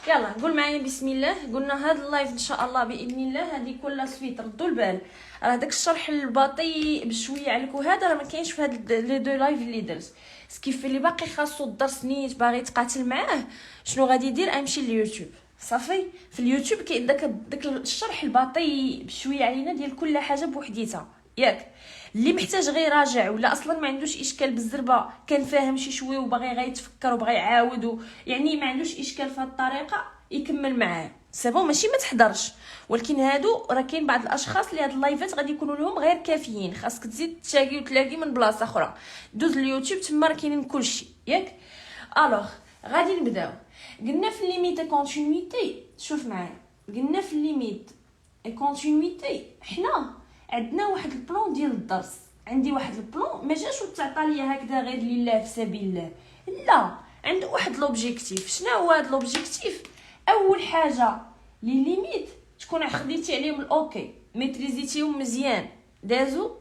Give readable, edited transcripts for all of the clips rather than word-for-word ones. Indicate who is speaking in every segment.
Speaker 1: يلا قول معايا بسم الله. قلنا هذا اللايف ان شاء الله باذن الله هذه كل سويت ردوا البال، راه داك الشرح البطيء بشويه عليك وهذا راه ما كاينش في هاد لي دو لايف اللي درت. سكيف اللي باقي خاصو الدرس نيت باغي يتقاتل معاه شنو غادي يدير؟ امشي لليوتيوب صافي. في اليوتيوب كاين داك الشرح البطيء بشويه علينا ديال كل حاجه بوحديتها ياك. اللي محتاج غير يراجع ولا اصلا ما عندوش اشكال بالزربه كان فاهم شي شويه وباغي غير يتفكر وباغي يعاود يعني ما عندوش اشكال في هذه الطريقه يكمل معاه سبون. ماشي ما تحضرش، ولكن هادو راه كاين بعض الاشخاص اللي هاد اللايفات غادي يكونوا لهم غير كافيين، خاصك تزيد تشاقي وتلاقي من بلاصه اخرى. دوز اليوتيوب تما راه كاينين كلشي ياك. الوغ غادي نبداو. قلنا في ليميت كونتينيتي، شوف معايا قلنا في ليميت كونتينيتي حنا عندنا واحد البلان ديال الدرس. عندي واحد البلان ما جاش وتعطى ليا هكذا غير لله في سبيل الله، لا عنده واحد لوبجيكتيف. شنو هو هذا لوبجيكتيف؟ اول حاجه لي ليميت تكون خديتي عليهم الاوكي ميتريزيتيهم مزيان دازو.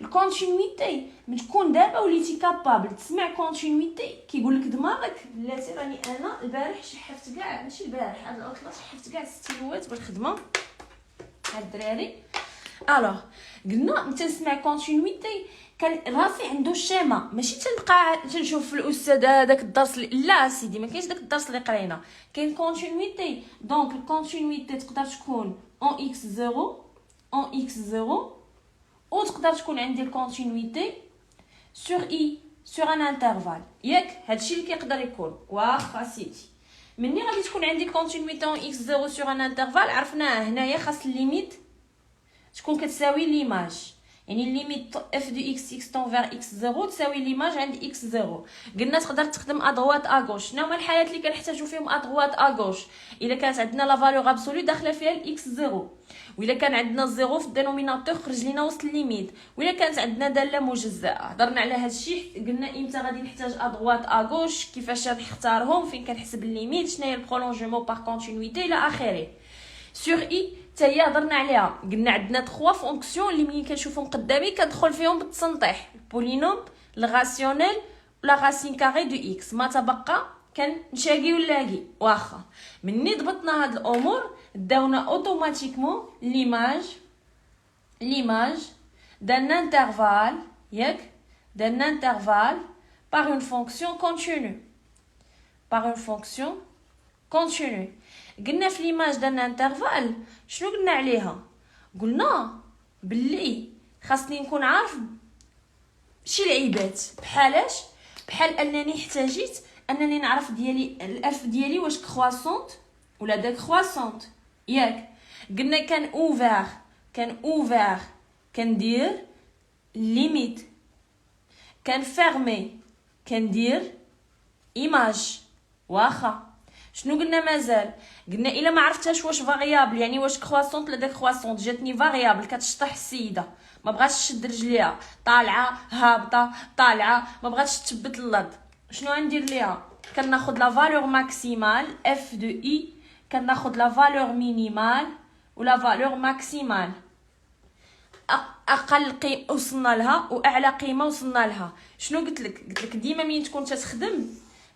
Speaker 1: الكونتينيتي من تكون دابا وليتي كابابل تسمع كونتينيتي كيقول لك دماغك بلاتي راني انا البارح شحفت كاع، ماشي البارح هذا العطله شحفت كاع الستيلوات بالخدمه هاد الدراري. الوغ قلنا انت تسمع كونتينيتي كان راسي عنده شيما، ماشي تنبقى تنشوف في الاستاذ داك الدرس لا سيدي ما كاينش داك الدرس اللي قرينا. كاين كونتينيتي دونك الكونتينيتي تقدر تكون اون اكس 0 اون اكس 0 او تقدر تكون عندي الكونتينيتي سور اي سور ان انترفال ياك. هادشي اللي كيقدر يكون واخا سيدي. مني غادي تكون عندي كونتينيتي اون اكس 0 سور ان انترفال عرفناه هنايا خاص الليميت تكون كتساوي ليماج، يعني الليميت اف دو اكس اكس طون فير اكس 0 تساوي ليماج عند اكس 0. قلنا تقدر تخدم ادغوات اغوش. شنو هما الحالات اللي كنحتاجو فيهم ادغوات اغوش؟ الا كانت عندنا لا فالور ابسولو داخله فيها الاكس 0، وإلا كان عندنا الزيرو في الدينوميناتور خرج لينا وسط الليميت، وإلا كانت عندنا داله مجزاه. هضرنا على هذا الشيء قلنا امتى غادي نحتاج ادغوات اغوش، كيفاش نختارهم، فين كنحسب الليميت، شنو هي البرولونجمون باغ كونتينيتي الى اخره. سور اي حتى هي هضرنا عليها. قلنا عندنا 3 فونكسيون اللي ملي كنشوفهم قدامي كندخل فيهم بالتسنطيح، البولينوم الغاسيونيل ولا غاسين كاري دو اكس. ما تبقى كنشاقي ولاقي واخا. مني ضبطنا هاد الامور داونا اوتوماتيكمون l'image d'un intervalle ياك d'un intervalle par une fonction continue. قلنا في l'image d'un intervalle شنو قلنا عليها؟ قلنا باللي خاصني نكون عارف شي لعيبات بحالاش بحال انني احتاجيت انني نعرف ديالي الاف ديالي واش كرواسونت ولا ديكرواسونت ياك. قلنا كان اوفر كندير ليميت، كان فيرمي كندير ايماج واخا. شنو قلنا مازال؟ قلنا الا ما عرفتهاش واش فاريابل يعني واش كرواسونت ولا ديكرواسونت، جاتني فاريابل كتشطح السيده ما بغاتش تشد رجليها طالعه هابطه طالعه ما بغاتش تثبت الارض، شنو غندير ليها؟ كناخذ لا فالور ماكسيمال اف دو اي، كناخذ لا فالور مينيمال ولا فالور ماكسيمال. اقل قيمه وصلنا لها واعلى قيمه وصلنا لها. شنو قلت لك ديما ملي تكون تخدم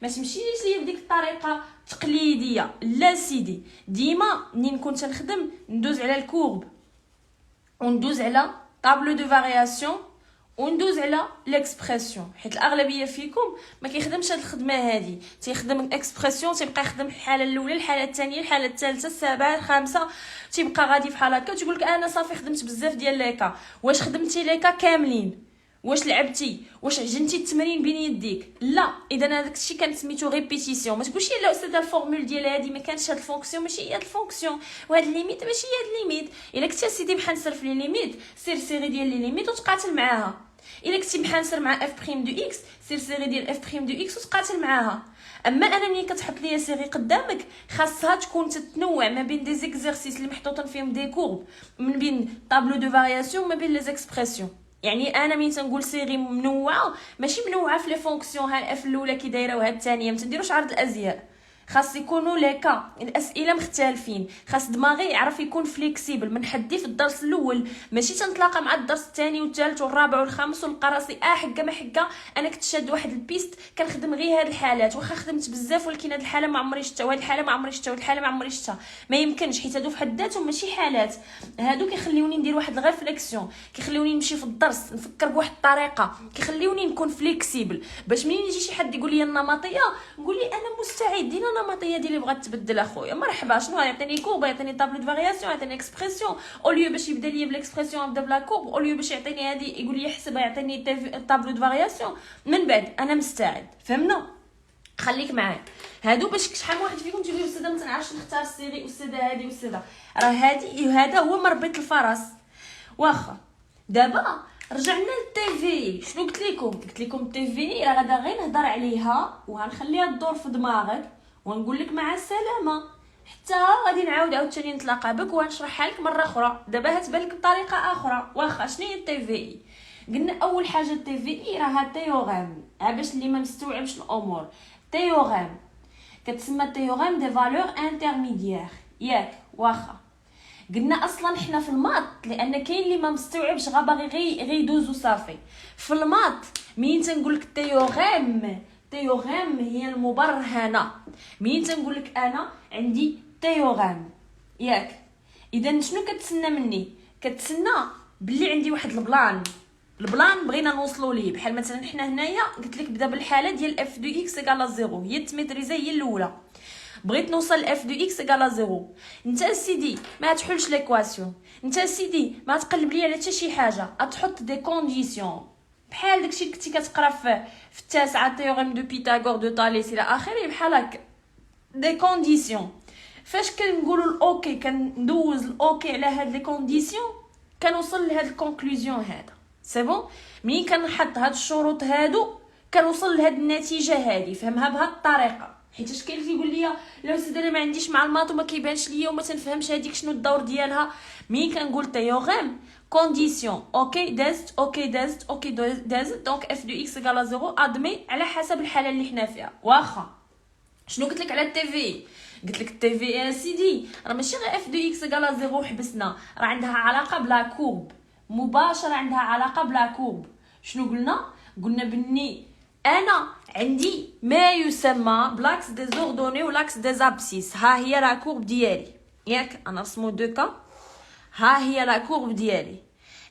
Speaker 1: ما تمشيش ليا بديك الطريقه تقليديه، لا سيدي ديما ملي نكون تنخدم ندوز على الكورب وندوز على طابلو دو فارياسيون وندوز على ليكسبرسيون، حيت الاغلبيه فيكم ما كيخدمش هاد الخدمه هادي، تيخدم الاكسبرسيون تيبقى يخدم الحاله الاولى الحاله الثانيه الحاله الثالثه السابعه الخامسه، تيبقى غادي بحال هكا وتقول لك انا صافي خدمت بزاف ديال ليكا. واش خدمتي ليكا كاملين؟ واش لعبتي؟ واش عجنتي التمرين بين يديك؟ لا. اذا هذاك الشيء كان سميتو ريبيتيسيون. ما تقولش لا استاذ الفورمول ديال هذه ما كانش هاد الفونكسيون ماشي هي هاد الفونكسيون وهاد الليميت ماشي هي هاد الليميت. الا كنتي سيدي محنسر في لي ليميت سير سيري ديال لي ليميت وتقاتل معاها. الا كنتي محنسر مع اف بريم دو اكس سير سيري ديال اف بريم دو اكس وتقاتل معاها. اما انا ملي كتحط ليا سيري قدامك خاصها تكون تتنوع ما بين دي زيكزيرسيس اللي محطوطين فيهم دي كورب، من بين طابلو دو فارياسيون ما بين لي زيكسبرسيون. يعني انا ملي تنقول سيري منوعه ماشي منوعه في لي فونكسيون ها الاف الاولى كي دايره وها الثانيه، ما تنديروش عرض الازياء، خاص يكونوا ليكا الاسئله مختلفين، خاص دماغي يعرف يكون فليكسيبل من حدي في الدرس الاول، ماشي تنتلاقى مع الدرس الثاني والثالث والرابع والخامس ونلقى راسي حكا ما حكا انا كنت شاد واحد البيست كنخدم غير هاد الحالات، واخا خدمت بزاف ولكن هاد الحاله ما عمري شفتها، وهاد الحاله ما عمري شفتها، وهاد الحاله ما عمري شفتها. ما يمكنش، حيت هادو في حد ذاتهم ماشي حالات، هادو كيخليوني ندير واحد الريفليكسيون، كيخليوني نمشي في الدرس نفكر بواحد الطريقه، كيخليوني نكون فليكسيبل باش منين يجي شي حد يقول لي النمطيه نقول لي انا مستعد. دينا النمطيه ديالي بغات تبدل اخويا مرحبا، شنو يعطيني كورب، يعطيني طابلو دو فارياسيون، يعطيني اكسبرسيون، اوليو باش يبدا لي بالاكسبرسيون يبدا بلا كورب، اوليو باش يعطيني هادي يقول لي حسب يعطيني طابلو دو فارياسيون. من بعد انا مستعد، فهمنا؟ خليك معايا. هادو باش شحال من واحد فيكم تيقول استاذه ما تنعرفش نختار السيري، استاذه هادي استاذه راه هادي، هذا هو مربط الفرس. واخا دابا رجعنا للتي في، شنو قلت لكم التي في راه غادا غير نهضر عليها وغنخليها تدور في دماغك ونقول لك مع السلامه، حتى غادي نعاود عاوتاني نتلاقى بك ونشرحها لك مره اخرى. دابا هتبان لك بطريقه اخرى. واخا شنو هي التي في؟ قلنا اول حاجه التي في راها تيوريم، باش اللي ما مستوعبش الامور. تيوريم كتسمى تيوريم دي فالور انترميديير، ياك؟ واخا قلنا اصلا حنا في الماط، لان كاين اللي ما مستوعبش غا باغي غير يدوز وصافي. في الماط مين تنقول لك تيوريم، تيوريم هي المبرهنه. مين تنقول لك انا عندي تيوريم، ياك؟ اذا شنو كتسنى مني؟ كتسنى باللي عندي واحد البلان بغينا نوصلوا ليه. بحال مثلا حنا هنايا قلت لك بدا بالحاله ديال اف دو اكس ايكال 0، هي التميتريزه هي الاولى. بغيت نوصل لاف دو اكس ايكال 0، انت سيدي ما تحلش ليكواسيون، انت سيدي ما تقلب لي على حتى شي حاجه، تحط دي كونديسيون بحال داكشي اللي كنتي كتقرا في التاسعه تيوريم دو بيتاغور دو طاليس الى اخره، بحال هكا دي كونديسيون. فاش كنقولوا الاوكي كندوز الاوكي على هاد لي كونديسيون كنوصل لهاد الكونكلوزيون هذا سي بون. ملي كنحط هاد الشروط هادو كنوصل لهاد النتيجه هادي. فهمها بهاد الطريقه، حيت كاين اللي يقول لي لا استاذ انا ما عنديش مع الماط وما كيبانش ليا وما تنفهمش هذيك شنو الدور ديالها. ملي كنقول تيوريم كونديسيون اوكي دازت، اوكي دازت، اوكي دازت، دونك اف دو اكس ايكال 0 ادمي على حسب الحاله اللي حنا فيها. واخا شنو قلت لك على التي في؟ قلت لك التي في يا سيدي راه ماشي غير اف دو اكس ايكال 0 حبسنا، راه عندها علاقه بلا كورب مباشره، عندها علاقه بلا كورب. شنو قلنا بني انا عندي ما يسمى بلاكس دي زوردوني ولاكس دي زابسيس. ها هي لا كورب ديالي، ياك؟ انا رسمو دو كا، ها هي لا كورب ديالي.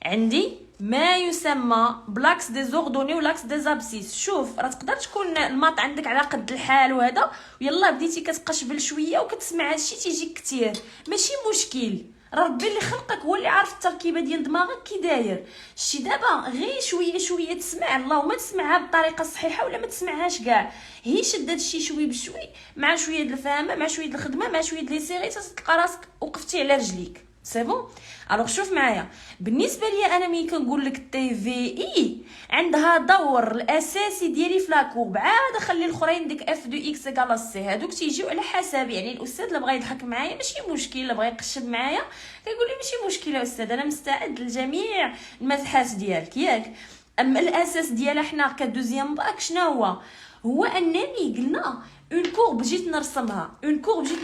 Speaker 1: عندي ما يسمى بلاكس دي زوردوني ولاكس دي زابسيس. شوف راه تقدر تكون الماط عندك على قد الحال وهذا، ويلا بديتي كتقشبل شويه وكتسمع هادشي تيجيك كثير، ماشي مشكل. راه ربي اللي خلقك هو اللي عارف التركيبه ديال دماغك كي داير. شتي دابا غير شويه شويه تسمع، اللهم تسمعها بالطريقه الصحيحه ولا ما تسمعهاش كاع. هي شد هادشي شوي بشوي، مع شويه د الفهمه، مع شويه د الخدمه، مع شويه د لي سيري، تلقى راسك وقفتي على رجليك. سي بون. الوغ شوف معايا، بالنسبه ليا انا ملي كنقول لك تي في اي عندها دور الاساسي ديالي في لاكورب، عاد خلي الاخرين ديك اف دو اكس ايكال سي هادوك تيجيو على حساب. يعني الاستاذ اللي بغى يضحك معايا ماشي مشكل، اللي بغى يقشب معايا كيقول لي ماشي مشكله استاذ انا مستعد لجميع المسحات ديالك، ياك؟ اما الاساس ديالها حنا كدوزيام باك شنو هو انني قلنا اون كورب جيت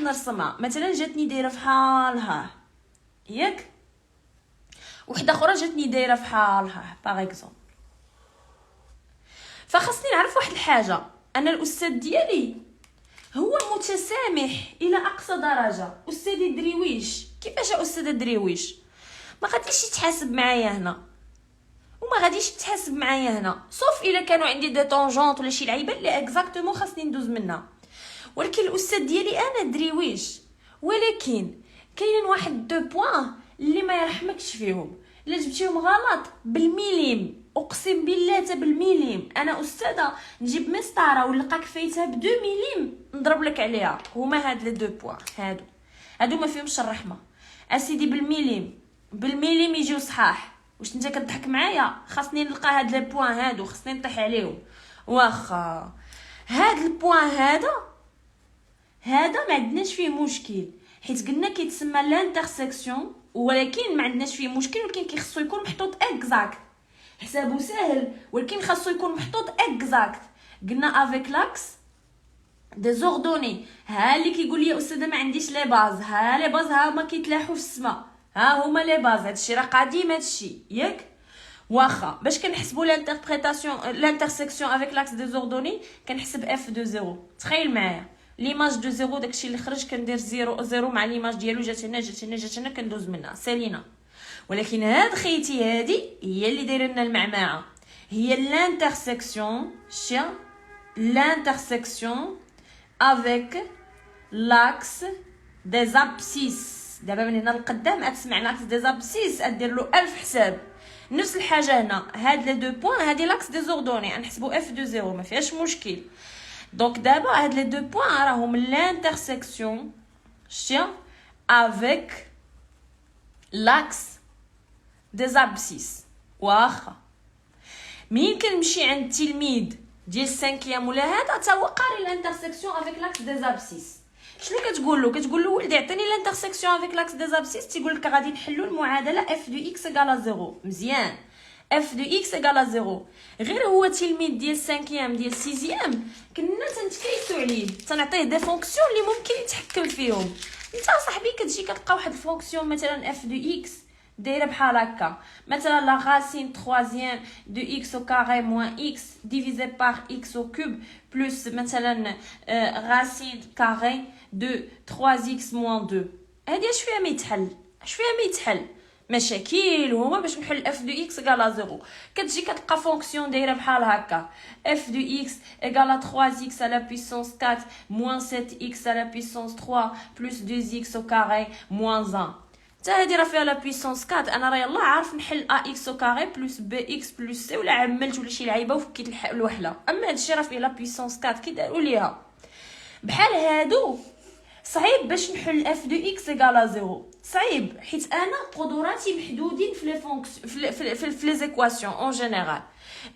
Speaker 1: نرسمها، مثلا جاتني دايره فحالها، ياك؟ وحده اخرى جاتني دايره فحالها باغ اكزومبل. فخاصني نعرف واحد الحاجه، ان الاستاذ ديالي هو متسامح الى اقصى درجه. استاذي درويش كيفاش استاذ درويش ما غاديش يتحاسب معايا هنا وما غاديش يتحاسب معايا هنا، صوف الا كانوا عندي دي طونجونط ولا شي لعيبه اللي اكزاكتومون خاصني ندوز منها. ولكن الاستاذ ديالي انا درويش، ولكن كاينين واحد دو بوين اللي ما يرحمكش فيهم. الا جبتيهم غلط بالميليم، اقسم بالله تا بالميليم، انا استاذه نجيب مسطره ونلقاك فايتها ب 2 ملم نضرب لك عليها. هما هاد لي دو بوين هادو ما فيهمش الرحمه اسيدي. بالميليم يجيو صحاح. واش انت كتضحك معايا؟ خاصني نلقى هاد لي بوين هادو، خاصني نطيح عليهم. واخا هاد البوين هذا ما عندناش فيه مشكل، حيت قلنا كيتسمى لانترسيكسيون، ولكن ما عندناش فيه مشكل، ولكن كيخصو يكون محطوط اكزاكت. حسابو ساهل ولكن خاصو يكون محطوط اكزاكت. قلنا افيك لاكس دي زوردوني، ها اللي كيقول لي استاذه ما عنديش لي باز، ها لي باز ها ما كيتلاحوش السما، ها هما لي باز. هادشي راه قديم هادشي ياك. واخا باش كنحسبوا لانتربريتاسيون لانترسيكسيون افيك لاكس دي زوردوني كنحسب اف دو زيرو. تخيل معايا ليماج دو زيرو داكشي اللي خرج كندير زيرو زيرو مع ليماج ديالو، جات هنا جات هنا جات هنا كندوز منها سالينا. ولكن هاد خيتي هادي هي اللي دايره لنا المعمعه، هي لانترسيكسيون شيا لانترسيكسيون افيك لاكس دي زابسيس. دابا من هنا لقدام غتسمع لاكس دي زابسيس غدير له 1000 حساب. نفس الحاجه هنا، هاد لي دو بوين هادي لاكس دي زوردوني غنحسبوا اف دو زيرو ما فيهاش مشكل. دونك دابا هاد لي دو بوين راهم لانترسيكسيون شتي افيك لاكس دي زابسيس. واخا مين كنمشي عند التلميذ ديال السانكيام ولا هذا تا هو قاري لانترسيكسيون افيك لاكس دي زابسيس، شنو كتقول له؟ كتقول له ولدي عطيني لانترسيكسيون افيك لاكس دي زابسيس، تيقول لك غادي نحلوا المعادله اف دو اكس ايكالا زيرو. مزيان، اف دو اكس ايكالا زيرو. غير هو تلميذ ديال السانكيام ديال السيزيام كنا تنتكيسو عليه، تنعطيه دي فونكسيون اللي ممكن يتحكم فيهم. انت صاحبي كتجي كتلقى واحد الفونكسيون مثلا اف دو اكس دايره بحال هكا، مثلا لا راسين troisième de x au carré moins x divisé par x au cube plus مثلا racine carré de 3x moins 2. هادي شويه ما يتحل شويه ما يتحل مشاكل هما باش نحل اف دو اكس ايكالا زيرو. كتجي كتلقى فونكسيون دايره بحال هكا اف دو اكس ايكالا 3x à la puissance 4 moins 7x à la puissance 3 plus 2x au carré moins 1. حتى هادي راه فيها لا بويسونس 4. انا راه يلاه عارف نحل ا اكس او كاري بلس بي اكس بلس سي ولا عملت ولا شي لعيبه وفكيت الوحله. اما هادشي راه فيه لا بويسونس 4 كي داروا ليها بحال هادو صعيب باش نحل اف دو اكس ايكالا زيرو. صعيب حيت انا قدراتي محدودين في لي فونكسيون في لي زيكواسيون اون جينيرال.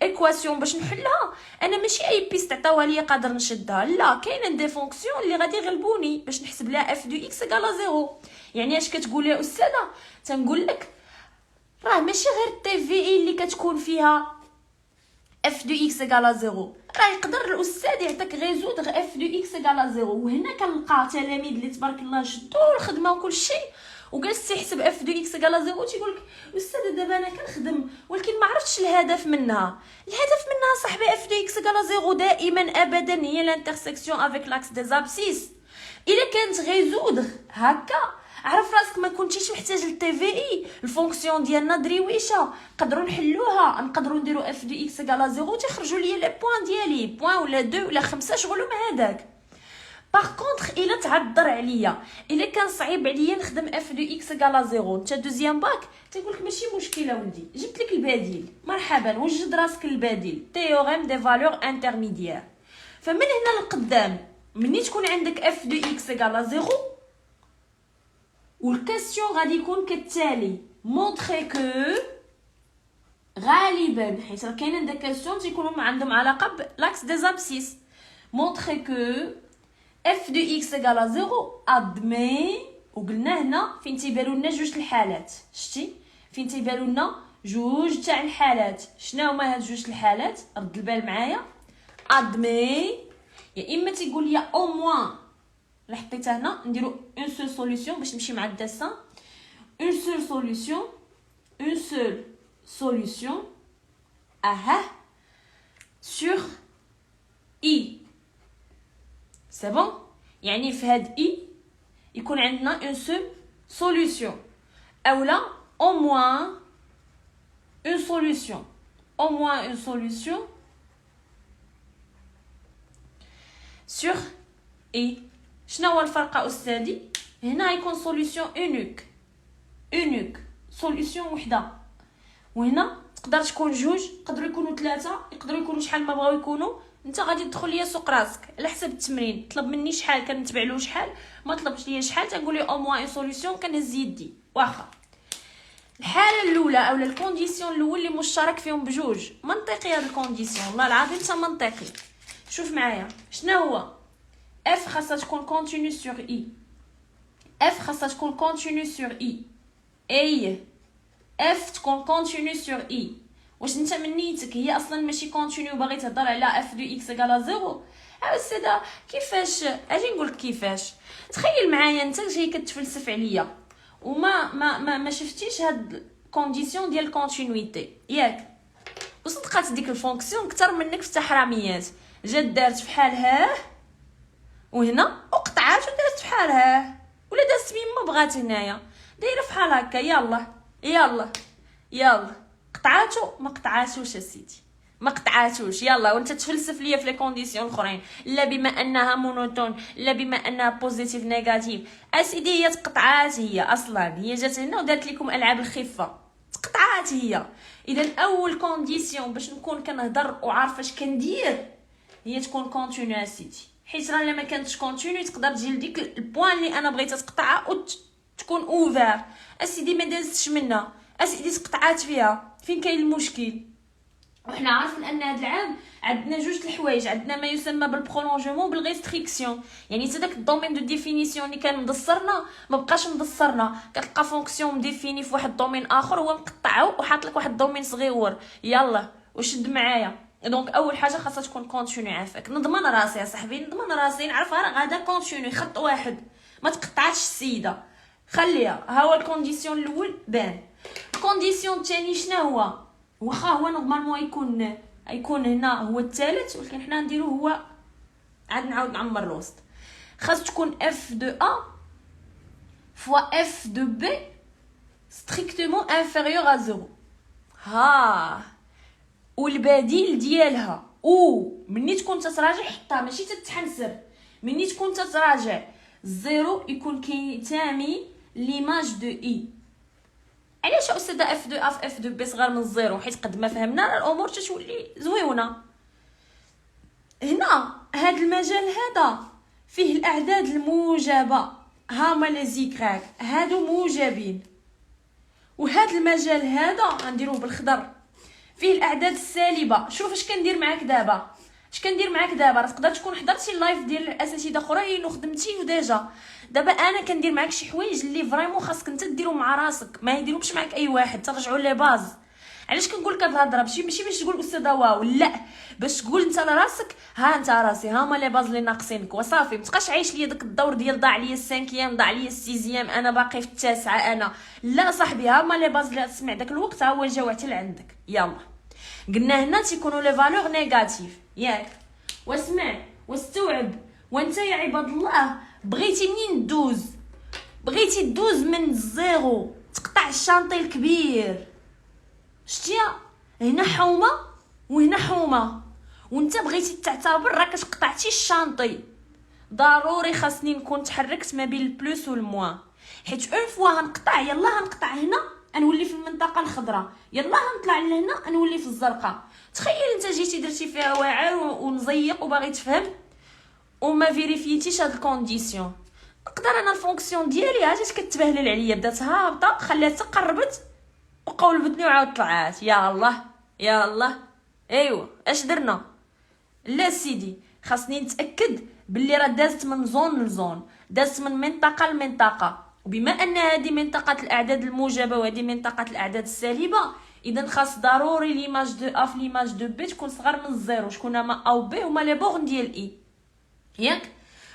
Speaker 1: ايكواسيون باش نحلها انا ماشي اي بيست عطاوها ليا قادر نشدها، لا كاينين دي فونكسيون اللي غادي يغلبوني باش نحسب لها اف دو اكس ايكالا زيرو. يعني اش كتقول يا استاذه؟ تنقول لك راه ماشي غير تي في اي اللي كتكون فيها اف دو اكس ايكالا زيرو، راه يقدر الاستاذ يعطيك ريزودغ اف دو اكس ايكالا زيرو. وهنا كنلقى تلاميذ اللي تبارك الله شدوا الخدمه وكل شيء وجالس تيحسب اف دو اكس ايكالا زيرو تيقول لك استاذه دابا انا كنخدم ولكن ما عرفتش الهدف منها. الهدف منها صاحبي اف دو اكس ايكالا زيرو دائما ابدا هي لانترسيكسيون افيك لاكس دي زابسيس. الا كانت غيزودغ هكا عرف راسك ما كنتيش محتاج للتي في اي. الفونكسيون ديالنا دريويشه نقدروا نحلوها، نقدروا نديروا اف دو اكس ايكالا زيرو تيخرجوا لي لي بوين ديالي بوين ولا 2 ولا 5 شغلوا مع هذاك. باغ كونطخ الا تعذر عليا الا كان صعيب عليا نخدم اف دو اكس ايكالا زيرو انت دوزيام باك تيقول لك ماشي مشكله ولدي جبت لك البديل مرحبا وجد راسك البديل تيوريم دي فالور انترميديير. فمن هنا لقدام مني تكون عندك اف دو اكس ايكالا زيرو والكاستيون غادي يكون كالتالي مونطري كو غالبا حيت راه كاينين دي كاستيون تيكونوا عندهم علاقه بلاكس دي زابسيس. مونطري كو اف دو اكس ايكالا زيرو ادمي. وقلنا هنا فين تيبانوا لنا جوج الحالات، شتي فين تيبانوا لنا جوج تاع الحالات. شنو هما هاد جوج الحالات؟ رد البال معايا. ادمي يا اما تيقول لي او موان اللي حطيتها هنا نديرو اون سول سوليوشن باش نمشي مع الدسان. اون سول سوليوشن اون سول سوليوشن سور اي. سي بون يعني في هاد اي يكون عندنا اون سول سوليوشن اولا او موان اون سوليوشن au moins une solution sur اي. شنو هو الفرق استاذي؟ هنا يكون سوليوشن اونيك سوليوشن وحده، وهنا تقدر تكون جوج، يقدروا يكونوا ثلاثه، يقدروا يكونوا شحال ما بغاو يكونوا. انت غادي تدخل ليا سوق راسك على حسب التمرين. طلب مني شحال كنتبع له شحال، ما طلبش ليا شحال تنقول لي او موان اون سوليوشن كنهز يدي. واخا الحاله الاولى اولا الكونديسيون الاول اللي مشترك فيهم بجوج منطقي. هذا الكونديسيون والله العظيم حتى منطقي. شوف معايا شنو هو اف خاصها تكون كونتينيو سور اي. اف خاصها تكون كونتينيو سور اي. اي اف تكون كونتينيو سور اي. واش انت من نيتك هي اصلا ماشي كونتينيو باغي تهضر على اف دو اكس ايكالا زيرو؟ استاذه كيفاش اجي نقولك كيفاش. تخيل معايا انت جاي كتفلسف عليا وما ما شفتيش هاد كونديسيون ديال الكونتينيتي ياك، وصدقات ديك الفونكسيون اكثر منك في التحراميات. جات دارت بحال هاه وهنا وقطعات ودارت بحال هاه، ولا دازت بما بغات هنايا دايره بحال هكا. يلا يلا يلا قطعاتو ما قطعاتوش اسيدي ما قطعاتوش. يلا وانت تفلسف ليا في لي كونديسيون الاخرين، لا بما انها مونوتون لا بما انها بوزيتيف نيجاتيف. اسيدي هي تقطعات، هي اصلا هي جات هنا ودارت لكم العاب الخفه تقطعات هي. اذا اول كونديسيون باش نكون كنهضر وعارفه اش كندير هي تكون كونتينيو اسيدي، حيت راه الا ما كانتش كونتينيو تقدر تجي لديك البوان اللي انا بغيتها تقطعها وتكون اوفر. اسيدي ما دازتش منها، اسيدي تقطعات فيها، فين كاين المشكل؟ وحنا عارفين ان هذا العام عندنا جوج الحوايج، عندنا ما يسمى بالبرولونجمون بالريستريكسيون، يعني حتى داك الدومين دو ديفينيسيون اللي كان مدصرنا ما بقاش مدصرنا، كتلقى فونكسيون مديفيني في واحد الدومين اخر هو مقطعه وحاط لك واحد الدومين صغيور. يلا وشد معايا. دونك اول حاجه خاصها تكون كونتينيو. عافاك نضمن راسي يا صاحبي، نضمن راسي نعرفها راه غادا كونتينيو خط واحد ما تقطعش السيده، خليها. ها هو الكونديسيون الاول بان. الكونديسيون الثاني شنو هو؟ واخا هو نورمالمون يكون هنا هو الثالث، ولكن حنا نديرو هو عاد نعاود نعمر الوسط. خاص تكون اف دو ا فوا اف دو بي ستريكتومون انفيريور ا زيرو. ها والبديل ديالها او مني تكون تتراجع حطها ماشي تتحنسر، مني تكون تتراجع الزيرو يكون كينتمي ليماج دو اي. علاش استاذه اف دو اف اف دو بي صغار من الزيرو؟ حيت قد ما فهمنا الامور تتولي زويونه. هنا هذا المجال هذا فيه الاعداد الموجبه، هما لي زيكراك هادو موجبين، وهذا المجال هذا غنديروه بالخضر فيه الاعداد السالبه. شوف اش كندير معاك دابا، راه تقدر تكون حضرتي اللايف ديال الاساتذه اخرين وخدمتي وديجا. دابا انا كندير معاك شي حوايج اللي فريمون خاصك انت ديرهم مع راسك، ما يديروش معاك اي واحد، ترجعوا لي باز. علاش كنقول لك هاد الهضره؟ ماشي باش تقول استاذه واو، لا، باش تقول انت لراسك ها انت راسي هما لي باز اللي ناقصينك وصافي. متبقاش عايش ليا داك الدور ديال ضاع ليا السانكيام ضاع ليا السيزيام انا باقي في التاسعه انا. لا صاحبي هما لي باز اللي تسمع داك الوقت ها هو جاو حتى لعندك. يلا قلنا هنا تيكونوا لي فالور نيجاتيف ياك، واسمع واستوعب. وانت يا عباد الله بغيتي منين دوز؟ بغيتي دوز من الزيرو تقطع الشانطي الكبير، شتيا هنا حومه وهنا حومه، وانت بغيتي تعتبر راك قطعتي الشانطي. ضروري خاصني نكون تحركت ما بين البلوس والموان، حيت اون فوا هنقطع يلا هنقطع هنا نولي في المنطقه الخضراء، يلا هنطلع لهنا نولي في الزرقاء. تخيل انت جيتي درتي فيها واعر ونزيق وباغي تفهم وما فيريفيتيش هاد الكونديسيون. نقدر انا الفونكسيون ديالي عاد كتبهلل عليا، بدات هابطه خلاتها قربت وقولبتني وعاود طلعات. يا الله يا الله ايوا اش درنا؟ لا سيدي خاصني نتاكد باللي راه دازت من زون لزون، دازت من منطقه لمنطقه، وبما ان هذه منطقه الاعداد الموجبه وهذه منطقه الاعداد السالبه، اذا خاص ضروري ليماج دو اف ليماج دو بي تكون صغر من الزيرو. شكون هما او بي؟ هما لي بورن ديال اي ياك.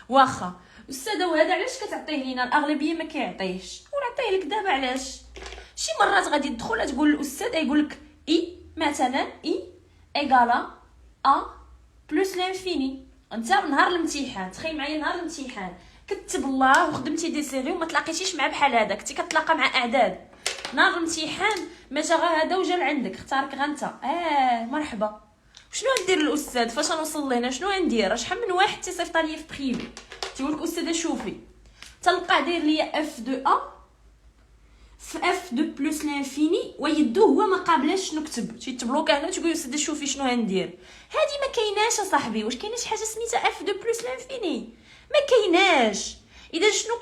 Speaker 1: واخا استاذه وهذا علاش كتعطيه لينا؟ الاغلبيه ما كيعطيهش، ونعطيه لك دابا. علاش؟ شي مرات غادي تدخل تقول للاستاذ يقول لك اي مثلا اي ايغالا ا بلس لانفيني. انت نهار الامتحان تخيل معايا نهار الامتحان كتب الله وخدمتي دي سيري وما تلاقيتيش مع بحال هذا، كنتي كتلاقى مع اعداد. نهار الامتحان ما جا غا هذا وجا لعندك اختارك غا انت مرحبا. شنو ندير الاستاذ فاش نوصل لهنا؟ شنو ندير؟ شحال من واحد تيصيفط لي في بريفي تيقول لك استاذه شوفي تلقى داير ليا اف دو ا في اف دو بلس لانفيني ويدو هو ما قابلاش شنو كتب، تيتبلوكا هنا تقول استاذه شوفي شنو غندير. هذه ما كايناش يا صاحبي. واش كاينه شي حاجه سميتها اف دو بلس لانفيني؟ ما كايناش. اذا شنو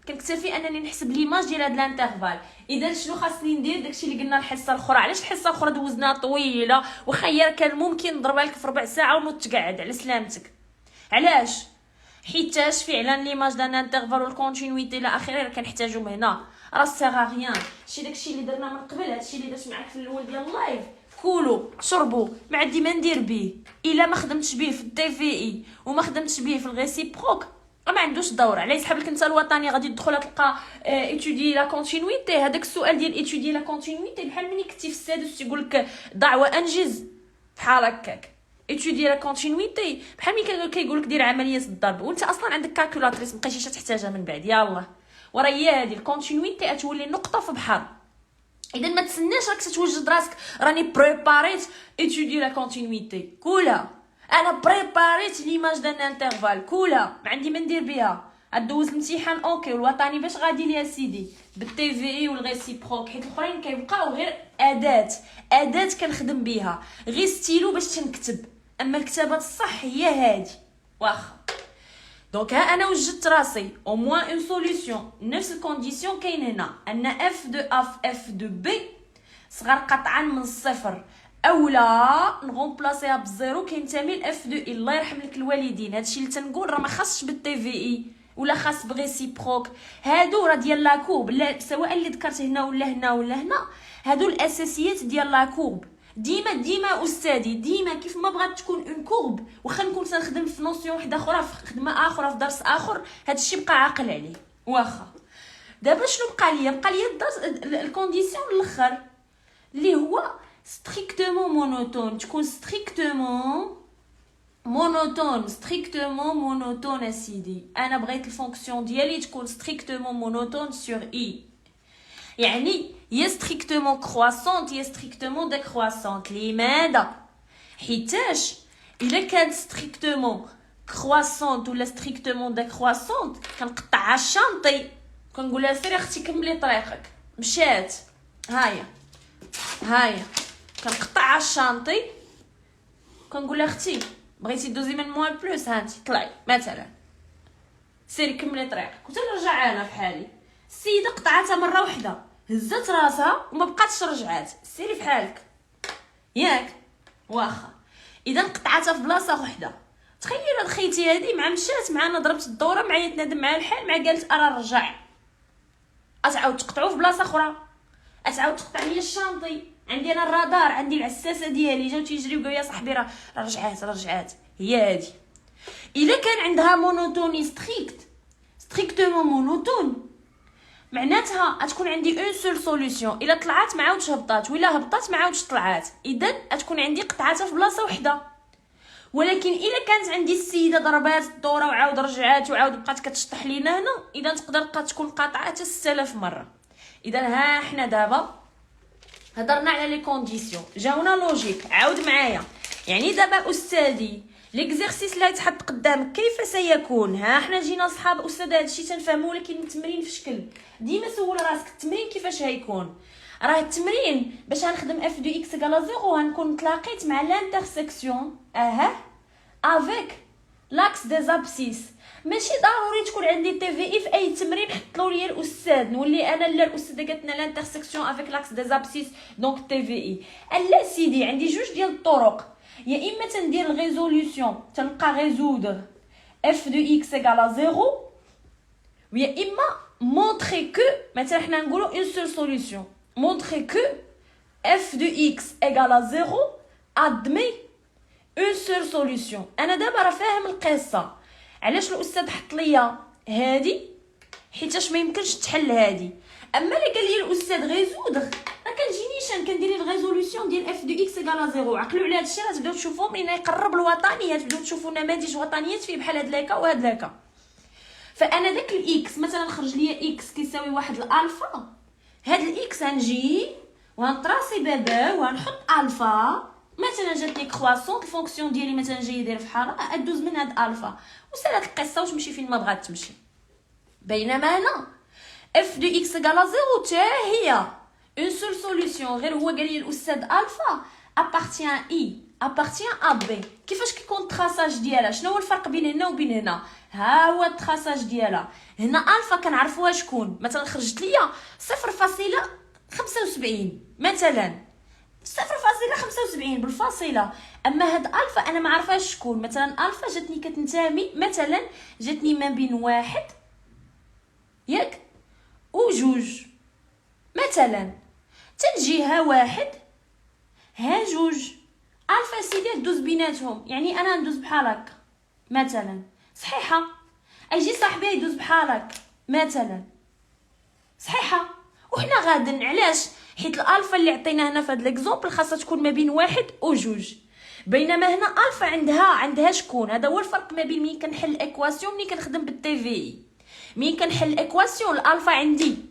Speaker 1: كنكتفي انني نحسب ليماج ديال هاد الانترفال. اذا شنو خاصني ندير؟ داكشي اللي قلنا الحصه الاخرى. علاش الحصه الاخرى دوزناها طويله وخير كان ممكن نضربها لك في ربع ساعه ونوض تقعد على سلامتك؟ علاش؟ حيتاش فعلا ليماج دان انترفال والكونتينيتي الى اخره كنحتاجهم هنا. راه سيغ ريان شي داكشي اللي درنا من قبل، هادشي اللي درت معاك في الاول ديال اللايف كولو شربوا، ما عندي ما ندير بيه. الا ما خدمتش بيه في التي في اي وما خدمتش بيه في الريسيبروك ما عندوش دور. على يسحب لك انت الوطني غادي تدخل تلقى ايتودي لا كونتينيتي. هذاك السؤال ديال ايتودي لا كونتينيتي بحال ملي كنتي في السادس يقول لك ضع وانجز، بحال هكاك. ايتودي لا كونتينيتي بحال ملي كيقول لك دير عمليه الضرب وانت اصلا عندك كالكولاتريس مابقيتيش تحتاجها من بعد. يلاه وراه هي هذه الكونتينيتي غتولي نقطه في بحر. اذا ما تسناش راك توجد راسك راني بريباريت ايتودي لا كونتينيتي كولها، انا بريباريت ليماج دان انترفال كولها، ما عندي ما ندير بها. ادوز الامتحان اوكي، والوطني باش غادي ليا سيدي بالتي في اي والريسيبروك، حيت الاخرين كيبقاو غير اداه كنخدم بها، غير ستيلو باش تنكتب. اما الكتابه الصح هي هادي واخا. دونك ها انا وجدت راسي او موان اون سوليوشن. نفس الكونديسيون كاين هنا ان اف دو ا في اف دو بي صغر قطعا من الصفر، اولا نغومبلاسيها بالزيرو كينتمي لاف دو اي. الله يرحم لك الوالدين، هادشي اللي تنقول راه ما خاصش بالتي في اي ولا خاص بريسيبروك. هادو راه ديال لا كورب، لا سواء اللي ذكرت هنا ولا هنا ولا هنا، هادو الاساسيات ديال لا كورب. ديما استاذي ديما كيف ما بغات تكون اون كورب، واخا نكون تنخدم في نوسيون وحده اخرى في خدمه اخرى في درس اخر، هادشي بقى عاقل عليه واخا. دابا شنو بقى ليا الدرس الكونديسيون الاخر اللي هو ستريكتومون مونوتون. تكون ستريكتومون مونوتون اسيدي. انا بغيت الفونكسيون ديالي تكون ستريكتومون مونوتون سور اي، يعني هي ستريكتومون كرواسونت هي ستريكتومون ديكرواسونت. لماذا؟ حيتاش الا كانت ستريكتومون كرواسونت ولا ستريكتومون ديكرواسونت كنقطعها الشانطي، كنقولها سيري اختي كملي طريقك. مشات هايا كنقطعها الشانطي، كنقول لها اختي بغيتي دوزي من موال بلوس هانتي طلعي مثلا، سيري كملي طريقك. كنت نرجع انا بحالي. السيده قطعتها مره واحده، هزت راسها وما بقاتش رجعات، سيري بحالك ياك واخا. اذا قطعتها في بلاصه وحده. تخيل هاد خيتي هادي مع مشات معنا ضربت الدوره معايا تنادم مع الحال مع قالت انا رجع، اتعاود تقطعو في بلاصه اخرى، اتعاود تقطع ليا الشانطي. عندي انا الرادار، عندي العساسه ديالي، جاو تيجريو قالوا يا صاحبي راه رجعات. هي هادي. الا كان عندها مونوتوني ستريكتومون مونوتون، معناتها غتكون عندي اون سول سوليوشن. الا طلعات ما عاودش هبطات، ولا هبطات ما عاودش طلعات، اذا غتكون عندي قطعتها في بلاصه وحده. ولكن الا كانت عندي السيده ضربات الدوره وعاود رجعات وعاود بقات كتشطح لينا هنا، اذا تقدر تكون قاطعه حتى 6000 مره. اذا ها حنا دابا هضرنا على لي كونديسيون، جاونا لوجيك. عاود معايا، يعني دابا استاذي ليكزيرسيس اللي يتحط قدامك كيف سيكون؟ ها حنا جينا صحاب استاذ هادشي تنفهمو، ولكن التمرين في شكل. ديما سول راسك التمرين كيفاش هيكون. راه التمرين باش غنخدم اف دو اكس ايكال زيرو غنكون تلاقيت مع لانترسيكسيون افيك لاكس دي زابسيس. ماشي ضروري تكون عندي تي في اي في اي تمرين حطلو ليا الاستاذ نولي انا لا الاستاذه قالت لنا لانترسيكسيون افيك لاكس دي زابسيس دونك تي في اي. لا سيدي عندي جوج ديال الطرق، يا اما تندير الريزوليوشن تلقى ريزودر اف دو اكس ايكال زيرو، ويا اما مونطري كو مثلا حنا نقولو اون سول سوليوشن مونطري كو اف دو اكس ايكال زيرو ادمي اون سول سوليوشن. انا دابا راه فاهم القصه علاش الاستاذ حط ليا هادي، حيتاش ما يمكنش تحل هادي. اما اللي قال لي الاستاذ ريزودر راه كنجينيش كندير الريزوليوشن ديال اف دو اكس ايكال زيرو. عقلوا على هادشي، راه تبداو تشوفوا منين يقرب الوطنيات تبداو تشوفوا نماذج وطنيات فيه بحال هاد لاكا وهاد لاكا. فانا داك الاكس مثلا خرج ليا اكس كيساوي واحد الالفا، هاد الاكس غنجي وغنطراسي بابا وغنحط الفا. مثلا جاتني كرواسون الفونكسيون ديالي مثلا جايه دايره في حاره، ادوز من هاد الفا وسالات القصه وتمشي فين ما بغات تمشي. بينما هنا اف دو اكس ايكال زيرو حتى هي اون سول سوليوشن، غير هو قال لي الاستاذ الفا ابارتيان اي ابارتيان ا بي. كيفاش كيكون التراساج ديالها؟ شنو هو الفرق بين هنا وبين هنا؟ ها هو التراساج ديالها. هنا الفا كنعرفوها شكون، مثلا خرجت ليا 0.75 مثلا 0.75 بالفاصله. اما هاد الفا انا ما عارفاش شكون، مثلا الفا جاتني كتنتمي مثلا جاتني ما بين واحد ياك وجوج مثلا، تنجيها واحد ها جوج الفا سيدي دوز بيناتهم، يعني انا ندوز بحال هكا مثلا صحيحه، اجي صاحبي يدوز بحال هكا مثلا صحيحه، وحنا غادن علاش؟ حيت الالفا اللي عطينا هنا في هذا ليكزومبل خاصها تكون ما بين 1 و 2، بينما هنا الفا عندها شكون. هذا هو الفرق ما بين ملي كنحل الايكواسيون ملي كنخدم بالتي في اي. ملي كنحل الايكواسيون الالفا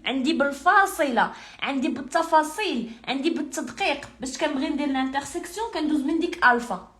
Speaker 1: عندي بالفاصله، عندي بالتفاصيل، عندي بالتدقيق، باش كنبغي ندير الانترسيكسيون كندوز من ديك الفا.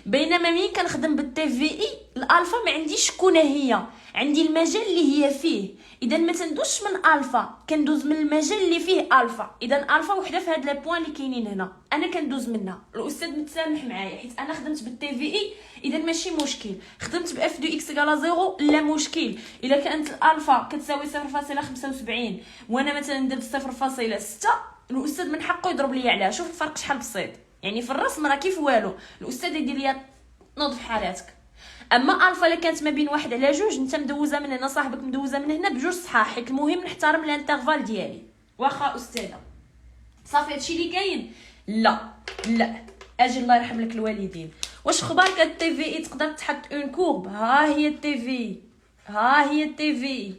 Speaker 1: بينما ملي كنخدم بالتي في اي الالفا ما عنديش شكون هي، عندي المجال اللي هي فيه، اذا ما تندوزش من الفا، كندوز من المجال اللي فيه الفا. اذا الفا وحده في هاد لي بوين اللي كاينين هنا انا كندوز منها. الاستاذ متسامح معايا حيت انا خدمت بالتي في اي، اذا ماشي مشكل. خدمت باف دو اكس غالا 0 لا مشكل. الا كانت الالفا كتساوي 0.75 وانا مثلا درت 0.6 الاستاذ من حقه يضرب لي عليها. شوف الفرق شحال بسيط، يعني في الرسم راه كيف والو، الاستاذ يدير ليا نوض في حالاتك. اما الفا اللي كانت ما بين 1 على 2 انت مدوزه من هنا صاحبك مدوزه من هنا بجوج صحاح، حيت المهم نحترم الانترفال ديالي. واخا استاذه صافي هادشي اللي كاين. لا اجي الله يرحم لك الوالدين. واش خبارك التي في اي تقدر تحط اون كورب؟ ها هي التي في، ها هي التي في.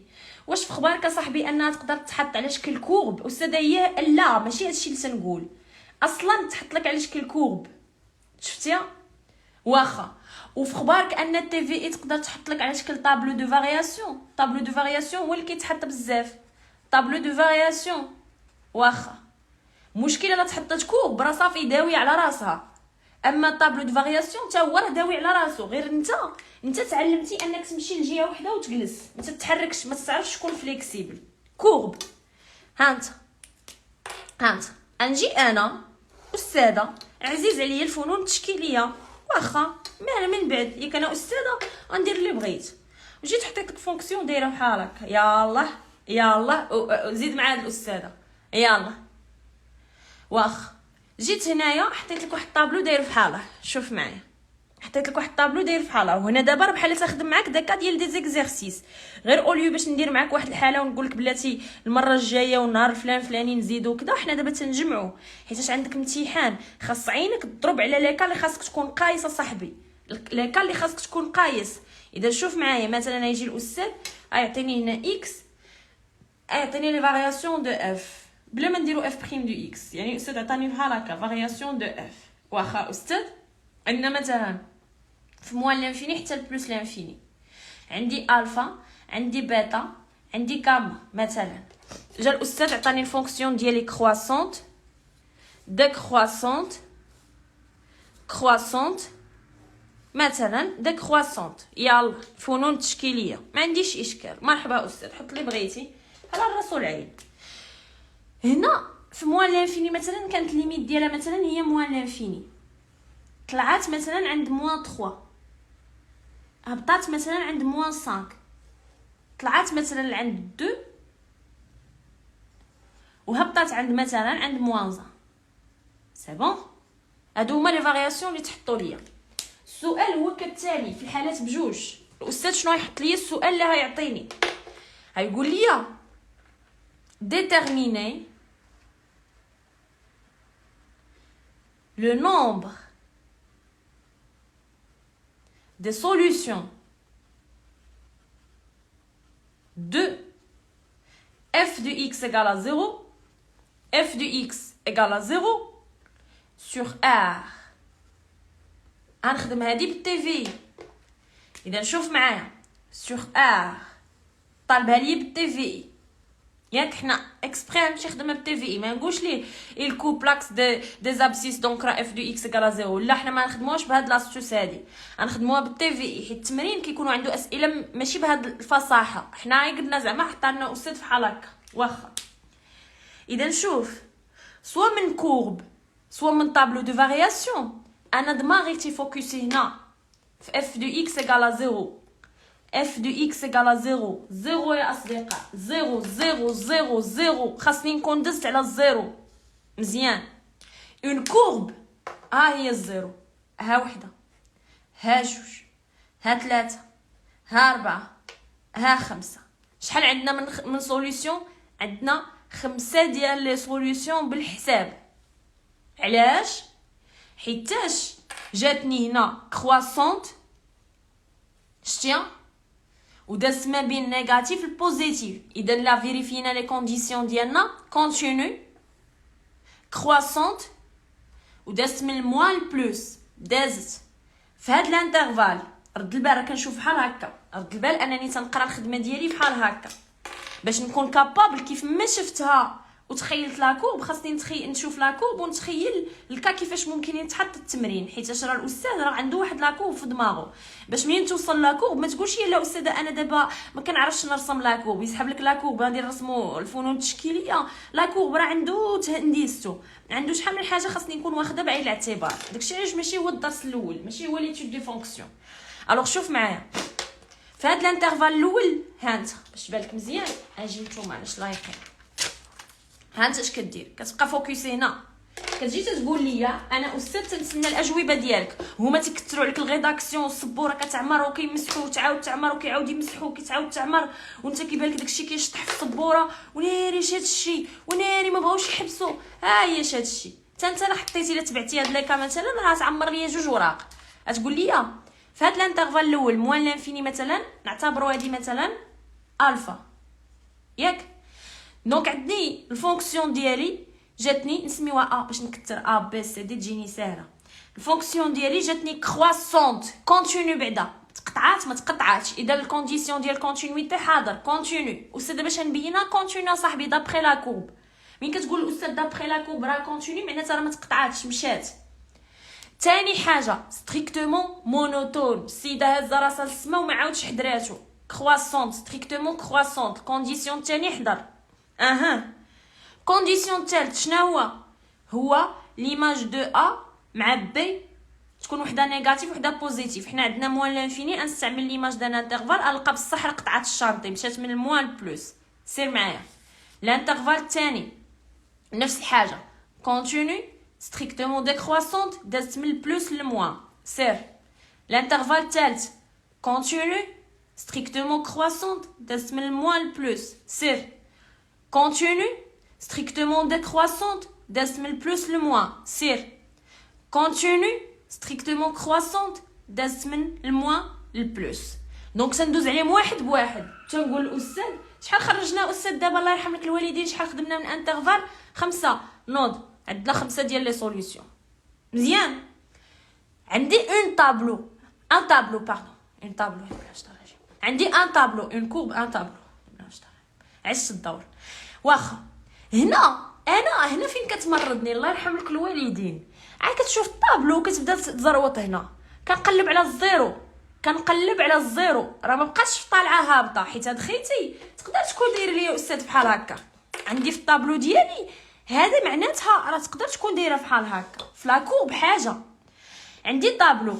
Speaker 1: واش في خبارك صاحبي انها تقدر تحط على شكل كورب؟ استاذه هي لا ماشي هادشي اللي تنقول، اصلا تحط لك على شكل كورب. شفتيها؟ واخا. وفي خبارك ان التي في اي تقدر تحط لك على شكل طابلو دو فارياسيون. طابلو دو فارياسيون هو اللي كيتحط بزاف، طابلو دو فارياسيون. واخا مشكله لا تحطات كورب راه صافي داوي على راسها. اما طابلو دو فارياسيون حتى هو راه داوي على راسو، غير انت تعلمتي انك تمشي لجهه وحده وتجلس، ما تتحركش، ما تعرفش تكون فليكسيبل. كورب ها انت نجي انا استاذه عزيز عليا الفنون التشكيليه، واخا من بعد ياك انا استاذه غندير اللي بغيت. وجيت حطيت لك فونكسيون دايره بحال هكا، يلاه زيد مع هاد الاستاذه يلا. واخا جيت هنايا حطيت لك واحد الطابلو داير بحاله، شوف معايا حطيت لك واحد الطابلو داير بحاله. وهنا دابا بحال تخدم معاك داكا ديال دي زيكزيرسيس، غير اوليو باش ندير معاك واحد الحاله ونقول لك بلاتي المره الجايه والنهار فلاني نزيدو كذا، حنا دابا تنجمعوا حيتاش عندك امتحان خاص عينك تضرب على ليكا اللي خاصك تكون قايصه صاحبي، ليكا اللي خاصك تكون قايص. اذا شوف معايا مثلا يجي الاستاذ يعطيني هنا اكس، يعطيني لي فارياسيون دو اف بلا ما نديرو اف بريم دو اكس، يعني الاستاذ عطاني بحال هكا فارياسيون دو اف. واخا استاذ عندنا مثلا في موان لانفيني حتى لبلوس لانفيني، عندي الفا عندي بيتا عندي غاما. مثلا جا الاستاذ عطاني الفونكسيون ديالي كرواسونت ديكرواسونت كرواسونت مثلا ديكرواسونت. يلا فنون التشكيليه ما عنديش اشكال، مرحبا استاذ حط لي بغيتي على الراس والعين. هنا في موان لانفيني مثلا كانت ليميت ديالها مثلا هي موان لانفيني، طلعت مثلا عند موان 3، هبطات مثلا عند موان 5، طلعت مثلا عند 2 وهبطات عند مثلا عند موان 1. سي بون، هادو هما لي فارياسيون اللي تحطوا ليا. السؤال هو كالتالي في الحالات بجوج. الاستاذ شنو يحط لي السؤال اللي هيعطيني؟ هيقول لي déterminer le nombre des solutions de f de x égale à 0, f de x égale à 0 sur R. غنخدم هادي بالتي في. اذا شوف معايا sur R طالبها لي بالتي في، ياك حنا اكسبري نمشي نخدمها بالتي في، ما نقولش ليه الكوبلاكس دي زابسيس دونك راه اف دو اكس كالا 0. لا حنا ما نخدموهاش بهاد لاستوس هادي، غنخدموها بالتي في حيت التمرين كيكونوا عنده اسئله ماشي بهاد الفصاحه. حنا قلنا زعما حطالنا استاذ فحال هكا واخا. اذا شوف سوا من كورب سوا من طابلو دو فارياسيون، انا دماغي تيفوكسي هنا في اف دو اكس كالا 0. f de x égale à 0 0 يا اصدقاء 0 0 0 0. خاصني نكون دزت على الزيرو مزيان. اون كورب ها هي الزيرو، ها وحده ها جوج ها ثلاثة ها 4 ها 5. شحال عندنا من سوليوشن؟ عندنا 5 ديال لي سوليوشن بالحساب. علاش؟ حيتاش جاتني هنا كرواسونت، شتيا، ودازت ما بين نيجاتيف البوزيتيف. اذا لا فيريفينا لي كونديسيون ديالنا كونتينيو كرواسونت، ودازت من الموان البلوس، دازت في هاد الانترفال. رد البال، كنشوف بحال هكا، رد البال انني تنقرا الخدمه ديالي بحال هكا باش نكون كابابل. كيف ما شفتها وتخيلت لاكورب، خاصني نشوف لاكورب ونتخيل الكا كيفاش ممكن يتحط التمرين، حيت راه الاستاذ راه عنده واحد لاكورب في دماغه. باش منين توصل لاكورب ما تقولش يلا استاذه انا دابا ما كنعرفش نرسم لاكورب، يسحب لك لاكورب غادي نرسمو الفنون التشكيليه. لاكورب راه عنده تهنديستو، عنده شحال من حاجه خاصني نكون واخده بعين الاعتبار. داكشي علاش ماشي هو الدرس الاول، ماشي هو ليتود دي فونكسيون. الوغ شوف معايا في هاد الانترفال الاول، هانت باش تبان لك مزيان اجي نتوما علاش لايقين. هانت اش كدير؟ كتبقى فوكسي هنا، كتجي تقول لي انا استاذ تنتسنى الاجوبه ديالك. هما تيكثروا عليك الغيداكسيون، السبوره كتعمر وكيمسحوا وتعاود تعمر وكيعاود يمسحوا وكيتعاود تعمر، وانت كيبان لك داكشي كيشطح في السبوره. وناري هادشي، وناري ما بغاوش يحبسوا. ها هي هادشي انت الا حطيتي الا تبعتي هاد ليكا مثلا راه تعمر ليا 2 وراق. غتقول لي في هاد الانترفال الاول موان لانفيني مثلا، نعتبروا هادي مثلا الفا، ياك؟ دونك عندي الفونكسيون ديالي جاتني نسميوها باش نكثر بي سي دي تجيني ساهله. الفونكسيون ديالي جاتني كرواسونت كونتينيو، بعدا تقطعات ما تقطعاتش. اذا الكونديسيون ديال كونتينيويتي حاضر كونتينيو. استاذ باش نبينها كونتينيو صاحبي دابري لا كورب. مين كتقول الاستاذ دابري لا كورب راه كونتينيو، معناتها راه ما تقطعاتش مشات. تاني حاجه ستريكتومون مونوتون، السيده هازه راسها للسما وما عاودش حضراتو. كرواسونت ستريكتومون كرواسونت. كونديسيون تاني حضر. كونديسيون الثالث شنو هو ليماج دو ا مع بي تكون وحده نيجاتيف وحده بوزيتيف. حنا عندنا موان لانفيني، نستعمل ليماج دان انترفال، القى بصح قطعه الشرطي مشات من الموان بلس. سير معايا الانترفال الثاني نفس الحاجه، كونتينيو ستريكتومون ديكرواسونت، دازت من البلس للموان. سير الانترفال الثالث كونتينيو ستريكتومون كرواسونت، دازت من الموان للبلس. سير continue strictement décroissante دازت من البلس للموان. سير continue strictement croissante دازت من الموان للبلس. دونك تندوز عليهم واحد بواحد. تنقول الاستاذ شحال خرجنا استاذ دابا الله يرحم لك الوالدين، شحال خدمنا من انترفال 5 نوض. عندنا 5 ديال لي سوليوشن. مزيان عندي اون طابلو اون طابلو عندي ان طابلو اون كورب ان طابلو. عشت الدور. واخا هنا فين كتمرضني الله يرحم لك الوالدين، عاد كتشوف الطابلو كتبدا تزروط. هنا كنقلب على الزيرو، راه ما بقاش في طالعه هابطه، حيت دخلتي تقدر تكون داير ليا استاذ بحال هكا. عندي في الطابلو ديالي هذا معناتها راه تقدر تكون دايره بحال هكا في لاكور بحاجه. عندي طابلو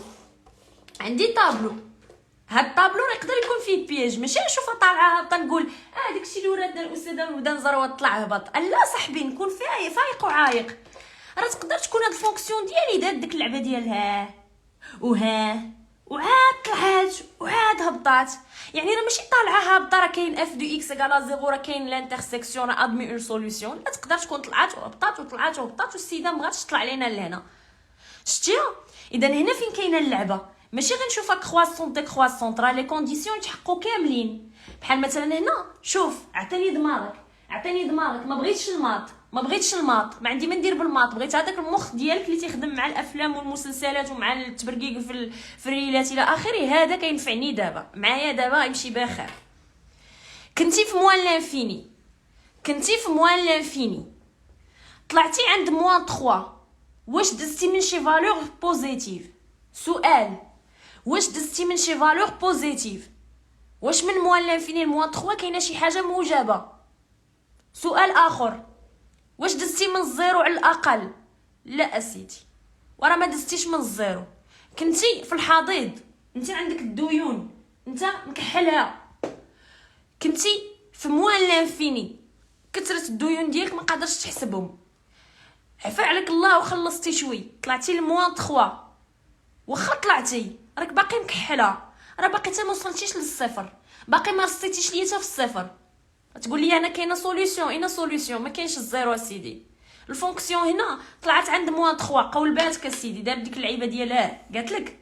Speaker 1: هاد الطابلو راه يقدر يكون فيه بياج، ماشي نشوفها طالعه هابطه نقول داكشي اللي وراتنا الاستاذه ونبدا نزروط طلع هبط. لا صاحبي نكون فايق وعايق. راه تقدر تكون هاد الفونكسيون ديالي دات ديك اللعبه ديالها وعاد طلعت وعاد هبطات. يعني راه ماشي طالعه هابطه، راه كاين اف دو اكس ايكال 0، راه كاين لانترسيكسيون، راه ادمي اون سوليوشن. لا تقدر تكون طلعت وهبطات وطلعت وهبطات والسيده ما بغاتش تطلع لينا لهنا. شتيها؟ اذا هنا فين كاينه اللعبه، ماشي غنشوفها كرواسونت ديكرواسونت، راه لي كونديسيون يتحققوا كاملين. بحال مثلا هنا شوف عطيني دماغك ما بغيتش الماط، ما عندي ما ندير بالماط، بغيت هذاك المخ ديالك اللي تيخدم مع الافلام والمسلسلات ومع التبرقيق في الريلات الى اخره، هذا كينفعني دابا معايا، دابا يمشي بخير. كنتي في موان لانفيني طلعتي عند موان 3، واش دزتي من شي فالور بوزيتيف؟ سؤال، واش دزتي من شي فالور بوزيتيف؟ واش من موان لانفيني لموان 3 كاينه شي حاجه موجبه؟ سؤال اخر، واش دزتي من الزيرو على الاقل؟ لا اسيدي، ورا ما دزتيش من الزيرو. كنتي في الحضيض، انت عندك الديون، انت مكحلها. كنتي في موان لانفيني، كثرت الديون ديالك ما قادرش تحسبهم، عفا عليك الله وخلصتي شوي، طلعتي لموان 3. واخا طلعتي راك باقي مكحله، راه باقي حتى ما وصلتيش للصفر، باقي ما رصيتيش ليا حتى في الصفر. تقول لي انا كاينه سوليوشن، ما كاينش الزيرو اسيدي. الفونكسيون هنا طلعت عند موان 3. قول بالك اسيدي دار ديك اللعيبه ديالها، قالت لك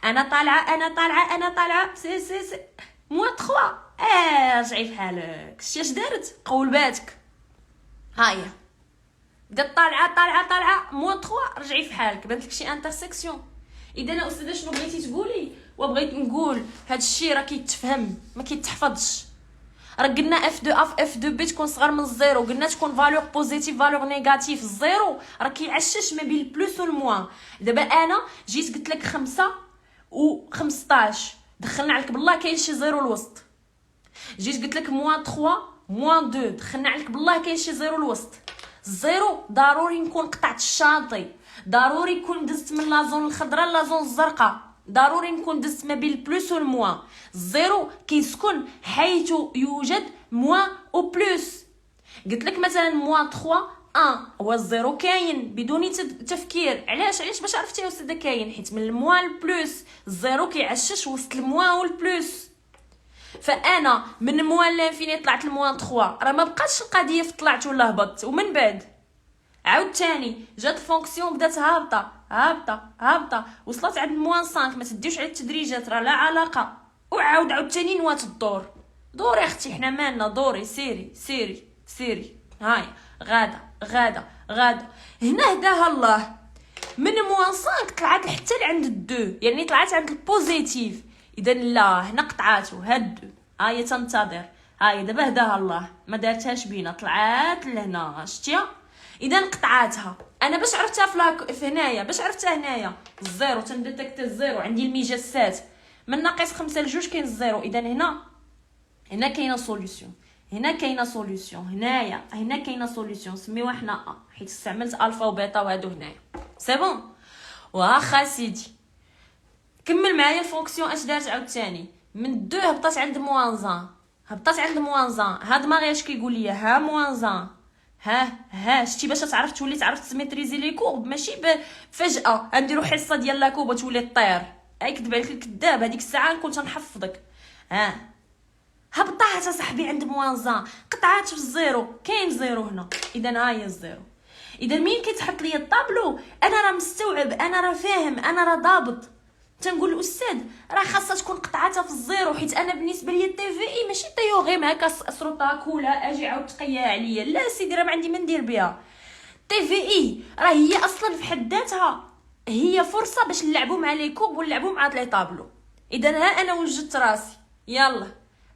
Speaker 1: انا طالعه انا طالعه انا طالعه سي موان 3. رجعي في حالك. شتي اش دارت؟ قول بالك هاهي بدات طالعه طالعه طالعه موان 3. رجعي في حالك، بانت لك شي انترسيكسيون. اذا انا استاذه شنو بغيتي تقولي؟ وبغيت نقول هاد الشيء راه كيتفهم ما كيتحفظش. راه قلنا اف دو اف اف دو بي تكون صغر من الزيرو، قلنا تكون فالور بوزيتيف فالور نيجاتيف. الزيرو راه كيعشش ما بين البلوس والموان. دابا انا جيت قلت لك 5 و15 دخلنا عليك بالله كاين شي زيرو الوسط. جيت قلت لك موان 3 موان 2 دخلنا عليك بالله كاين شي زيرو الوسط. الزيرو ضروري نكون قطعت الشاطئ، ضروري نكون دزت من لازون الخضراء لازون الزرقاء، ضروري نكون دزت ما بين البلوس والموان. الزيرو كيسكن حيث يوجد موان او بلوس. قلت لك مثلا موان 3 هو الزيرو كاين بدون تفكير. علاش باش عرفتي يا استاذه كاين؟ حيت من الموان البلوس الزيرو كيعشش وسط الموان والبلوس. فانا من الموان لانفيني طلعت الموان 3، راه ما بقاتش القضيه في طلعت ولا هبطت. ومن بعد عاود تاني جات الفونكسيون بدات هابطه هابطه هابطه وصلت عند موان 5. ما تديوش على التدريجات راه لا علاقه. وعاود تاني نوات الدور. دوري اختي حنا مالنا، دوري سيري سيري سيري. هاي غاده غاده غاده هنا هداها الله. من موان 5 طلعت حتى لعند الدو، يعني طلعت عند البوزيتيف. اذا لا هنا قطعاتو هاد هاي تنتظر. هاي دابا هداها الله ما دارتهاش بينا، طلعات لهنا شتيها. اذا قطعاتها انا باش عرفتها في هنايا، باش عرفتها هنايا الزيرو تنديتكت الزيرو عندي الميجاسات من ناقص 5 لجوج كاين الزيرو. اذا هنا كاينه سوليوشن، هنا كاينه سوليوشن، هنا كاينه سوليوشن. سميوها حنا حيت استعملت الفا وبيتا وهادو هنايا سي بون. واخا سيدي كمل معايا الفونكسيون اش دارت عاوتاني. من 2 هبطات عند موان 1 هاد ما غياش كيقول لي ها موان 1 ها شتي باش تعرف تولي تعرف تميتريزي لي كورب، ماشي فجاه غنديرو حصه ديال لا كورب وتولي طير. كذب عليك الكذاب، هذيك الساعه كنت نحفظك. هبطات صاحبي عند موان قطعات في الزيرو، كاين زيرو هنا. اذا ها هي الزيرو. اذا مين كيتحط لي الطابلو انا راه مستوعب، انا راه فاهم، انا راه ضابط. تنقول الاستاذ راه خاصها تكون قطعاتها في الزيرو، حيت انا بالنسبه ليا التي في اي ماشي طيوغيم هكا اسرطها كولا اجي عاود تقيا عليا. لا سيدي راه ما عندي ما ندير بها. تي في اي راه هي اصلا في حد ذاتها هي فرصه باش نلعبوا مع لي كوب ونلعبوا مع لي طابلو. اذا ها انا وجدت راسي. يلا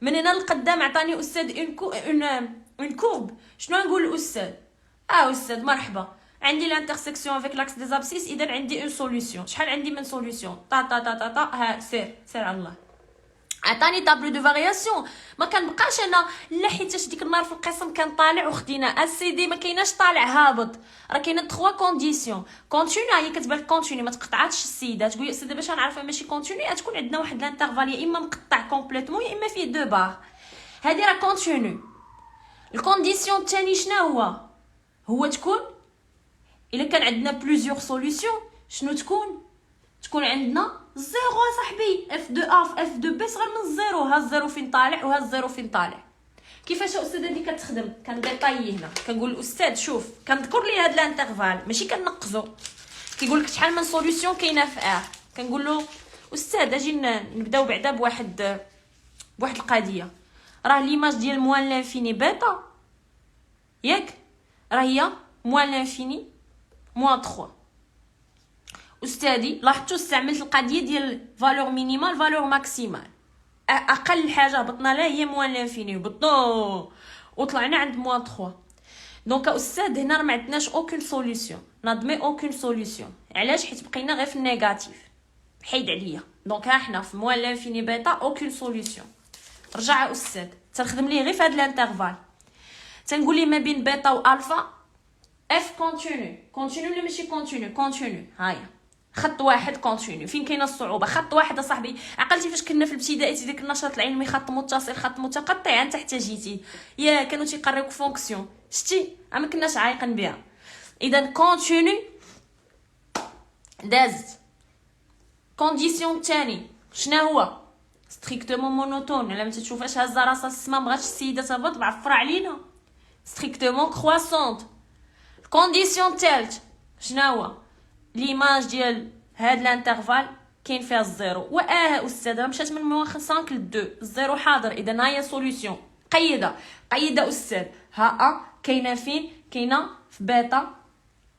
Speaker 1: من هنا لقدام عطاني استاذ اون كورب. شنو نقول الاستاذ؟ استاذ مرحبا عندي لانترسيكسيون افيك لاكس دي زابسيس. اذا عندي اون سوليوشن. شحال عندي من سوليوشن؟ طا طا طا طا, طا. ها سير على الله. عطاني طابلو دو فارياسيون. ما كنبقاش انا لا حيتاش ديك النهار في القسم كان طالع وخدينا السيدي ما كايناش طالع هابط. راه كاينه 3 كونديسيون. كونتينيو هي كتبان كونتينيو ما تقطعاتش السيده. تقول السيده باش نعرفها ماشي كونتينيو تكون عندنا واحد لانترفال يا اما مقطع كومبليتمون يا اما فيه 2 بار. هذه راه كونتينيو. الكونديسيون الثاني شنو هو تكون الا كان عندنا بلوزيور سوليوشن. شنو تكون عندنا زيرو صاحبي. اف دو اف دو بي صغر من الزيرو. ها الزيرو فين طالع وها الزيرو فين طالع. كيفاش الاستاذه دي كتخدم؟ كنديطايي هنا كنقول الاستاذ شوف كنذكر لي هاد الانترفال ماشي كنقزو. كيقول لك شحال من سوليوشن كاينه في كنقول له استاذ اجي نبداو بعدا بواحد القضيه. راه ليماج ديال موان لانفيني بيتا ياك راه هي موان لانفيني موان 3. استاذي لاحظتوا استعملت القضيه ديال فالور مينيمال فالور ماكسيمال. اقل حاجه هبطنا لها هي موان لانفيني هبطنا وطلعنا عند موان 3. دونك استاذ هنا ما عندناش اوكين سوليوشن. نظمي اوكين سوليوشن. علاش؟ حيت بقينا غير في النيجاتيف. حيد عليا. دونك ها حنا في موان لانفيني بيتا اوكين سوليوشن. رجع استاذ تنخدم ليه غير في هاد الانترفال. تنقول لي ما بين بيتا والفا اف كونتينيو ولا ماشي كونتينيو. هايا خط واحد كونتينيو. فين كاينه الصعوبه؟ خط واحد اصاحبي. عقلتي فاش كنا في الابتدائي ديك النشاط العلمي خط متصل خط متقطع انت احتاجيتي يا كانوا تيقريوك فونكسيون شتي ما كناش عايقين بها. اذا كونتينيو دازت. كونديسيون ثاني شنو هو؟ ستريكتومون مونوتون. الا ما تشوفاش هازه راسها السما بغاتش السيده تهبط معفره علينا. ستريكتومون كرواسونت. كونديسيون الثالث شنو هو؟ ليماج ديال هاد الانترفال كاين فيها الزيرو. استاذ مشات من موان 5 ل 2 الزيرو حاضر، اذا ها هي سوليوشن. قيده استاذ. ها كاينه فين؟ كاينه في بيتا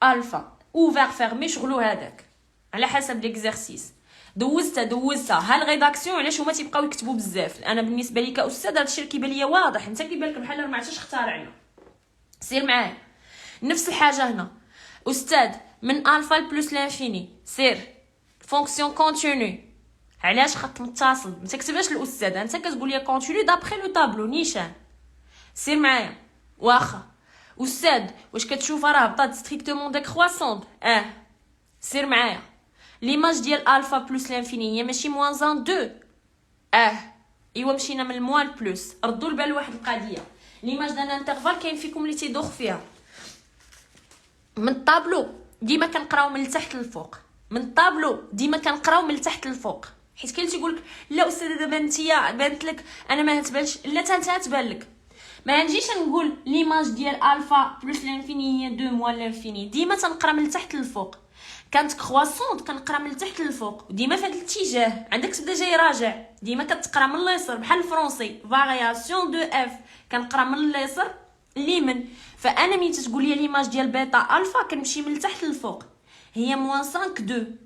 Speaker 1: الفا اوفر فيرمي، شغلو هذاك على حسب ليكزارسيس. دوزتها ها الريداكسيون. علاش هما تيبقاو يكتبوا بزاف؟ انا بالنسبه لي كاستاذ هادشي كيبان ليا واضح، انت كيبان لك بحال ما عرفتش اختارعنا. سير معايا نفس الحاجه هنا استاذ، من الفا بلس لانفيني سير فونكسيون كونتينيو. علاش خط متصل؟ ما تكتبهاش الاستاذ، انت كتقول لي كونتينيو دابخي لو طابلو نيشان. سير معايا واخا استاذ واش كتشوفها راه بطات ستريكتومون ديكرواسونت؟ سير معايا ليماج ديال الفا بلس لانفيني هي ماشي موان 2. ايوا مشينا من الموان بلس. ردوا البال واحد القضيه، ليماج دان انترفال كاين فيكم اللي تيدوخ فيها. من الطابلو ديما كنقراو من التحت للفوق، من الطابلو ديما كنقراو من التحت للفوق. حيت كاين اللي تيقول لك لا استاذه دابا انتيا بانت لك انا ما هتبانش. لا انت تبان لك. ما نجيش نقول ليماج ديال الفا بلس لانفيني هي 2 موان لانفيني، ديما تنقرا من التحت للفوق. كانت كرواسونت كنقرا من التحت للفوق، وديما في هذا الاتجاه. عندك تبدا جاي راجع، ديما كتقرا من اليسار بحال الفرونسي فارياسيون دو اف، كنقرا من اليسار اليمين. فانا ملي تتقول لي ليماج ديال بيتا الفا كنمشي من التحت للفوق، هي موان 5 2.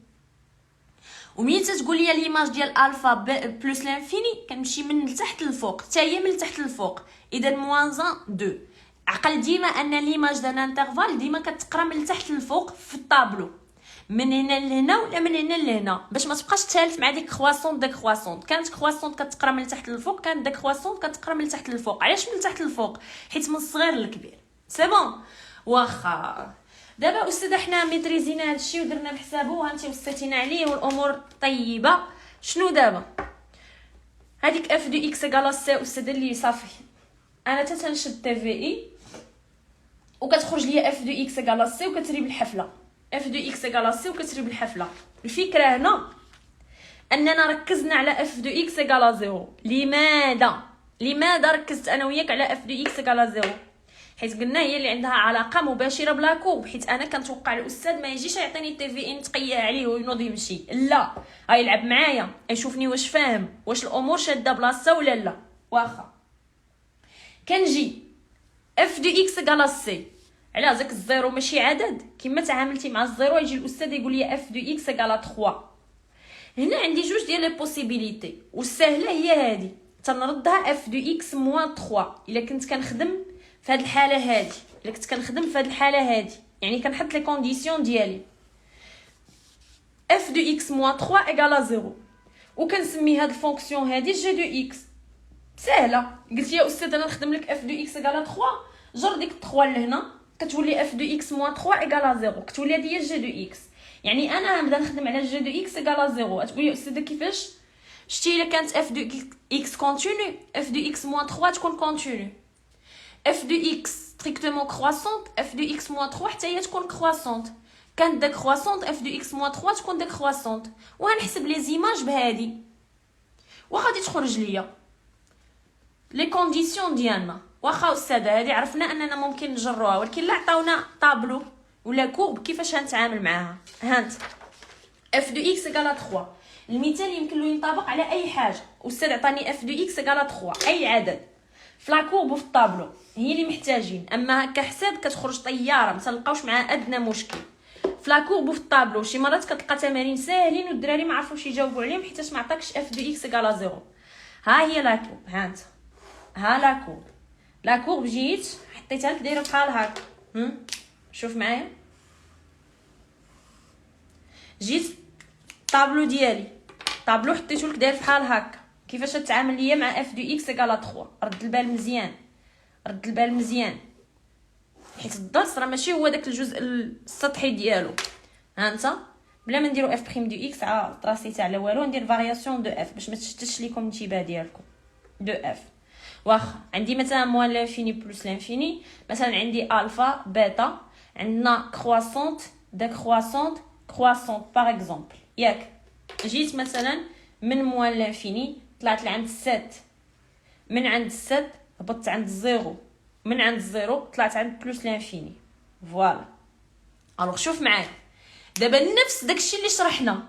Speaker 1: وملي تتقول لي ليماج ديال الفا بلس لانفيني كنمشي من التحت للفوق، حتى هي من التحت للفوق، اذا موان 2. عقل ديما ان ليماج دان انترفال ديما كتقرا من التحت للفوق في الطابلو، من هنا لهنا ولا من هنا لهنا، باش ما تبقاش تالف مع ديك كرواسونت. كانت كرواسونت كتقرا من التحت للفوق، كانت ديك كرواسونت كتقرا من التحت للفوق. علاش من التحت للفوق؟ حيت من الصغير للكبير. سي بون واخا دابا استاذ حنا ميتريزينا هادشي ودرنا بحسابو وهانتي وصيتينا عليه والامور طيبه. شنو دابا هذيك اف دو اكس ايكال سي استاذ اللي صافي انا تنشد تي في اي وكتخرج ليا اف دو اكس ايكال سي وكتريب الحفله. اف دو اكس ايكال سي وكتريب الحفله. الفكره هنا اننا ركزنا على اف دو اكس ايكال 0. لماذا ركزت انا وياك على اف دو اكس ايكال 0؟ حيت قلنا هي اللي عندها علاقه مباشره بلا كوب. حيت انا كنتوقع الاستاذ ما يجيش يعطيني تي في ان نتقيا عليه وينوض يمشي، لا غيلعب معايا يشوفني واش فاهم، واش الامور شاده بلاصه ولا لا. واخا كنجي اف دو اكس ايكال سي على زاك الزيرو ماشي عدد كما تعاملتي مع الزيرو، يجي الاستاذ يقول لي اف دو اكس ايكال 3. هنا عندي جوج ديال لي بوسيبيليتي والسهله هي هذه تنردها اف دو اكس موان 3. الا كنت كنخدم في هذه الحاله هذه، الا كنت كنخدم في هذه الحاله هذه يعني كنحط لي كونديسيون ديالي اف دو اكس موان 3 ايكال 0 وكنسمي هاد الفونكسيون هذه جي دو اكس. سهله. قلت يا استاذ انا نخدم لك اف دو اكس ايكال 3، جر ديك 3 لهنا كتولي اف دو اكس موان 3 ايكال 0، كتولي هذه هي جي دو اكس. يعني انا غنبدا نخدم على جي دو اكس ايكال 0. تقول لي استاذه كيفاش؟ شتي الا كانت اف دو اكس كونتينيو اف دو اكس موان 3 تكون كونتينيو، اف دو اكس ستريكتومون كرواسونت اف دو اكس موان 3 حتى هي تكون كرواسونت. كانت ديكرواسونت اف دو اكس موان 3 تكون ديكرواسونت. وغنحسب لي زيماج بهادي وغادي تخرج ليا لي كونديسيون ديالنا. واخا استاذه هذه عرفنا اننا ممكن نجروها، ولكن لا عطاونا طابلو ولا كوب كيفاش غنتعامل معاها. هانت اف دو اكس ايكال 3. المثال يمكن له ينطبق على اي حاجه. استاذ عطاني اف دو اكس ايكال 3 اي عدد في لا كورب وفي الطابلو هي اللي محتاجين. اما هكا حساب كتخرج طياره ما تلقاوش معها ادنى مشكل. في لا كورب وفي الطابلو شي مرات كتلقى تمارين ساهلين والدراري ما عرفوش يجاوبوا عليهم حيت ما عطاكش اف دو اكس ايكال 0. ها هي لا كورب، ها انت ها لا كورب جيت حطيتها لك دايره بحال هكا. شوف معايا جيت طابلو ديالي طابلو حطيتو لك داير بحال هكا. كيفاش تتعامل ليا مع اف دو اكس ايكال 3؟ رد البال مزيان حيت الدرس راه ماشي هو داك الجزء السطحي ديالو. ها انت بلا ما نديرو اف بريم دو اكس طراسيتها على والو ندير فارياسيون دو اف باش ما تشتتش ليكم الانتباه ديالكم. دو اف واخا عندي مثلا موان لانفيني بلس لانفيني، مثلا عندي الفا بيتا، عندنا كرواسونت ديكرواسونت كرواسونت باغ اكزومبل. ياك جيت مثلا من موان لانفيني طلعت لعند 7، من عند 7 هبطت عند 0، من عند 0 طلعت عند بلس لانفيني. فوالا. الوغ شوف معايا دابا نفس داكشي اللي شرحنا،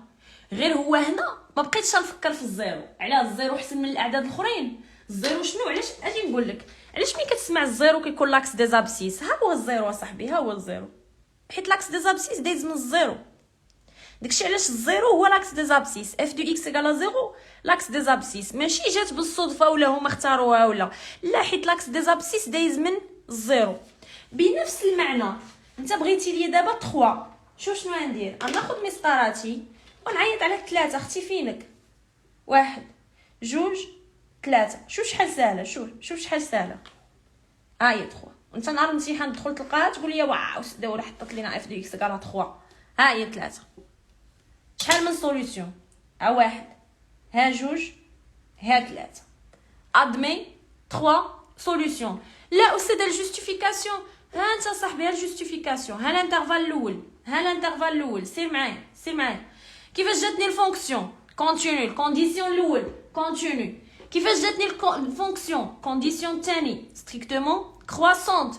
Speaker 1: غير هو هنا ما بقيتش نفكر في الزيرو. علاه الزيرو احسن من الاعداد الاخرين؟ الزيرو شنو؟ علاش اجي نقول لك علاش ملي كتسمع الزيرو كيكون لاكس دي زابسيس؟ ها هو الزيرو اصاحبي، ها هو الزيرو، حيت لاكس دي زابسيس دايز من الزيرو. داكشي علاش الزيرو هو لاكس دي زابسيس. اف دو اكس ايكال زيرو لاكس دي زابسيس، ماشي جات بالصدفه ولا هما اختاروها ولا لا، حيت لاكس دي زابسيس دايز من الزيرو. بنفس المعنى انت بغيتي لي دابا 3، شوف شنو غندير؟ غناخذ مسطراتي ونعيط على 3. اختي فينك؟ 1 2 3. شوف شحال ساهله، شوف شحال ساهله. هاهي 3. وانت نهار الامتحان تدخل تلقاها تقول لي واو داوره حطت لينا اف دو اكس كاع 3. هاهي 3. شحال من سوليوشن؟ ها 1 ها 2 ها 3. ادمي 3 سوليوشن. لا استاذ الجوستيفيكاسيون، ها انت صاحبي الجوستيفيكاسيون، ها الانترفال الاول، ها الانترفال الاول. سير معايا كيفاش جاتني الفونكسيون كونتينيو، الكونديسيون الاول كونتينيو. كيفاش جاتني الفونكسيون كونديسيون الثاني ستريكتومون كرواسونت.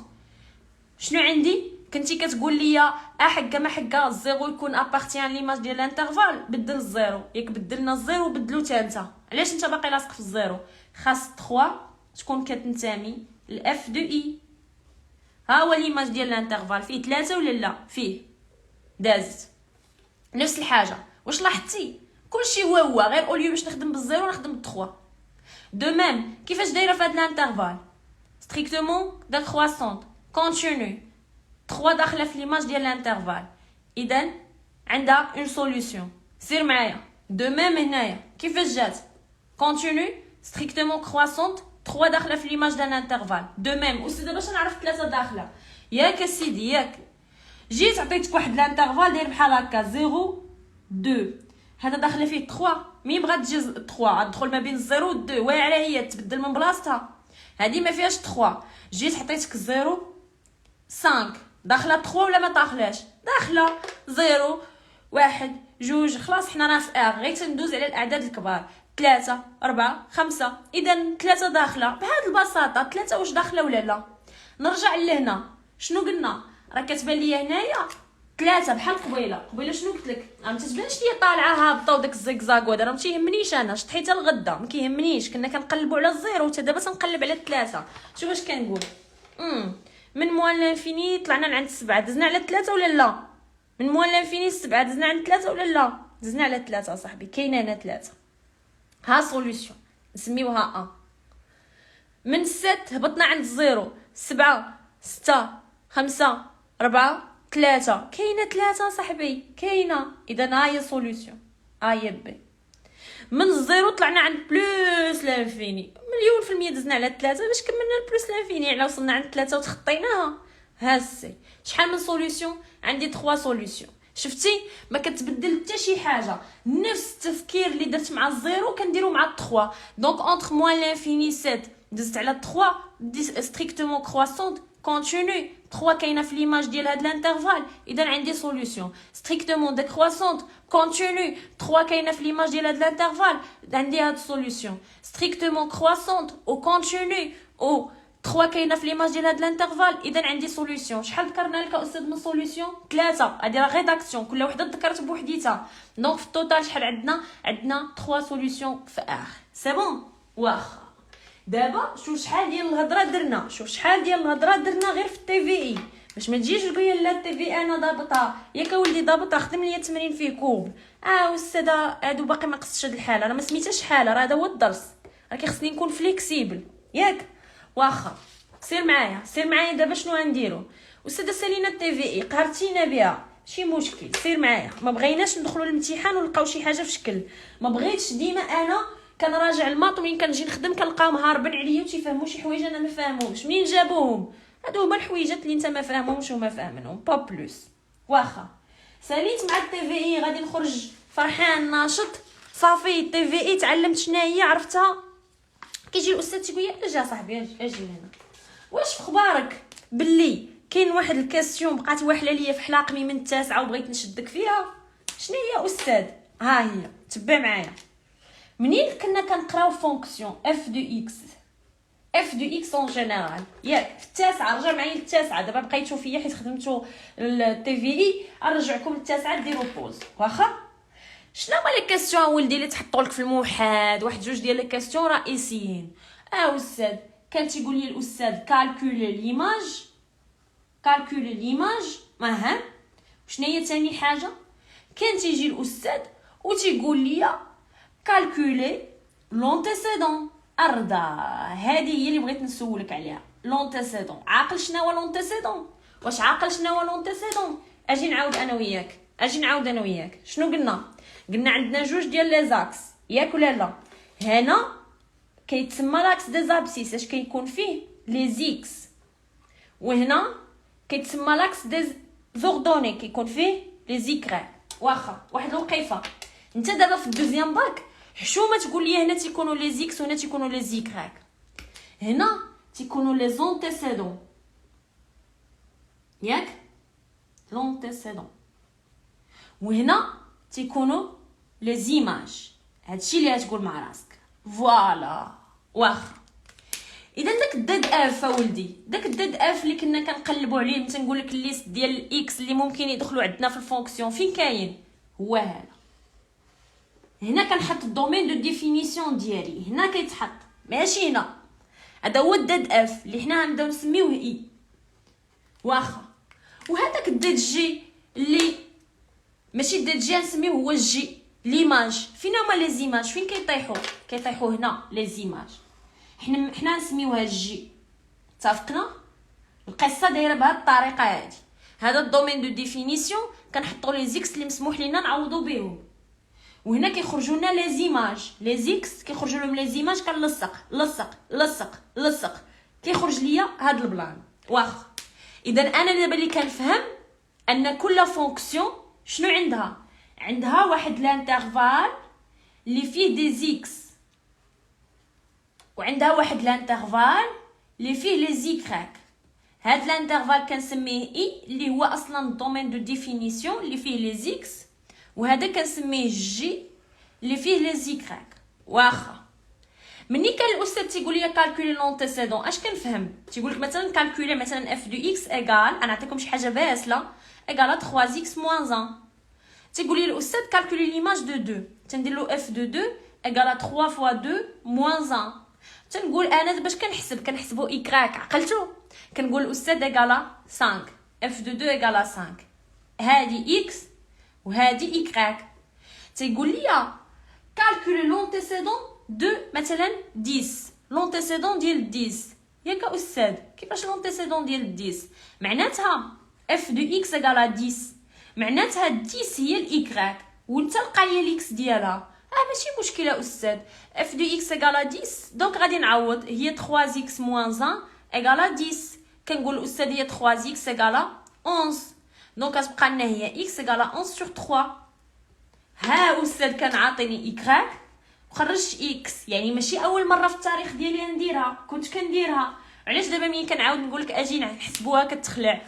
Speaker 1: شنو عندي؟ كنتي كتقول لي حكا ما حكا الزيرو يكون ابارتيان ليماج ديال الانترفال، بدل الزيرو. ياك بدلنا الزيرو بدلو حتى انت. علاش انت باقي لاصق في الزيرو؟ خاص 3 تكون كتنتمي لاف دو اي. ها هو ليماج ديال الانترفال فيه 3 ولا لا؟ فيه. دازت نفس الحاجه. واش لاحظتي؟ كلشي هو غير اوليو باش نخدم بالزيرو نخدم ب3. دو ميم كيفاش دايره في هذا الانترفال ستريكتومون ديكرواسونت كونتينيو 3 داخله في ليماج ديال الانترفال، اذا عندها اون سوليوشن. سير معايا دو ميم هنايا كيفاش جات كونتينيو ستريكتومون كرواسونت 3 داخله في ليماج ديال الانترفال. دو ميم استاذه باش نعرف 3 داخله ياك اسيدي ياك جيت عطيتك واحد الانترفال داير بحال هكا 0 2 هذا داخله فيه 3. مين بغات تجي 3 تدخل ما بين 0 و 2 واعره هي تبدل من بلاصتها. هذه ما فيهاش 3. جيت عطيتك 0 5 داخله 3 ولا ما داخلاش؟ داخله 0 1 2. خلاص حنا راه في ار، غير تندوز على الاعداد الكبار 3 4 5. اذا 3 داخله بهذه البساطه. 3 واش داخله ولا لا؟ نرجع لهنا شنو قلنا؟ راه كتبان ليا هنايا 3 بحال قبيله شنو قلت لك؟ ما تتبانش ليا طالعه هابطه وداك الزيكزاك وهذا راه ما تيهمنيش. انا شط حتى الغدا ما كيهمنيش. كنا كنقلبوا على الزيرو حتى دابا تنقلب على 3. شوف واش كنقول. من موان لانفيني طلعنا لعند 7 دزنا على 3 ولا لا؟ من موان لانفيني 7 دزنا عند 3 ولا لا؟ دزنا على 3 صاحبي. كاينه هنا 3. ها سوليوشن نسميوها ا. من 6 هبطنا عند 0 7 6 5 4 3. كاينه 3 صاحبي كاينه. اذا ها هي سوليوشن هي بي. من الزيرو طلعنا عند بلوس لانفيني. مليون في المية دزنا على 3 باش كملنا البلوس لانفيني. على وصلنا عند 3 وتخطيناها. ها السي شحال من سوليوشن؟ عندي 3 سوليوشن. شفتي ما كتبدل حتى شي حاجه. نفس التفكير اللي درت مع الزيرو كنديرو مع 3. دونك اونتر موان لانفيني 7 دزت على 3 ستريكتومون كرواسونت كونتينيو 3 كاينه في ليماج ديال هاد الانترفال. اذا عندي سوليوشن ستريكتومون ديكرواسونت كونتينيو 3 كاينه في ليماج ديال هاد الانترفال. عندي هاد سوليوشن ستريكتومون كرواسونت او كونتينيو او 3 كاينه في ليماج ديال هاد الانترفال. اذا عندي سوليوشن. شحال ذكرنا لك استاذ من سوليوشن؟ 3. هادي راه ريداكسيون كل وحده ذكرت بوحديتها. دونك في التوتال شحال عندنا 3 سوليوشن في اخ. سي بون. واخا دابا شوف شحال ديال الهضره درنا غير في التي في اي باش ما تجيش تقول لي لا التي في انا ضابطه. ياك اولدي ضابطه خدم لي التمرين فيه كوب. استاذه هادو باقي ما قصتش هاد الحاله. راه ما سميتهاش حاله، راه هذا هو الدرس. راه كيخصني نكون فليكسيبل ياك. واخا سير معايا دابا شنو غنديرو؟ استاذه سالينا التي في اي قهرتينا بها شي مشكل. سير معايا. ما بغيناش ندخلوا للامتحان ونلقاو شي حاجه في شكل. ما بغيتش ديما انا كنراجع الماط ومين كنجي نخدم كنلقاهم هاربين عليا وتيفهموا شي حوايج انا ما فاهمهمش. منين جابوهم؟ هادو هما الحويجات اللي انت ما فاهمهمش وما فاهمينهم با بلوس. واخا ساليت مع التي في اي غادي نخرج فرحان ناشط صافي. التي في اي تعلمت شناهي عرفتها. كيجي الاستاذ تيقول لي اجي صاحبي اجي هنا. واش في خبارك باللي كاين واحد الكاستيون بقات واحله ليا في حلاقمي من 9 وبغيت نشدك فيها؟ شنو هي استاذ؟ ها هي تبع معايا. منين كنا كنقراو فونكسيون اف دو اكس اف دو اكس اون جينيرال ياك. في التاسعه رجع معايا للتاسعه، دابا بقيتو فيا حيت خدمتو التي في اي، نرجعكم للتاسعه ديروا بوز واخا. شنو هما لي كاستيون ولدي اللي تحطوا لك في الموحد؟ واحد جوج ديال لي كاستيون رئيسيين. استاذ كان تيقول لي الاستاذ كالكولي ليماج، كالكولي ليماج مهم. شنو هي ثاني حاجه؟ كان تيجي الاستاذ وتيقول لي كالكولي لونتيسيدون ارضا. هذه هي اللي بغيت نسولك عليها، لونتيسيدون. عاقل شنو هو لونتيسيدون؟ واش عاقل شنو هو لونتيسيدون؟ اجي نعاود انا وياك. شنو قلنا عندنا جوج ديال لي زاكس ياك ولا لا؟ هنا كيتسمى لاكس دي زابسيس، اش كيكون فيه لي زيكس، وهنا كيتسمى لاكس دي زوردوني، كيكون فيه لي زيكرا. واخا واحد الوقيفه، انت دابا في الدوزيام باك حشومه تقول لي هنا تيكونوا لي زيكس وهنا تيكونوا لي زيكراك، هنا تيكونوا لي زونتيسيدون ياك، لونتيسيدون، وهنا تيكونوا لي زيماج. هادشي اللي غتقول مع راسك فوالا. واخا اذا داك الداد اف ولدي، داك الداد اف اللي كنا كنقلبوا عليه، تنقول لك الليست ديال الاكس اللي ممكن يدخلوا عندنا في الفونكسيون، فين كاين؟ هو هذا. هنا كنحط الدومين دو ديفينيسيون ديالي، هنا كيتحط ماشي هنا. هذا هو الداد اف اللي حنا غنبداو نسميوه اي. واخا وهذاك الداد جي اللي ماشي الداد جي نسميوه هو الجي ليماج. فين هما لي زيماج؟ فين كيطيحوا هنا لي زيماج، حنا نسميوها الجي. اتفقنا؟ القصه دايره بهذه الطريقه هذه. هذا الدومين دو ديفينيسيون كنحطوا لي زيكس اللي مسموح لينا نعوضوا بهم، وهنا كيخرجوا لنا لي زيماج، لي زيكس كيخرجوا لهم لي زيماج، كنلصق كيخرج ليا هذا البلان. واخا اذا انا دابا اللي كنفهم ان كل فونكسيون شنو عندها واحد لانترفال اللي فيه دي زيكس، وعندها واحد لانترفال اللي فيه لي زيكراك. هاد لانترفال كنسميه اي اللي هو اصلا الدومين دو ديفينيسيون اللي فيه لي زيكس، وهذا كنسميه جي اللي فيه لي زيكراك. واخا مني كان الاستاذ تيقول لي كالكولي لونتيسيدون، اش كنفهم؟ تيقول لك مثلا كالكولي مثلا اف دو اكس ايغال، انا نعطيكم شي حاجه باسله، ايغال 3 اكس موان 1. تيقول لي الاستاذ كالكولي ليماج دو 2، تندير له اف دو 2 ايغال 3 فوا 2 موان 1. تنقول انا باش كنحسبو ايكراك، عقلتو؟ كنقول الاستاذ ايغال 5، اف دو 2 ايغال 5، هادي اكس وهادي ايكراك. تيقول لي كالكولي لونتيسيدون دو مثلا 10، لونتيسيدون ديال 10 ياك استاذ. كيفاش لونتيسيدون ديال 10؟ معناتها اف دو اكس ايغال 10، معناتها 10 هي الايكراك وانت لقى لي الاكس ديالها. ماشي مشكله استاذ، اف دو اكس ايغال 10 دونك غادي نعوض، هي 3 اكس موان 1 ايغال 10. كنقول الاستاذ هي 3 اكس ايغال 11، دونك غتبقى لنا هي اكس ايغال 11 سور 3. ها استاذ كان عاطيني ايكراك وخرجت اكس، يعني ماشي اول مره في التاريخ ديالي نديرها، كنت كنديرها. علاش دابا ملي كنعاود نقول لك اجي نحسبوها كتخلع؟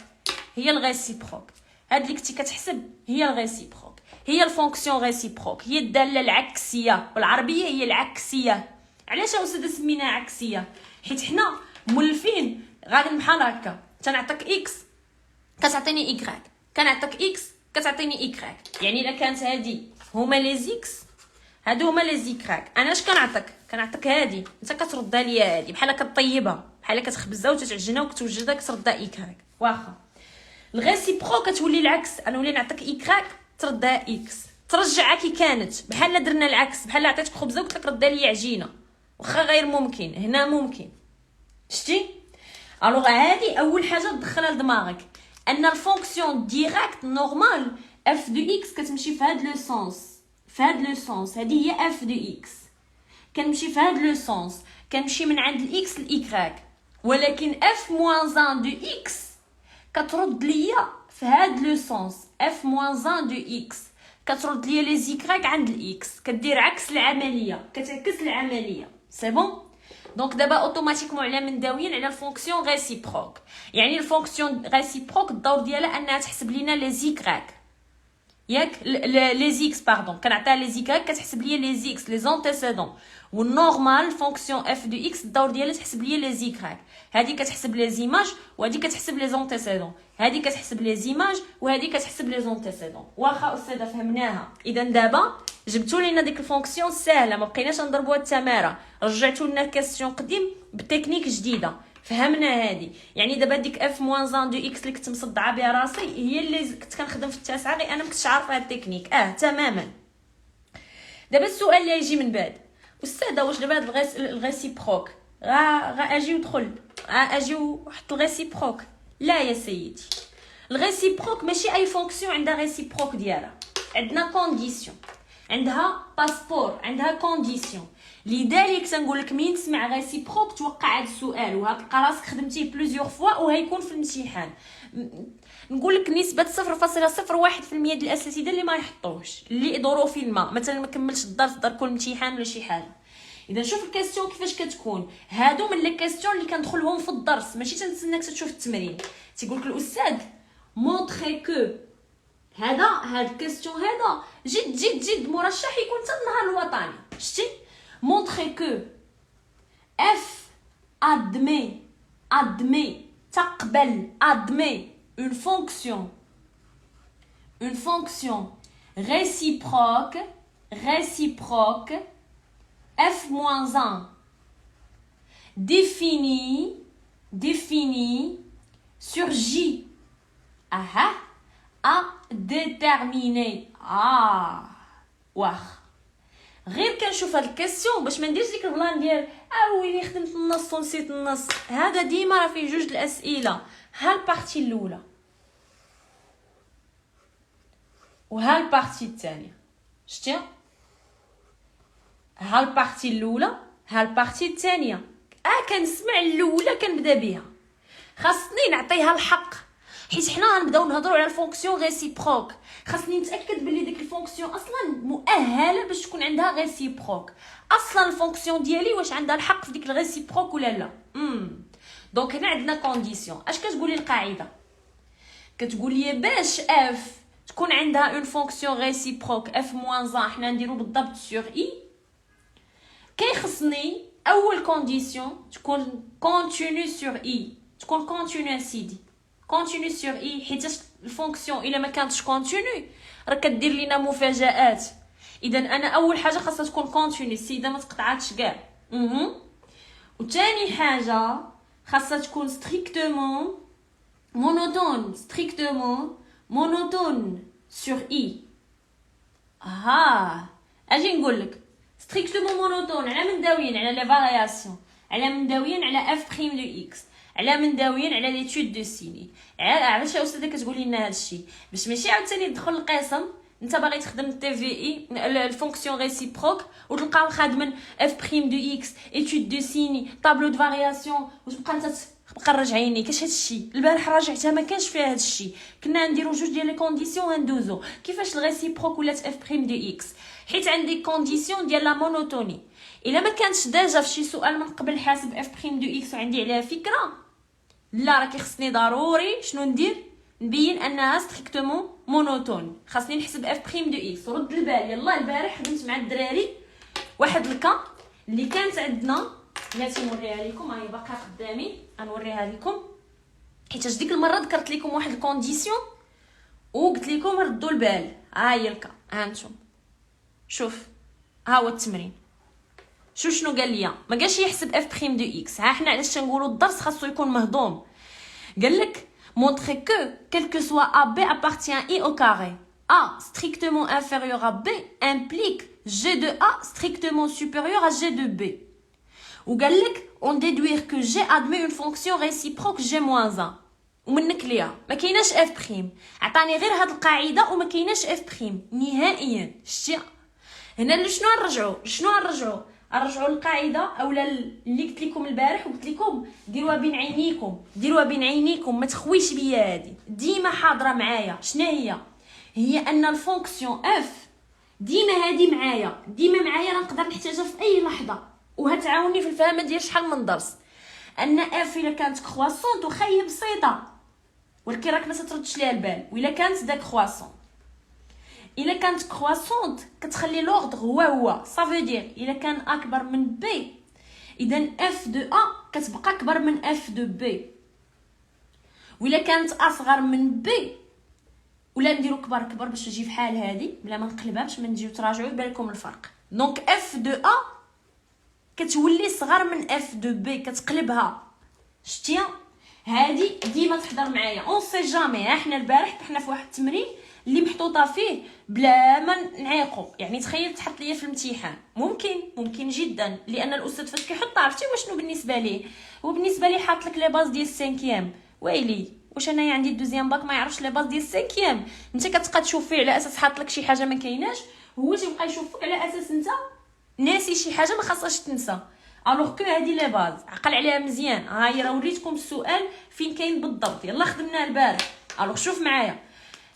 Speaker 1: هي الغيسيبروك، هاد اللي كنتي كتحسب هي الغيسيبروك، هي الفونكسيون غيسيبروك، هي الداله العكسيه، بالعربيه هي العكسيه. علاش استاذ سميناها عكسيه؟ حيت حنا مولفين غادي بحال هكا، تنعطيك اكس كتعطيني ايكراك، كنعطيك اكس كتعطيني ايكراك، يعني الا كانت هادي هما لي زيكس هادو هما لي زيكراك، انا اش كنعطيك هادي، انت كتردها ليا هادي بحال كطيبها، بحال كتخبزها وتتعجنها وكتوجدها كتردها ايكراك. واخا الغيسيبرو كتولي العكس، انا ولي نعطيك ايكراك تردها اكس، ترجعها كي كانت، بحال درنا العكس، بحال عطيتك خبزه وقلت لك ردها لي عجينه، واخا غير ممكن، هنا ممكن. شتي؟ الوغ هادي اول حاجه تدخلها لدماغك، ان الفونكسيون ديريكت نورمال اف دو اكس كتمشي في هاد لو سونس، في هاد لو سونس، هادي هي اف دو اكس كنمشي في هاد لو سونس، كنمشي من عند الاكس لايكراك، ولكن اف موان 1 دو اكس كترد ليا في هاد لو سونس، اف موان 1 دو اكس كترد ليا لي زيكراك عند الاكس، كدير عكس العمليه، كتعكس العمليه. سي بون؟ دونك دابا اوتوماتيكمون على من داويين على الفونكسيون غيسيبروك، يعني الفونكسيون غيسيبروك الدور ديالها انها تحسب لينا لي زيكراك، ياك لي زيكس باردون كنعطيها لي زيك كتحسب ليا لي زيكس لي زونتيسيدون والنورمال فونكسيون اف دو اكس الدور ديالها تحسب ليا لي زيكراك هذه كتحسب لي زيماج وهذه كتحسب لي زونتيسيدون هذه كتحسب لي زيماج وهذه كتحسب لي زونتيسيدون واخا استاذه فهمناها اذا دابا جبتوا لينا ديك الفونكسيون ساهله ما بقيناش نضربوها التماره رجعتوا لنا الكاستيون قديم بتكنيك جديده فهمنا هذه يعني دابا ديك اف موان 1 دو اكس اللي كنت مصدعه بها راسي هي اللي كنت كنخدم في التاسعه غير انا ما كنتش عارفه هاد التكنيك تماما دابا السؤال اللي يجي من بعد استاذه واش دابا هاد الغيسيبروك غا اجي ودخل اجي وحط الغيسيبروك لا يا سيدي الغيسيبروك ماشي اي فونكسيون عندها غيسيبروك ديالها عندنا كونديسيون عندها باسبور عندها كونديسيون لذلك تنقول لك مين تسمع ريسيبروك توقع هذا السؤال وهتلقى راسك خدمتيه بليزيور فوا وهيكون في الامتحان نقول لك نسبه 0.01% ديال الاساتذه اللي ما يحطوش اللي ظروف الماء مثلا ما كملش الدرس دار كل امتحان ولا شي حاجه اذا شوف الكاستيون كيفاش كتكون هادو من لي كاستيون اللي كندخلهم في الدرس ماشي تنتسناك تشوف التمرين تيقول لك الاستاذ مونطري كو هاد الكاستيون هذا جد مرشح يكون حتى النهار الوطني شتي montrer que f admet تقبل admet une fonction réciproque f-1 définie sur j à déterminer واخ غير كنشوف هاد الكاستيون باش ما نديرش ديك البلان ديال ويلي خدمت النص ونسيت النص هذا ديما راه فيه جوج الاسئله ها البارتي الاولى وها البارتي الثانيه شتي ها البارتي الاولى ها البارتي الثانيه كنسمع الاولى كنبدا بها خاصني نعطيها الحق حيت حنا غنبداو نهضروا على الفونكسيون ريسيبروك خاصني نتاكد بلي ديك الفونكسيون اصلا مؤهله باش تكون عندها ريسيبروك اصلا الفونكسيون ديالي واش عندها الحق في ديك الريسيبروك ولا لا دونك هنا عندنا كونديسيون اش كتقولي القاعده كتقول لي باش اف تكون عندها اون فونكسيون ريسيبروك اف موان 1 حنا نديرو بالضبط سور اي كيخصني اول كونديسيون تكون كونتينيو سور اي تكون كونتينيو سيدي كونتينيو سور اي حيت الفونكسيون الا ما كانتش كونتينيو راه كدير لينا مفاجآت اذا انا اول حاجه خاصها تكون كونتينيو السيده ما تقطعاتش كاع وثاني حاجه خاصها تكون ستريكتومون مونوتون سور اي اجي نقول لك ستريكتومون مونوتون على من داويين على لي فارياسيون على من داويين على اف بريم دو اكس على من داويين على ليتود دو سيني علاش يا استاذه كتقولي لنا هذا الشيء باش ماشي عاوتاني تدخل القسم انت باغي تخدم التي في اي الفونكسيون ريسيبروك وتلقاو خادمين اف بريم دو اكس ايتود دو سيني طابلو دو فارياسيون وتبقى انت تبقى راجع عينيك اش هذا الشيء البارح راجعتها ما كانش فيها هذا الشيء كنا نديرو جوج ديال لي كونديسيون غندوزو كيفاش الريسيبروك ولات اف بريم دو اكس حيت عندي كونديسيون ديال لا مونوتوني الا ما كانتش ديجا في شي سؤال من قبل حاسب اف بريم دو اكس وعندي عليها فكره لا راه كيخصني ضروري شنو ندير نبين انها ستريكتومون مونوتون خاصني نحسب اف بريم دو اكس رد البال يلا البارح خدمت مع الدراري واحد الكا اللي كانت عندنا بلاتي نوريها لكم هاي باقا قدامي غنوريها لكم حيت ديك المره ذكرت لكم واحد الكونديسيون وقلت لكم ردوا البال ها هي الكا هانتم شوف ها هو التمرين شنو قال لي ما قالش يحسب اف بريم دو اكس حنا علاش تنقولوا الدرس خاصو يكون مهضوم قال لك montrer que quel que soit AB appartient I au carré A strictement inférieur à B implique G de A strictement supérieur à G de B وقال لك on déduire que G admet une fonction réciproque G-1 ومنك ليها ما كايناش اف بريم عطاني غير هاد القاعده وما كايناش اف بريم نهائيا شتي هنا شنو نرجعوا القاعده اولا اللي قلت لكم البارح وقلت لكم ديروها بين عينيكم ما تخويش بيا هذه ديما حاضره معايا شنو هي ان الفونكسيون اف ديما معايا راه نقدر نحتاجها في اي لحظه وهتعاوني في الفهم ديال شحال من درس ان اف الا كانت كرواسونت وخا بسيطه ولكن راك ما تردش ليها البال وإلا كانت داك كرواسون الا كانت كرواسونت كتخلي لوردر هو صافي دير الا كان اكبر من بي اذا اف دو ا كتبقى اكبر من اف دو بي، ولا كانت اصغر من بي ولا نديرو كبر باش تجي فحال هذه بلا ما نقلبها باش ما نجيو تراجعوا بالكم الفرق. دونك اف دو ا كتولي صغر من اف دو بي كتقلبها. شتي هذه ديما تحضر معايا اون سي جامي. حنا البارح طحنا في واحد التمرين اللي محطوطه فيه بلا ما نعيقوا، يعني تخيل تحط ليا في الامتحان ممكن جدا، لان الاستاذ فاش كيحط عرفتي واشنو بالنسبه ليه؟ هو بالنسبه لي حاط لك لي باز ديال السانكيام. ويلي واش انايا عندي الدوزيام باك ما يعرفش لي باز ديال السانكيام؟ انت كتبقى تشوف فيه على اساس حاط لك شي حاجه ما كايناش، هو تيبقى يشوفك على اساس انت ناسي شي حاجه ما خاصهاش تنسى. الوغ كو هادي لي باز عقل عليها مزيان. هاي راه وريتكم السؤال فين كاين بالضبط، يلا خدمناه البارح. الوغ شوف معايا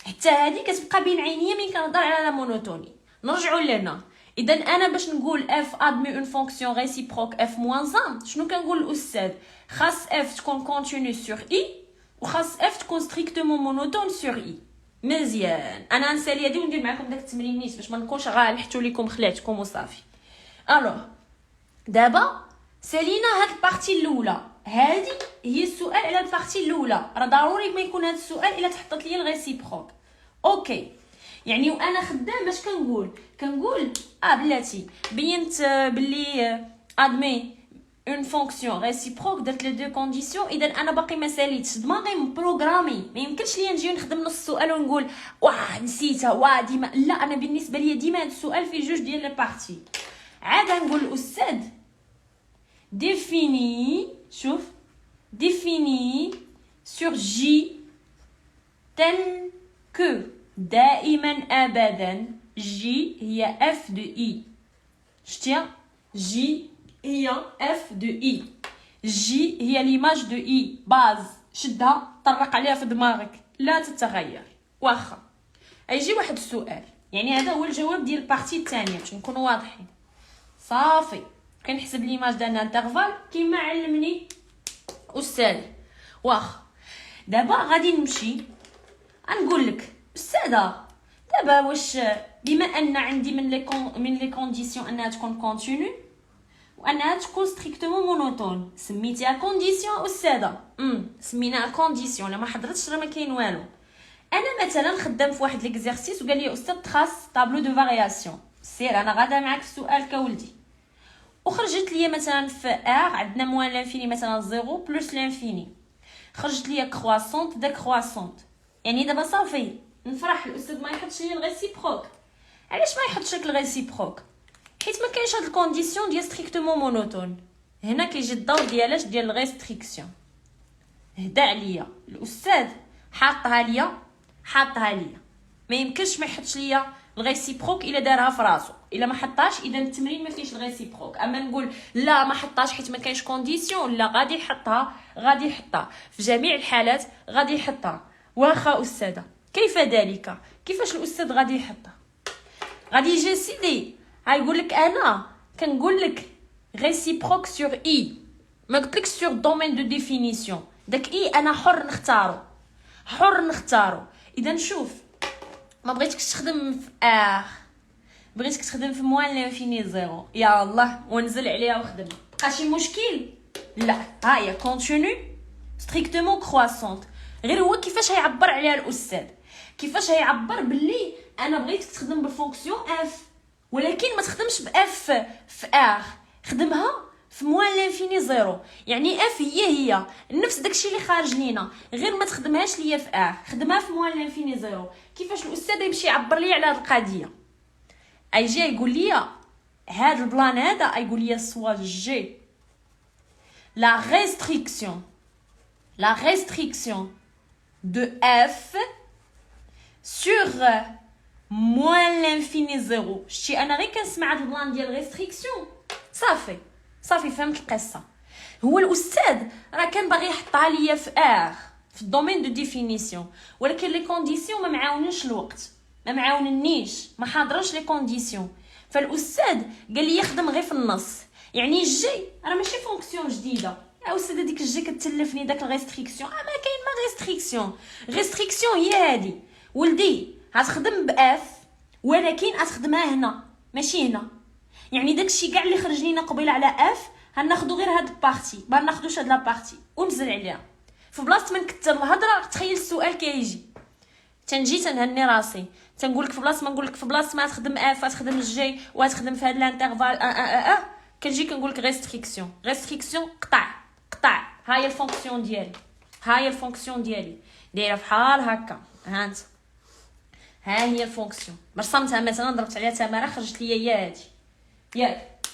Speaker 1: حتى هادي كتبقى بين عينيا ملي كنهضر على لا مونوتوني. نرجعوا لهنا. اذا انا باش نقول اف ادمي اون فونكسيون ريسيبروك اف موان 1 شنو كنقول الاستاذ؟ خاص اف تكون كونتينيو سور اي وخاص اف تكون ستريكتومون مونوتون سور اي. مزيان. انا نسالي هادي وندير معكم داك التمرين نيت باش ما نكونش غا لحتو ليكم خلعتكم وصافي. الوغ دابا سالينا هاد البارتي الاولى. هادي هي السؤال على البارتي الاولى. راه ضروري ما يكون هاد السؤال الا تحطت لي الريسيبروك. اوكي يعني وانا خدام اش كنقول بلاتي بينت باللي ادمي اون فونكسيون ريسيبروك درت لي دو كونديسيون. اذا انا باقي ما ساليتش دماغي مبروغرامي، ما يمكنش ليا نجي نخدم نص السؤال ونقول نسيتها ديما. لا، انا بالنسبه ليا ديما هاد السؤال فيه جوج ديال لي بارتي. عاد نقول الاستاذ définis, شوف définis sur J tel que دائما ابدا J هي F de I. شتي J هي F de I. J هي l'image de I باز. شدها طرق عليها في دماغك لا تتغير. واخا يجي واحد السؤال، يعني هذا هو الجواب ديال البارتي الثانيه باش نكونوا واضحين. صافي كنحسب ليماج دان انترفال كيما علمني استاذ. واخا دابا غادي نمشي نقول لك استاذه دابا واش بما ان عندي من لي كونديسيون انها تكون كونتينيو وانها تكون ستريكتومون مونوتون، سميتيها كونديسيون استاذه. سميناها كونديسيون. لا ما حضرتش راه ما كاين والو. انا مثلا خدام في واحد ليكزارسيس وقال لي استاذ تراس طابلو دو فارياسيون. سير انا غادا معاك السؤال كولدي. وخرجت لي مثلا في ار عندنا موان لانفيني مثلا 0 بلس لانفيني، خرجت لي كرواسونت ديكرواسونت. يعني دابا صافي نفرح الاستاذ ما يحطش لي الريسيبروك. علاش ما يحطش لك الريسيبروك؟ حيت ما كاينش هاد الكونديسيون ديال ستريكتومون مونوتون. هنا كيجي الدور ديالاش ديال الريستريكسيون. هدا عليا الاستاذ حاطها ليا ما يمكنش ما يحطش ليا الريسيبروك الا دارها في راسو. الا ما حطاش اذا التمرين ما فيهش الريسيبروك. اما نقول لا ما حطاش حيت ما كاينش كونديسيون، لا غادي يحطها في جميع الحالات غادي يحطها. واخا استاذه كيف ذلك؟ كيفاش الاستاذ غادي يحطها؟ غادي يجي سيدي غايقول لك انا كنقول لك ريسيبروك سور اي، ما قلتلكش سور دومين دو ديفينيسيون. داك اي انا حر نختارو. اذا شوف ما بغيتكش تخدم في بغيتك تخدم في موان لانفيني زيرو، يا الله ونزل عليها وخدم. بقى شي مشكل؟ لا، ها هي كونتينيو ستريكتومون كرواسونت. غير هو كيفاش هيعبر عليها الاستاذ، كيفاش هيعبر باللي انا بغيتك تخدم بالفونكسيون اف ولكن ما تخدمش باف في ار، خدمها في موان لانفيني زيرو. يعني اف هي نفس داكشي اللي خارج لينا، غير ما تخدمهاش ليا في ار، خدمها في موان لانفيني زيرو. كيفاش الاستاذ يمشي يعبر لي على هذه القضيه؟ ايجي يقول لي هاد البلان هذا، يقول لي سوا جي لا restriction de f sur moins l'infini zéro. شتي انا غير كنسمع هاد البلان ديال ريستريكسيون صافي فهمت القصه. هو الاستاذ راه كان باغي يحطها ليا في ار في الدومين دو ديفينيسيون، ولكن لي كونديسيون ما معاونيش الوقت، ما معاوننيش، ما حاضرش لي كونديسيون. فالاستاذ قال لي يخدم غير في النص. يعني الجي راه ماشي فونكسيون جديده. يا استاذ هذيك الجي كتلفني داك الريستريكسيون. ما كاين ما ريستريكسيون هي هادي ولدي. هتخدم باف ولكن اتخدمها هنا ماشي هنا. يعني داكشي كاع اللي خرج لينا قبيله على اف غناخذوا غير هاد البارتي، ما ناخذوش هاد لابارتي ونزل عليها. في بلاصه ما نكثر الهضره تخيل السؤال كيجي تنجي تنهني راسي تنقول لك في بلاصه ما نقول لك في بلاصه ما تخدم اف تخدم الجي وتخدم في هاد الانترفال كنجي كنقول لك ريستريكسيون قطع. ها هي الفونكسيون ديالي، ها هي الفونكسيون ديالي دايره بحال هكا. ها هي الفونكسيون رسمتها مثلا ضربت عليها تماره خرجت ليا هي هادي ياك.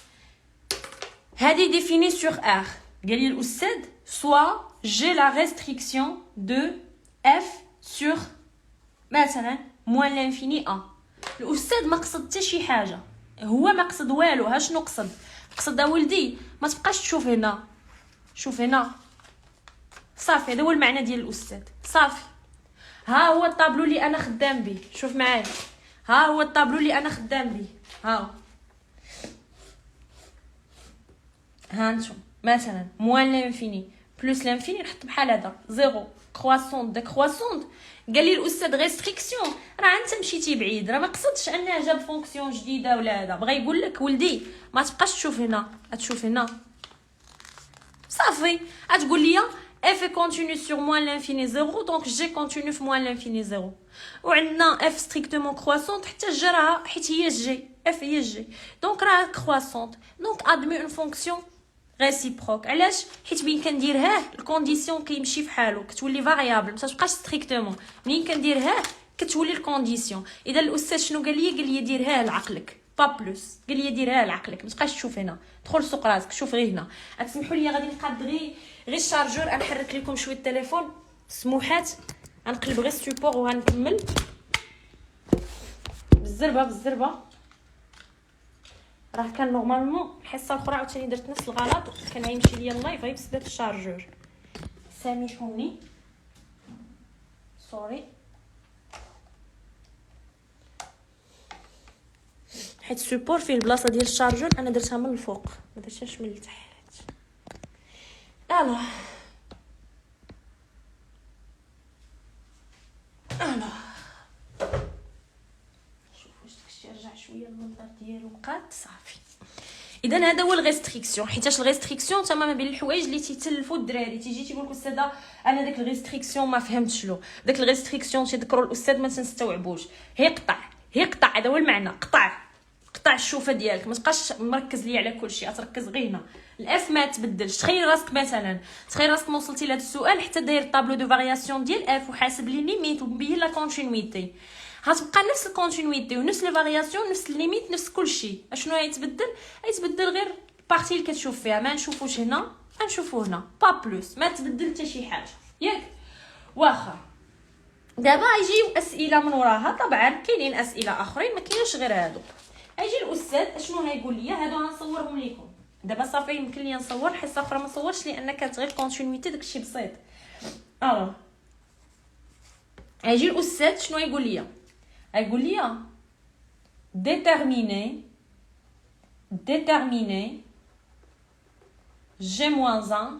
Speaker 1: هادي ديفيني سور ار قال لي الاستاذ سوا جي لا ريستريكسيون دو اف سور مثلا موان لانفيني الاستاذ ما قصد حتى شي حاجه، هو ما قصد والو. ها شنو قصد ولدي ما تبقاش تشوف هنا، شوف هنا صافي. هذا هو المعنى ديال الاستاذ صافي. ها هو الطابلو اللي انا خدام به، شوف معايا ها هو الطابلو اللي انا خدام به. ها انتم مثلا موان لانفيني بلس لانفيني نحط بحال هذا زيرو كرواسون ديكرواسون. قال لي الاستاذ ريستريكسيون راه انت مشيتي بعيد، راه ما قصدش انه جاب فونكسيون جديده ولا هذا، بغى يقول لك ولدي ما تبقاش تشوف هنا، تشوف هنا صافي. تقول لي اف كونتينيو سور موان لانفيني زيرو دونك جي كونتينيو في موان لانفيني زيرو. وعندنا اف ستريكتومون كرواسونت حتى جي راه حيت هي جي اف هي جي دونك راه كرواسونت دونك ادمي اون فونكسيون ريسيبروك. علاش؟ حيت مين كنديرها الكونديسيون كيمشي فحالو كتولي فاريابل ما تبقاش ستريكتومون. منين كنديرها كتولي الكونديسيون. اذا الاستاذ شنو قال لي ديرها لعقلك با بلوس، قال لي ديرها لعقلك ما تبقاش تشوف هنا. دخل سوق راسك شوف غير هنا. تسمحوا لي غادي نقاد غير الشارجور نحرك لكم شويه التليفون سموحات غنقلب غير السيبور وغنكمل بالزربه. راه كان نورمالمون الحصه الاخرى عاوتاني درت نفس الغلط كان غيمشي ليا اللايف غير بسبب الشارجور. سامحوني سوري حيت السيبور فيه البلاصه ديال الشارجور انا درتها من الفوق ما درتهاش من التحت. الو شوف واش داكشي رجع شويه المنظر ديالو بقات صافي. اذا هذا هو الريستريكسيون. حيتاش الريستريكسيون تما ما بين الحوايج اللي تيتلفوا الدراري تيجي تيقول لك استاذه انا داك الريستريكسيون ما فهمتش له، داك الريستريكسيون تيذكروا الاستاذ ما تنستوعبوش. هي قطع هذا هو المعنى. قطع الشوفه ديالك ما تبقاش مركز لي على كل شيء، تركز غير هنا. الاف ما تبدلش. تخيل راسك مثلا ما وصلتي لهذا السؤال حتى داير طابلو دو فارياسيون ديال اف وحاسب لي ليميت ومبين لا كونتينيتي، غتبقى نفس الكونتينيتي ونفس لي فارياسيون نفس الليميت نفس كل شيء. اشنو غيتبدل غير البارتي اللي كتشوف فيها. ما نشوفوش هنا نشوفو هنا با بلوس، ما تبدل حتى شي حاجه ياك. واخا دابا يجيو اسئله من وراها. طبعا كاينين اسئله اخرين ما كاينش غير هادو. اجي الاستاذ اشنو هيقول لي؟ هادو غنصورهم لكم دابا صافي. يمكن لي نصور حصه اخرى ما نصورش لان كانت غير كونتينيتي داكشي بسيط. اجي الاستاذ شنو يقول لي؟ يقول لي déterminer g moins 1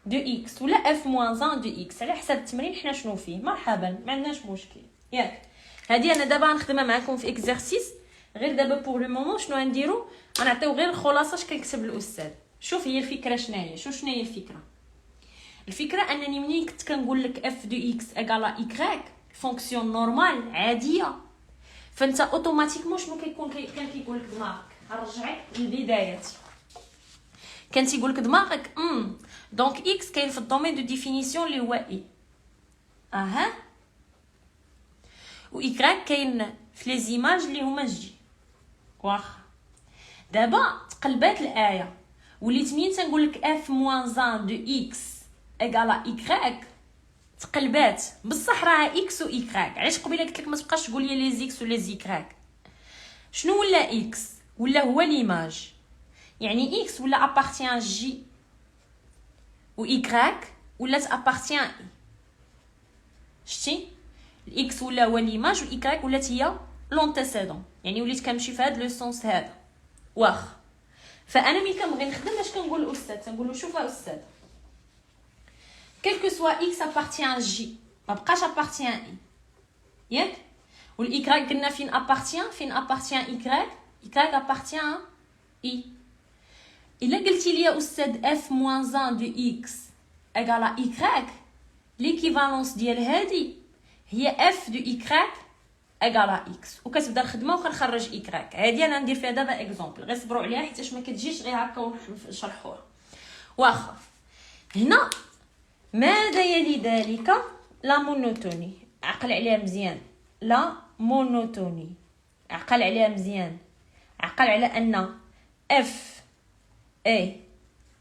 Speaker 1: de x ولا f moins 1 de x على حسب التمرين حنا شنو فيه. مرحبا ما عندناش مشكل ياك. هذه انا دابا غنخدمها معكم في اكزرسيس. غير دابا بور لو مومون شنو غنديرو؟ غنعطيو غير الخلاصه اش كنكتب الاستاذ. شوف هي الفكره شناهي. شنو هي الفكره انني منين كنت كنقول لك f de x égale y فونكسيون نورمال عاديه، فانت اوتوماتيكمون شنو كان كيقول لك دماغك؟ غنرجعك للبدايات. كان تيقول لك دماغك دونك اكس كاين في الدومين دو ديفينيسيون اللي هو اي و y كاين في لي زيماج اللي هما جي. واخا دابا تقلبات الايه وليت منين تنقول لك f moins 1 de x égale y تقلبات بصح راه اكس و ايكراك. علاش قبيله قلت لك ما تبقاش تقول لي لي زيكس ولا زيكراك؟ شنو ولا اكس ولا هو ليماج؟ يعني اكس ولا ابارتيان جي و ايكراك ولا ابارتيان اي. شتي الاكس ولا هو ليماج والايكراك ولات هي لونتيسيدون، يعني وليت كنمشي في هذا لو سونس هذا. واخ فانا ملي كنبغي نخدم اش كنقول للاستاذ؟ تنقول له شوف استاذ quel que soit x appartient à j ما بقاش appartient à i ياك، والايكغيك قلنا فين ابارتيان ايكغيك ابارتيان اي. الا قلتي لي يا استاذ اف موان 1 دو اكس ايغالا ايكغيك، ليكيفالونس ديال هادي هي اف دو ايكغيك ايغالا اكس، وكتبدا الخدمه وكنخرج ايكغيك. هادي انا ندير فيها دابا اكزومبل، غير صبروا عليها حيت ما كتجيش غير هكا ونشرحوها. واخا هنا ماذا يلي ذلك؟ لا مونوتوني. عقل عليها مزيان، لا مونوتوني، عقل عليها مزيان، عقل على ان اف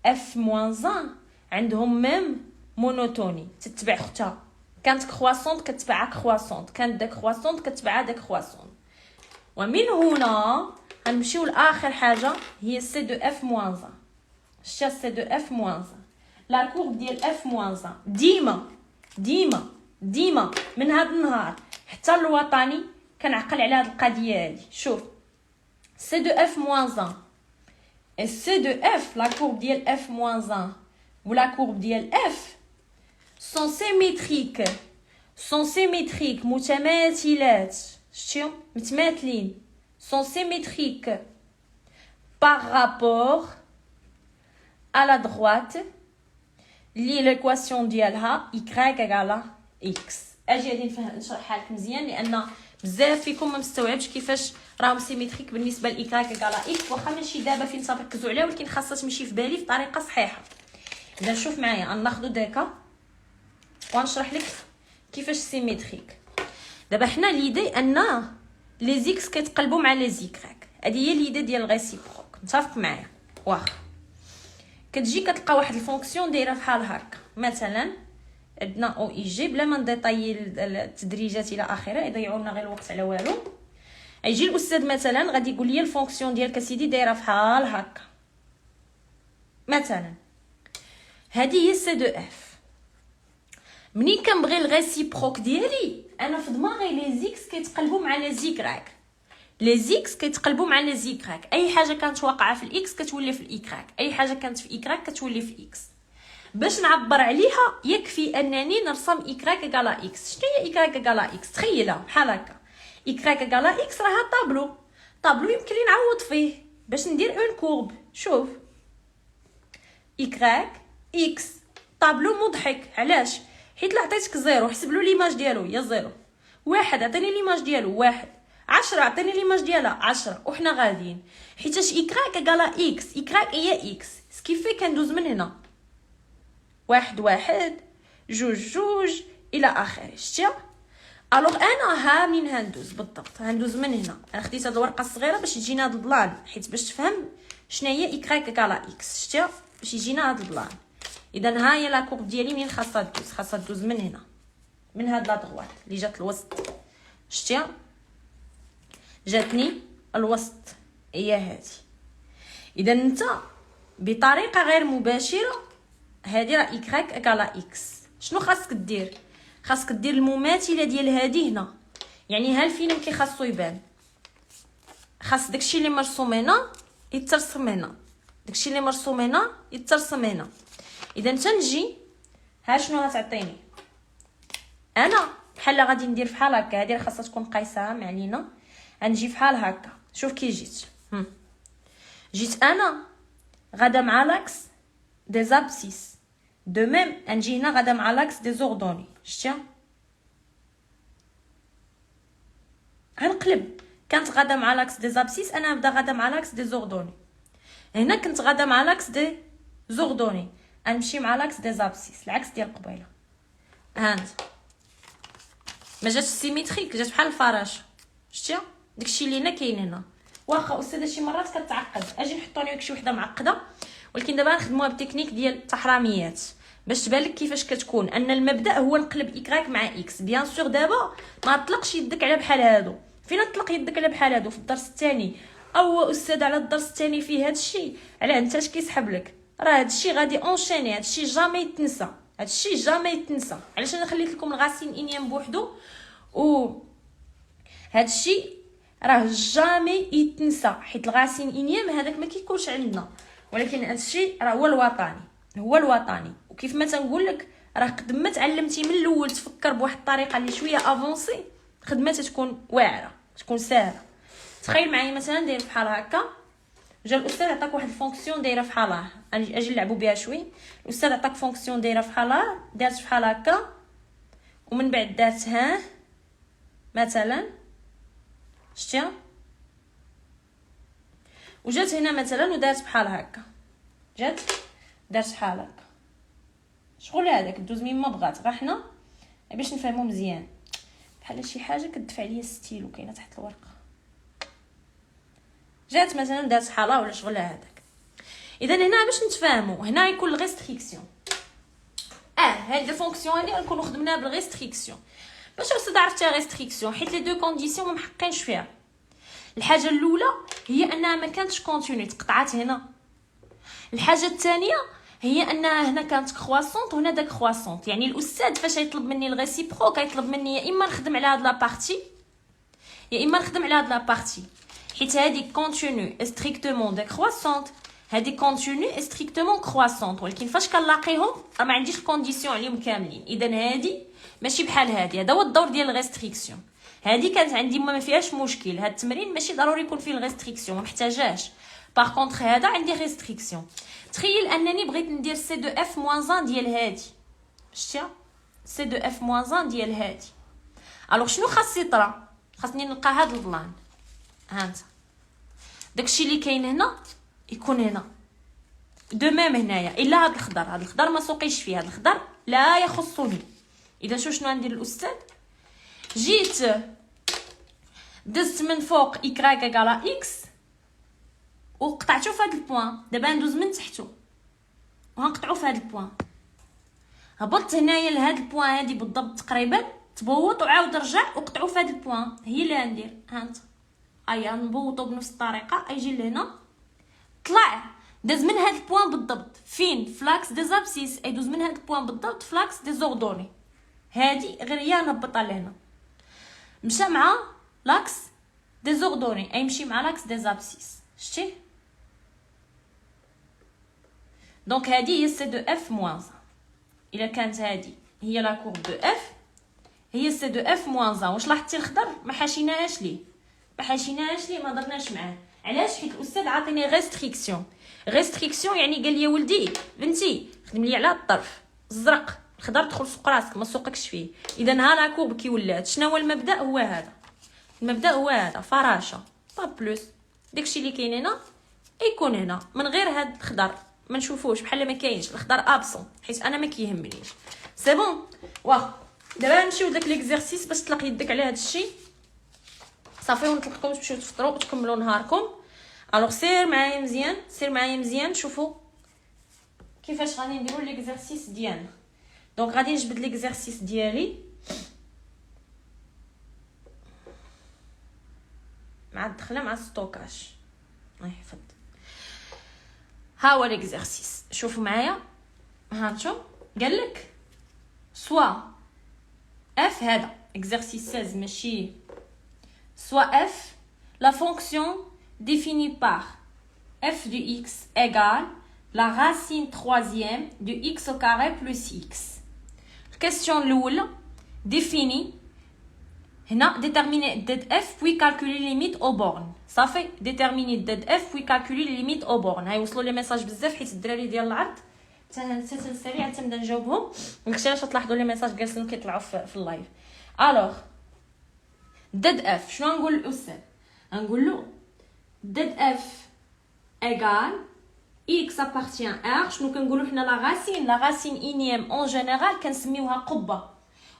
Speaker 1: اف موان 1 عندهم ميم مونوتوني، تتبع اختها. كانت كرواسونت كتبعها كرواسونت، كانت ديكرواسونت كتبعها ديكرواسونت. ومن هنا غنمشيو لاخر حاجه هي سي دو اف موان 1. شتي سي دو اف موان 1 لا كورب ديال اف موان 1 ديما من هذا النهار حتى الوطني كنعقل على هذه القضيه هذه. شوف سي دو اف موان 1 et C de F, la courbe ديال F moins 1 ou la courbe ديال F sont symétriques متماثلات. شتيهم متماثلين sont symétriques par rapport à la droite اللي l'équation ديالها y égale x. اجي غادي نشرحها لك مزيان لان بزاف فيكم ما مستوعبش كيفاش راهم سيميتريك بالنسبه لايكراك كالا اكس، واخا ماشي دابا فين تركزوا عليها، ولكن خاصها تمشي في بالي بطريقه صحيحه. اذا شوف معايا غناخذوا داكا ونشرح لك كيفاش سيميتريك. دابا حنا ليدي ان لي زيكس كيتقلبوا مع لي زيكراك، هذه هي ليدي ديال الريسيبروك. متفق معايا؟ واخا كتجي كتلقى واحد الفونكسيون دايره بحال هكا، مثلا عندنا او اي جي بلا ما نديطايي التدريجات الى اخره يضيعوا لنا غير الوقت على والو. يجي الاستاذ مثلا غادي يقول لي الفونكسيون ديالك اسيدي دايره بحال هكا، مثلا هذه هي سي دو اف. منين كنبغي الريسيبروك ديالي انا في دماغي لي زيكس كيتقلبوا مع لي زيكراك، لي زيكس كيتقلبوا مع لي زيكراك. اي حاجه كانت واقعه في الاكس كتولي في الايكراك، اي حاجه كانت في ايكراك كتولي في اكس. باش نعبر عليها يكفي انني نرسم ايكراك ايكالا اكس. شنو هي ايكراك ايكالا اكس؟ تخيلها بحال هكا، ايكراك ايكالا اكس راها طابلو يمكن لي نعوض فيه باش ندير اون كورب. شوف ايكراك اكس طابلو مضحك، علاش؟ حيت لا عطيتك زيرو حسب له ليماج ديالو هي زيرو، واحد عطيني ليماج ديالو واحد، 10 عطيني ليماج ديالها 10، وحنا غاديين حيتاش ايكراك ايكالا اكس، ايكراك هي اكس سكيفي كندوز من هنا واحد جوج الى اخره. شتي الوغ انا ها منين هندوز بالضبط؟ هندوز من هنا. انا خديت هاد الورقه الصغيره باش يجينا هاد البلان، حيت باش تفهم شنو هي ايكراك ايكالا اكس. شتي باش يجينا هاد البلان. اذا ها هي لا كورب ديالي منين خاصها تدوز؟ خاصها تدوز من هنا، من هاد لا دغوات اللي جات الوسط. شتي جاتني الوسط هي هادي. اذا انت بطريقه غير مباشره هادي راه ايكراك ايكالا اكس. شنو خاصك دير؟ خاصك دير المماثله ديال هادي هنا، يعني ها الفيلم كي خاصو يبان، خاص داكشي اللي مرسوم هنا يترسم هنا، داكشي اللي مرسوم هنا يترسم هنا. اذا انت نجي ها شنو غتعطيني انا؟ بحال غادي ندير بحال هكا، هادي راه خاصها تكون قايسه ما علينا. غنجي بحال هكا. شوف كي جيت انا غادا مع لاكس دي زابسيس، دو ميم نجي هنا غادا مع لاكس دي زوردوني. شتي غنقلب، كانت غادا مع لاكس دي زابسيس انا نبدا غادا مع لاكس دي زوردوني. هنا كنت غادا مع لاكس دي زوردوني غنمشي مع لاكس دي زابسيس، العكس ديال قبيله. هانت ما جاتش سيميتريك، جات بحال الفراشه. شتي داكشي اللي هنا كاين هنا. واخا استاذه شي مرات كتعقد، اجي نحطوا لك شي وحده معقده، ولكن دابا نخدموها بالتكنيك ديال التحراميات باش تبان لك كيفاش كتكون. ان المبدا هو نقلب ايكراك مع اكس. بيان سور دابا ما تطلقش يدك على بحال هادو. فين تطلق يدك على بحال هادو؟ في الدرس الثاني. او استاذ على الدرس الثاني فيه هادشي، علاه انت اش كيسحب لك؟ راه هادشي غادي اونشيني، هادشي جامي يتنسى، هادشي جامي يتنسى. علاش انا خليت لكم الغاسين انيام بوحدو، و هادشي راه جامي يتنسى، حيت الغاسين انيام هذاك ما كيكونش عندنا، ولكن هادشي راه هو الوطني، هو الوطني. وكيف ما تنقول لك راه قد ما تعلمتي من الاول تفكر بواحد الطريقه اللي شويه افونسي، خدمه تكون واعره، تكون ساهله. تخيل معايا مثلا داير بحال هكا، جا الاستاذ عطاك واحد الفونكسيون دايره بحالها، اجي نلعبوا بها شوي. الاستاذ عطاك فونكسيون دايره بحالها، دارت بحال هكا، ومن بعد دارت ها مثلا، شتيها، وجات هنا مثلا ودارت بحال هكا، جات دارت بحال هكا. شغل هذاك دوز مين ما بغات، غير حنا باش نفهمو مزيان بحال شي حاجه كتدفع ليا ستيلو كاينه تحت الورقه. جات مثلا دارت بحالها ولا شغل هذاك. اذا هنا باش نتفاهموا، هنا يكون الريستريكسيون. هاد الفونكسيون هادي غنكونوا خدمناها بالريستريكسيون. باش الاستاذ عرفتها ريستريكسيون حيت لي دو كونديسيون ما محقينش فيها. الحاجه الاولى هي انها ما كانتش كونتينيو، تقطعات هنا. الحاجه الثانيه هي انها هنا كانت كرواسونت وهنا داك كرواسونت، يعني الاستاذ فاش يطلب مني الريسيبروك يطلب مني يا اما نخدم على هاد لا بارتي يا اما نخدم على هاد لا بارتي، حيت هادي كونتينيو ستريكتومون ديكرواسونت، هادي كونتينيو ستريكتومون كرواسونت، ولكن فاش كنلاقيهم راه ما عنديش الكونديسيون عليهم كاملين. اذا هادي ماشي بحال هادي، هذا هو الدور ديال الريستريكسيون. هادي كانت عندي ما فيهاش مشكل، هاد التمرين ماشي ضروري يكون فيه الريستريكسيون، ما محتاجاش. باغ كونطخ هذا عندي ريستريكسيون. تخيل انني بغيت ندير سي دو اف موان 1 ديال هادي، شتيها سي دو اف موان 1 ديال هادي. الوغ شنو خاص يطرا؟ خاصني نلقى هاد البلان، ها انت داكشي اللي كاين هنا يكون هنا دو ميم هنايا، الا هاد الخضر، هاد الخضر ما سوقيش فيه، هاد الخضر لا يخصني. اذا شنو غندير الاستاذ؟ جيت دزت من فوق اكراك اكالا اكس وقطعتو في هاد البوان، دابا ندوز من تحتو وغنقطعو في هاد البوان. هبطت هنايا لهاد البوان هادي بالضبط تقريبا، تبوط وعاود رجع وقطعو في هاد البوان، هي اللي غندير. ها انت ايا نبوطو بنفس الطريقه، يجي لهنا طلع داز من هاد البوان بالضبط فين فلاكس دي زابسيس، يدوز من هاد البوان بالضبط فلاكس دي زوردوني. هادي غير هي نهبطها لهنا، مشى مع لاكس دي زوردوني، يمشي مع لاكس دي زابسيس، شتي؟ دونك هادي هي سي دو اف موان. الا كانت هادي هي لا كورب دو اف، هي سي دو اف موان. واش لاحظتي الخضر ما حاشيناهاش ليه؟ ما درناش معاه. علاش؟ حيت الاستاذ عاطيني ريستريكسيون. ريستريكسيون يعني قال لي ولدي بنتي خدم لي على الطرف الزرق، الخضر دخل سوق راسك ما سوقكش فيه. اذا ها لا كورب كي ولات، شنو هو المبدا؟ هو هذا المبدا، هو هذا فراشه با بلوس. داكشي اللي كاين هنا يكون هنا، من غير هاد الخضر ما نشوفوش بحال ما كاينش، الخضر ابسون حيت انا ما كيهمنيش. سي بون واخ. دابا نمشيو لداك ليكزارسيس باش تطلق يدك على هاد الشيء صافي، ونطلقكم تمشيو تفطروا وتكملوا نهاركم. الوغ سير معايا مزيان، شوفوا كيفاش غادي نديروا ليكزارسيس ديالنا. دونك غادي نجبد ليكزارسيس ديالي مع الدخله مع الستوكاج. يحفظ. ها هو ليكزارسيس، شوفوا معايا. هانتو قال لك سوا اف، هذا اكزارسيس 16 ماشي soit f, la fonction définie par f de x égale la racine troisième de x au carré plus x. Question l'oula, définie, déterminer f puis calculer les limites aux bornes. Ça fait déterminer f puis calculer les limites aux bornes. هاي وصلوا لي ميساج بزاف حيت الدراري ديال العرض سريع تنبدا نجاوبهم. داكشي علاش تلاحظوا لي ميساج جالسين كيطلعوا في اللايف. الوغ دد اف شنو نقول للاستاذ؟ نقول له دد اف ايغال اكس ابارتيان ار. شنو كنقولوا حنا؟ لا غاسين انيام اون جينيرال كنسميوها قبه،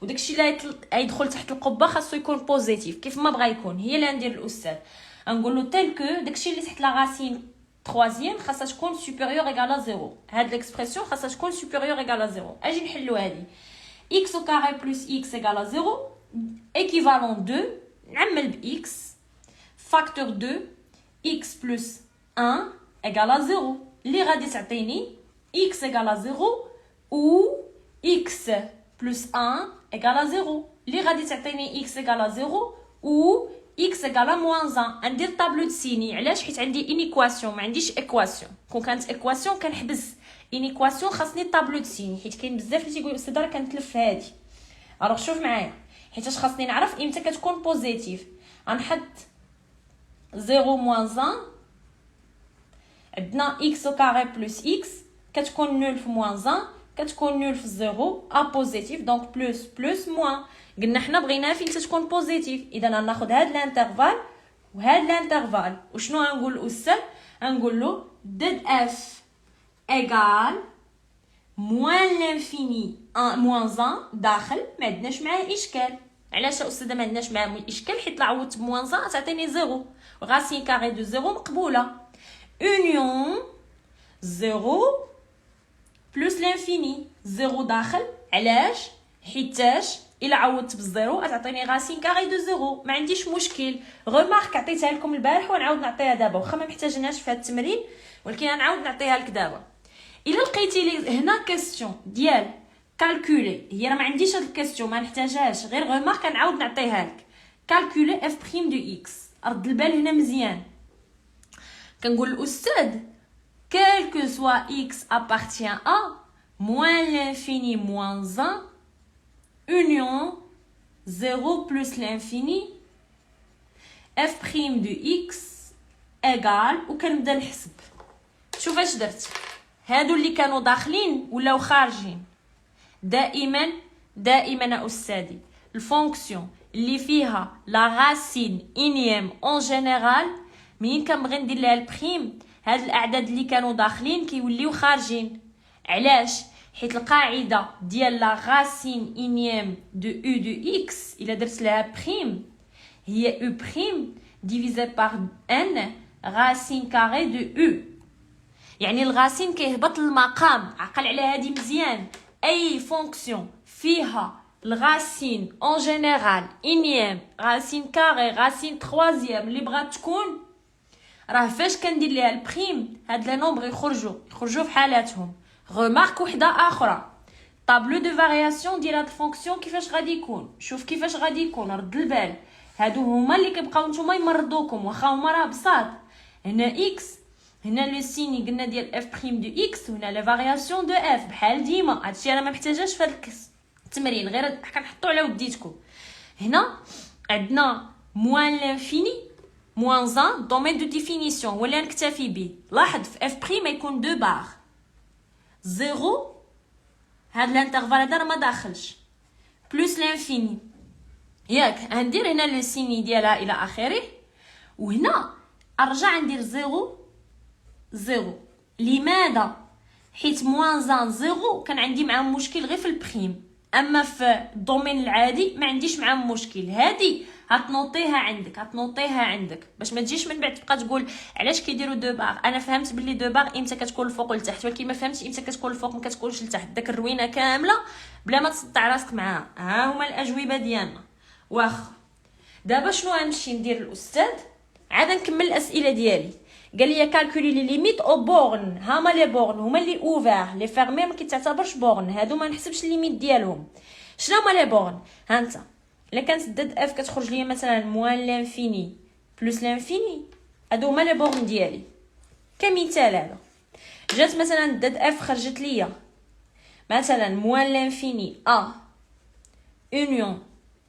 Speaker 1: وداكشي اللي يدخل تحت القبه خاصو يكون بوزيتيف كيف ما بغا يكون. هي اللي ندير للاستاذ نقول له تيل كو داكشي اللي تحت لا غاسين troisième خاصها تكون supérieur égal à 0. هاد l'expression خاصها تكون supérieur égal à 0. اجي نحلو هادي x au carré plus x égal à 0 équivalent 2 نعمل ب x facteur 2 x plus 1 égal à 0 اللي غادي تعطيني x égal à 0 ou x plus 1 égal à 0 اللي غادي تعطيني x égal à 0 ou x égal à moins 1. ندير طابلو د سيني. علاش؟ حيت عندي انيكواسيون ما عنديش ايكواسيون. كون كانت ايكواسيون كنحبس، انيكواسيون خاصني طابلو د سيني حيت كاين بزاف اللي تيقولوا استاذ راه كنتلف هادي. الوغ شوف معايا، حيت خاصني نعرف امتى كتكون بوزيتيف. غنحط 0 موان 1 عندنا x au carré plus x كتكون نول في موان 1 كتكون نول في 0 ا بوزيتيف دونك بلس بلس موان. قلنا حنا بغينا فين تكون بوزيتيف، اذا غناخذ هاد الانترفال وهاد الانترفال. وشنو غنقول الاستاذ؟ غنقول له دد اف ايغال موان لانفيني موان 1 داخل ما عندناش معاه اشكال. علاش استاذه ما عندناش معاه اشكال؟ حيت لا عوضت بموان 1 تعطيني 0 غاسين كاري دو 0 مقبوله. اونيون 0 بلس لانفيني 0 داخل. علاش؟ حيتاش الا عوضت بالزيرو غتعطيني غاسين كاري دو 0 ما عنديش مشكل. غومارك عطيتها لكم البارح ونعاود نعطيها دابا واخا ما محتاجينهاش في هذا التمرين، ولكن غنعاود نعطيها لك دابا. الا لقيتي لي هنا كاستيون ديال كالكولي، هي راه ما عنديش هاد الكاستيون ما نحتاجهاش، غير غومارك نعاود نعطيها لك. كالكولي اف بريم دو اكس، رد البال هنا مزيان. كنقول الاستاذ quel que soit x appartient à moins l'infini moins 1 union 0 plus l'infini f prime de x égale. وكنبدا نحسب. شوف اش درت، هادو اللي كانوا داخلين ولاو خارجين. دائما استاذي الفونكسيون اللي فيها لا راسين انيم اون جينيرال منين كنبغي ندير لها البريم هاد الاعداد اللي كانوا داخلين كيوليو خارجين. علاش؟ حيت القاعده ديال لا راسين انيم دو او دو اكس الا درت لها بريم هي او بريم ديفيزي بار ان راسين كاري دو او. يعني الغاسين كيهبط للمقام. عقل على هادي مزيان. اي فونكسيون فيها الغاسين اون جينيرال انيم غاسين كاري غاسين تروازيام اللي بغات تكون راه فاش كندير ليها البريم هاد لي نومبر يخرجوا في حالاتهم. غومارك وحده اخرى، طابلو دو فارياسيون ديال هاد الفونكسيون كيفاش غادي يكون. شوف كيفاش غادي يكون، رد البال. هادو هما اللي كيبقاو نتوما يمرضوكم واخا هما راه بساط. هنا اكس، هنا لو سيني قلنا ديال اف بريم دو اكس، وهنا لي فارياسيون دو اف بحال ديما. هادشي انا ما محتاجاش في هاد التمرين، غير كنحطو على وديتكم. هنا عندنا موان لانفيني موان 1 دومين دو ديفينيسيون ولا نكتفي به. لاحظ في اف بريم يكون دو بار 0 هاد الانترفال هذا راه ما داخلش بلس لانفيني ياك. غندير هنا لو سيني ديالها الى اخره، وهنا ارجع ندير 0. لماذا؟ حيت موان 1 0 كان عندي معاه مشكل غير في البريم، اما في الدومين العادي ما عنديش معاه مشكل. هادي هتنوطيها عندك باش ما تجيش من بعد تبقى تقول علاش كيديروا دو باغ. انا فهمت باللي دو باغ امتى كتكون الفوق ولتحت، ولكن ما فهمتش امتى كتكون الفوق ما كتكونش لتحت. داك الروينه كامله بلا ما تصدع راسك معاها. ها هما الاجوبه ديالنا. واخا دابا شنو غنمشي ندير الاستاذ؟ عاد نكمل الاسئله ديالي. قال لي كالكولي لي ليميت او بورن. هما لي بورن هما اللي اوفر، لي فيرمي ما كيتعتبرش بورن، هادو ما نحسبش الليميت ديالهم. شنو هما لي بورن؟ ها انت الا كانت دد اف كتخرج ليا مثلا موان لانفيني بلس لانفيني، هادو هما لي بورن ديالي. كمثال هذا جات مثلا دد اف خرجت ليا مثلا موان لانفيني ا اونيون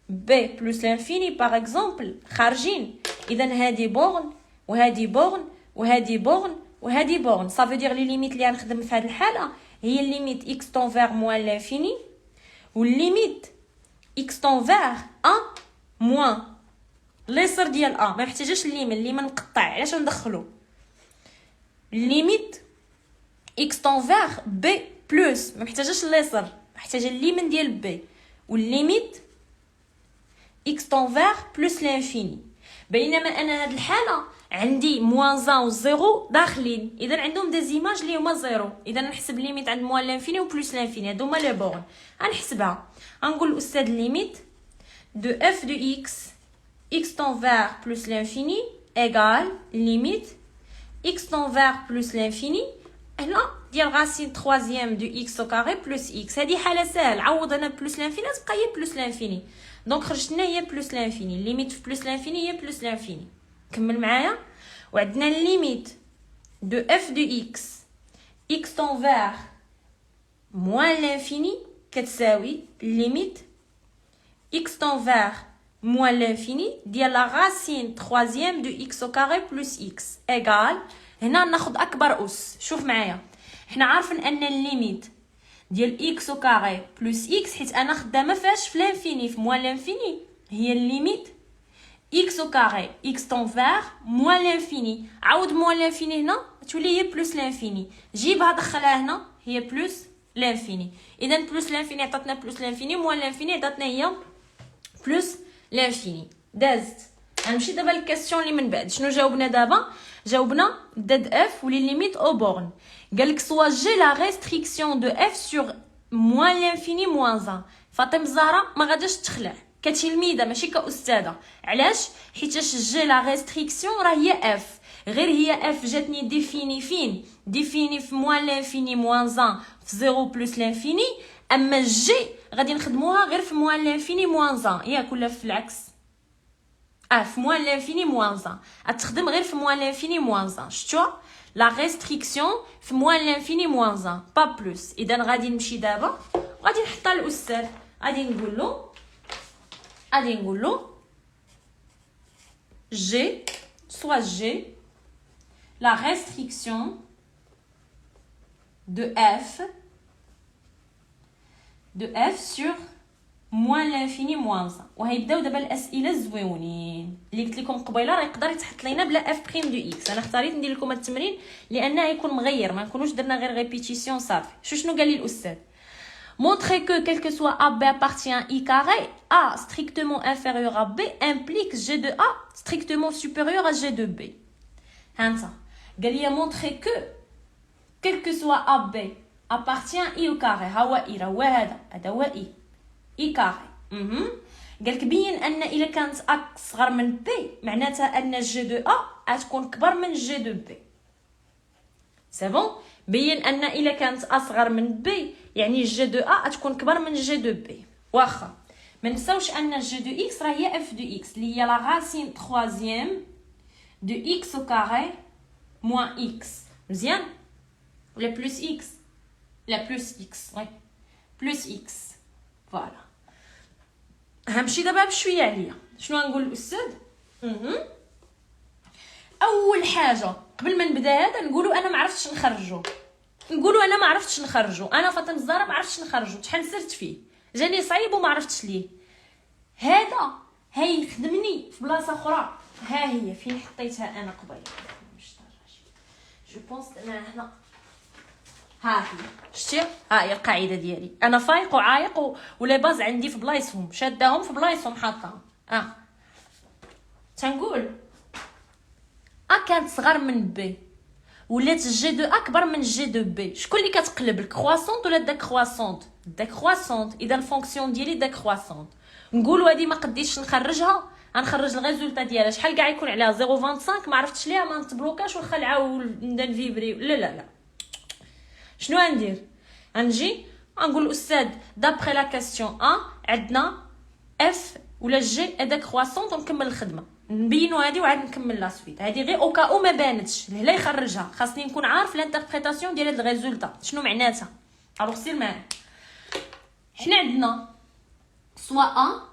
Speaker 1: بي بلس لانفيني باغ اكزومبل خارجين. اذا هادي بورن وهادي بورن وهادي بورن وهادي بورن. صافي دير لي ليميت اللي غنخدم في هذه الحاله هي الليميت اكس طون فيغ موان لانفيني والليميت x طون فيغ ا موان ليسر ديال ا. ما محتاجاش الليمن نقطع. علاش ندخلو الليميت x طون فيغ بي بلس، ما محتاجاش ليسر، محتاجه الليمن ديال بي والليميت x طون فيغ بلس لانفيني. بينما انا هاد الحاله عندي موان 1 و 0 داخلين، اذا عندهم دي زيماج اللي هما 0. اذا نحسب ليميت عند موان لانفيني و بلس لانفيني، هادو هما لي بورن. غنحسبها غنقول الاستاذ ليميت دو اف دو اكس x طون فيغ بلس لانفيني ايغال ليميت x طون فيغ بلس لانفيني. هنا ديال غاسين تروازيام دو اكس او كاري بلس اكس. هذه حاله سهل، عوض انا بلس لانفيني تبقى هي بلس لانفيني. دونك خرجت لنا هي بلس لانفيني. ليميت في بلس لانفيني هي بلس لانفيني. كمل معايا. وعندنا ليميت دو اف دو اكس طون فيغ موان لانفيني كتساوي ليميت x tend vers moins l'infini ديال la racine troisième de x au carré plus x égal. هنا ناخذ اكبر اس. شوف معايا حنا عارفين ان الليميت ديال x au carré plus x حيت انا خدامه فاش في لانفيني في موان لانفيني هي الليميت x au carré x tend vers moins l'infini. عاود موان لانفيني هنا تولي هي بلس لانفيني. جيبها دخلها هنا هي بلس لانفيني. اذا بلس لانفيني عطاتنا بلس لانفيني موان لانفيني عطاتنا هي بلس لانفيني. دازت. غنمشي دابا للكاستيون اللي من بعد. شنو جاوبنا دابا؟ جاوبنا داد اف ولي ليميت او بورن. قالك سوا جي لا ريستريكسيون دو اف سور موان لانفيني موان 1. فاطمه الزهراء ما غاداش تخلع كتلميذه ماشي كاستاذه. علاش؟ حيتاش جي لا ريستريكسيون راه هي اف، غير هي اف جاتني ديفيني فين؟ ديفيني في موان لانفيني موان 1 في 0 بلس لانفيني. اما جي غادي نخدموها غير في موان لانفيني موان 1 ياك ولا في العكس؟ في موان لانفيني موان 1 غتخدم غير في موان لانفيني موان 1. شفتوا لا ريستريكسيون في موان لانفيني موان 1 با بلس. اذا غادي نمشي دابا غادي نحطها للاستاذ. غادي نقول له G soit G la restriction de f sur moins l'infini moins 1. وهيبداو دابا الاسئله الزويونين اللي قلت لكم قبيله راه يقدر يتحط لينا بلا اف بريم دو اكس. انا اختاريت ندير لكم التمرين لانه يكون مغير ما نكونوش درنا غير ريبيتيسيون صافي. شنو قال لي الاستاذ؟ Montrer que quel que soit AB appartient à I carré, A strictement inférieur à B implique G de A strictement supérieur à G de B. Hansa. قال لي montrer que quel que soit AB appartient à I au carré. هو I راه هذا هو I. I carré. قالك بين ان الا كانت A صغر من B معناتها ان G de A غتكون كبر من G de B. سي بون. بين ان الا كانت اصغر من بي يعني جي دو ا تكون كبر من جي دو بي. واخا ما نساوش ان جي دو اكس راه هي اف دو اكس اللي هي لا راسين تروازيام دو اكس او كاري موان اكس. مزيان ولا بلس اكس؟ لا بلس اكس. وي بلس اكس. فوالا. غنمشي دابا بشويه عليا. شنو غنقول للاستاذ؟ اول حاجه قبل ما نبدا هذا نقولوا انا ما عرفتش نخرجو. انا فاطمه الزهراء ما عرفتش نخرجو. شحال سرت فيه جاني صعيب وما عرفتش ليه. هذا هي خدمني في بلاصه اخرى. ها هي فين حطيتها انا قبيله. جو بونس انا هنا. ها هي شتي؟ ها هي القاعده ديالي. انا فايق وعايق ولا باز عندي في بلايصهم شاداهم في بلايصهم حاطاهم. تنقول ا كانت صغر من بي ولات جي دو اكبر من جي دو بي. شكون اللي كتقلب الكرواسونط ولا داكرواسونط؟ داكرواسونط. اذا الفونكسيون ديالي داكرواسونط. نقولوا هذه ما قديتش نخرجها غنخرج الريزولطا ديالها شحال كاع يكون عليها 0.25 ما عرفتش ليها ما نتبلوكاش ونخلع نعاود نبدا نفيبري. لا شنو غندير؟ غنجي غنقول الاستاذ دابري لا كاستيون عندنا اف ولا جي داكرواسونط ونكمل الخدمه. نبينوا هذه وعاد نكمل لا سويت. هذه غير اوكا ما بانتش لا يخرجها خاصني نكون عارف الانتربريتاسيون ديال هاد الريزولطا شنو معناتها. الوغ سير معايا. حنا عندنا سوا ا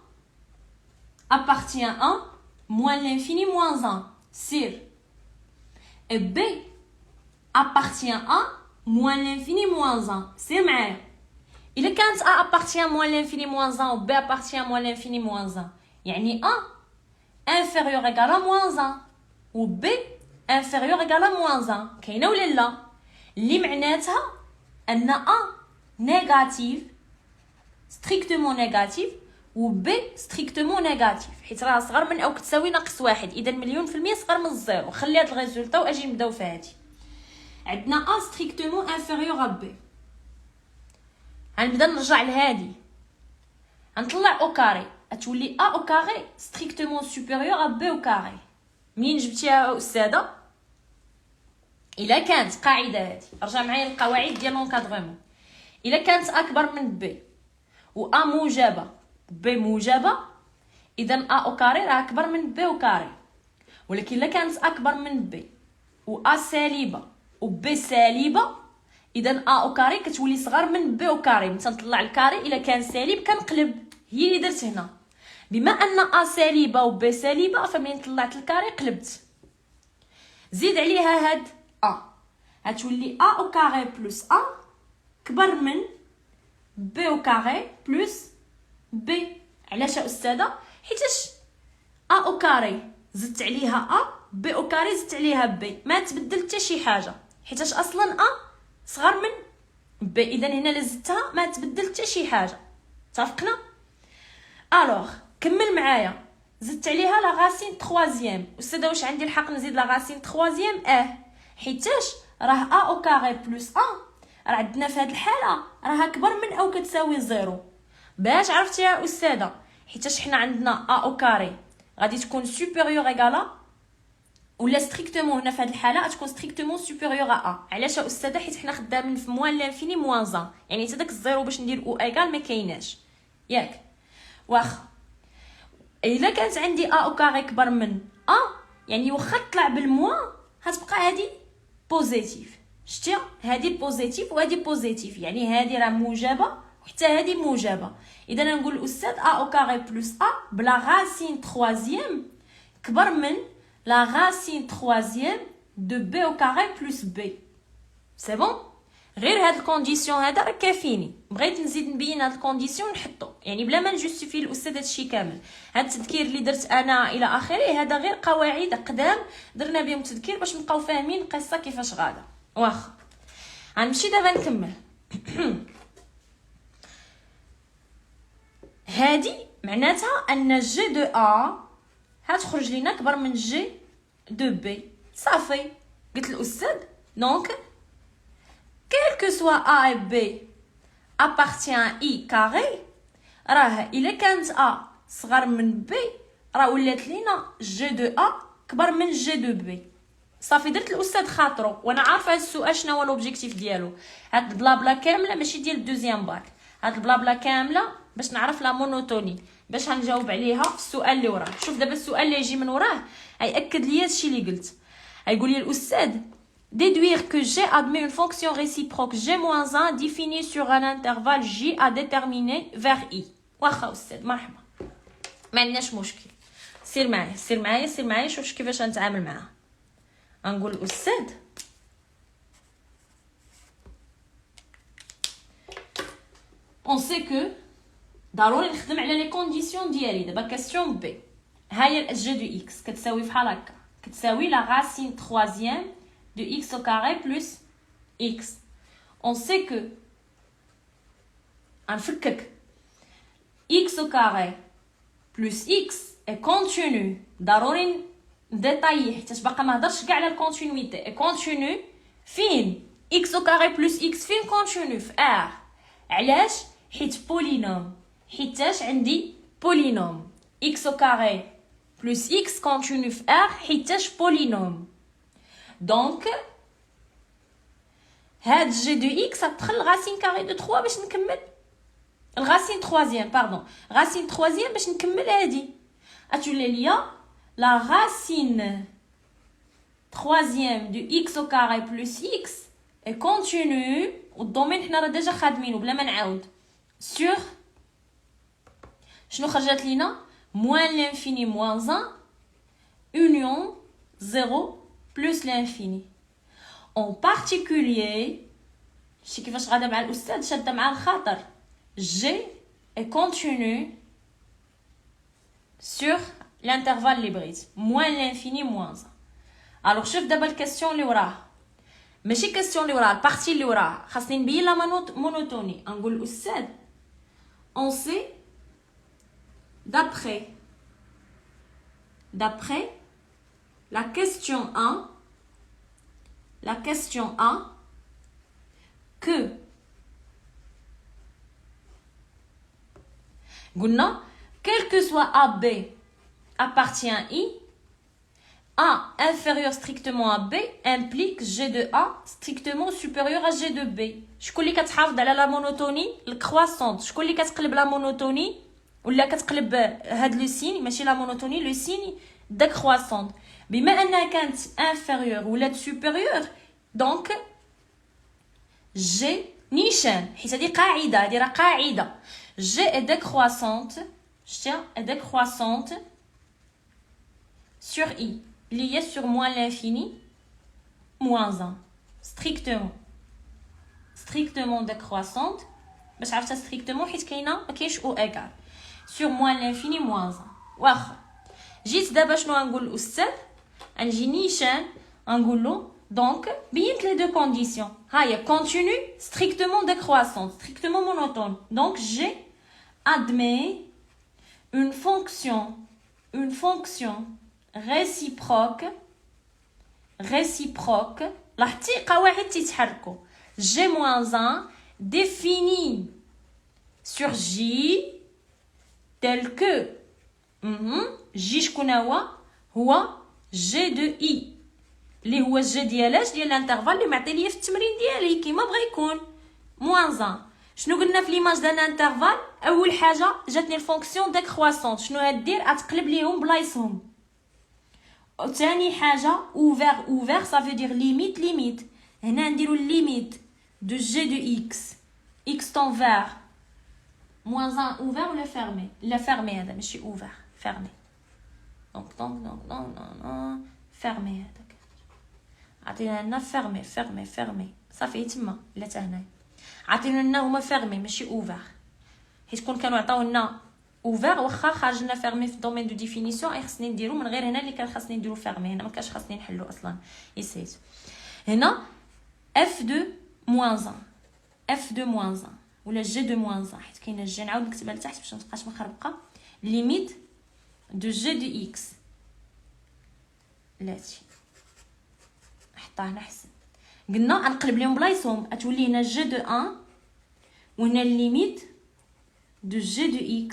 Speaker 1: appartient à moins l'infini moins 1 سير et b appartient à moins l'infini moins 1 سير معايا. الا كانت a appartient moins l'infini moins 1 و b appartient moins l'infini moins 1 يعني a inférieur égal à moins 1 و b inférieur égal à moins 1 كاينه ولا لا؟ اللي معناتها ان a نيجاتيف ستريكتومون نيجاتيف و b ستريكتومون نيجاتيف حيت راه صغر من او كتساوي ناقص 1. اذا مليون في المية صغر من الزيرو. خلي هاد الريزولطا واجي نبداو في هادي. عندنا a ستريكتومون inférieur à b. غنبدا نرجع لهادي غنطلع او كاري غتولي a au carré strictement supérieur à b au carré. منين جبتيها استاذه؟ الا كانت قاعده هذه رجع معايا القواعد ديال لونكادغمون. الا كانت اكبر من b و a موجبه b موجبه اذا a au carré راه اكبر من b au carré. ولكن الا كانت اكبر من b و a سالبه و b سالبه اذا a au carré كتولي صغر من b au carré. تنطلع الكاري الا كان سالب كنقلب. هي اللي درت هنا بما ان ا سالبه و ب سالبه فمن طلعت الكاري قلبت. زيد عليها هاد ا غتولي ا او كاري بلس ا كبر من ب او كاري بلس ب. علاش يا استاذه؟ حيتاش ا او كاري زدت عليها ا ب او كاري زدت عليها ب، ما تبدل حتى شي حاجه حيتاش اصلا ا صغر من ب، اذا هنا لا زدتها ما تبدل حتى شي حاجه. اتفقنا؟ الوغ كمل معايا. زدت عليها لا غاسين تخوازيام. استاذه واش عندي الحق نزيد لا غاسين تخوازيام؟ حيتاش راه ا او كاري بلس ا راه عندنا في هذه الحاله راها كبر من او كتساوي زيرو. باش عرفتي يا استاذه؟ حيتاش حنا عندنا ا او كاري غادي تكون سوبيريور ايغالا ولا ستريكتومون، هنا في هذه الحاله غتكون ستريكتومون سوبيريور ا. علاش يا استاذه؟ حيت حنا خدامين في موان لانفيني موان زان، يعني حتى داك الزيرو باش ندير او ايغال ما كايناش ياك. واخا الا كانت عندي ا او كاري كبر من ا يعني واخا طلع بالموان غتبقى هذه بوزيتيف. شتي هذه بوزيتيف وهذه بوزيتيف، يعني هذه راه موجبه وحتى هذه موجبه. اذا نقول الاستاذ ا او كاري بلس ا بلا غاسين تخوازيام كبر من لا غاسين تخوازيام دو بي او كاري بلس بي. سي بون؟ غير هاد الكونديسيون هذا راه كافيني. بغيت نزيد نبين هاد الكونديسيون نحطو، يعني بلا ما نجوستيفي الاستاذ هادشي كامل. هاد التذكير اللي درت انا الى اخره هذا غير قواعد قدام درنا بهم تذكير باش نبقاو فاهمين القصه كيفاش غاده. واخا غنمشي دابا نكمل. هادي معناتها ان جي دو ا هتخرج لينا كبر من جي دو بي. صافي قلت الاستاذ دونك quel que soit A et B appartient à I carré، راه إلا كانت A صغر من B راه ولات لينا G de A كبر من G de B. صافي درت الأستاذ خاطرو وأنا عارفة هاد السؤال شنو هو الأوبجيكتيف ديالو. هاد البلابلا كاملة ماشي ديال الدوزيام باك، هاد البلابلا كاملة باش نعرف لا مونوتوني باش هنجاوب عليها في السؤال اللي وراه. شوف دابا السؤال اللي يجي من وراه هيأكد لي هادشي اللي قلت. هيقول لي الأستاذ déduire que G admet une fonction réciproque G-1 définie sur un intervalle J à déterminer vers I. واخا استاذ مرحبا ما عندناش مشكل. سير معايا شوف كيفاش نتعامل معاها. غنقول الاستاذ on sait que ضروري نخدم على لي كونديسيون ديالي. دابا كاستيون بي هاهي G دو X كتساوي بحال هكا، كتساوي لا غاسين تخوازيام de x au carré plus x. On sait que x au carré plus x est continu. ضروري نديطايي حيت باقا ما هضرش كاع على الكونتينيتي. est continu فين x au carré plus x فين continu في r. علاش؟ حيت بولينوم، حيتاش عندي بولينوم x au carré plus x continu في r حيتاش بولينوم. دونك هاد جي دو اكس غتدخل غاسين كاري دو 3 باش نكمل الغاسين تخوازيام غاسين تخوازيام باش نكمل هادي غتولي ليا لا غاسين تخوازيام دو اكس او كاري بلس اكس اي كونتينيو والدومين حنا راه ديجا خادمينو بلا ما نعاود سور شنو خرجت لينا موان لانفيني موان 1 union 0 plus l'infini. En particulier, شي كيفاش غادا مع الاستاذ شاده مع الخاطر G est continu sur l'intervalle اللي بغيت moins l'infini moins 1. alors شوف دابا الكاستيون اللي وراها ماشي كاستيون اللي وراها البارتي اللي وراها خاصني نبين لا مونوتوني. نقول الاستاذ on sait d'après la question 1 que قلنا quel que soit AB appartient à I, A inférieur strictement à B implique G de A strictement supérieur à G de B. شكون اللي كتحافظ على لا مونوتوني الكرواسونت؟ شكون اللي كتقلب لا مونوتوني ولا كتقلب هاد لو سين ماشي لا مونوتوني لو سين ديكرواسونت؟ بما انها كانت inférieur ولات supérieur دونك جي نيشان حيت هادي قاعده، هادي راه قاعده جي اي décroissante شتي décroissante sur i اللي هي sur moins l'infini moins 1 strictement décroissante باش عرفتها strictement حيت كاينه ما كاينش او ايغال sur moins l'infini moins 1 واخا جيت دابا شنو غنقول للاستاذ غنجي نيشان غنقول له دونك بينت لي دو كونديسيون ها هي continue strictement décroissante strictement monotone donc j'ai admis une fonction réciproque لاحظتي قواعد تيتحركوا g moins 1 défini sur j tel que j شكون هو g de i اللي هو الجي ديال الانترفال اللي معطي ليا في التمرين ديالي كيما بغى يكون moins 1 شنو قلنا في ليماج ديال الانترفال اول حاجه جاتني الفونكسيون ديكرواسونت شنو غدير غتقلب ليهم بلايصهم ثاني حاجه اوفر ça veut dire limite هنا نديرو ليميت دو جي دو اكس تون فير moins 1 اوفر ولا فيرمي لا فيرمي هذا ماشي اوفر فيرمي دونك فيرمي هذاك عطينا لنا فيرمي صافي تما لا حتى هنايا عطينا لنا هما فيرمي ماشي اوفر حيت كون كانوا عطاو لنا اوفر واخا خارج لنا فيرمي في الدومين دو ديفينيسيون خصني نديرو من غير هنا اللي كان خاصني نديرو فيرمي هنا ما كانش خاصني نحلو اصلا يسيت هنا اف دو موان 1 ولا جي دو موان 1 حيت كاينه جي نعاود نكتبها لتحت باش ما تبقاش مخربقه ليميت دو جي دو اكس لاتي حطها هنا حسن قلنا نقلب لهم بلايصهم غتولي هنا جي دو 1 وهنا ليميت دو جي دو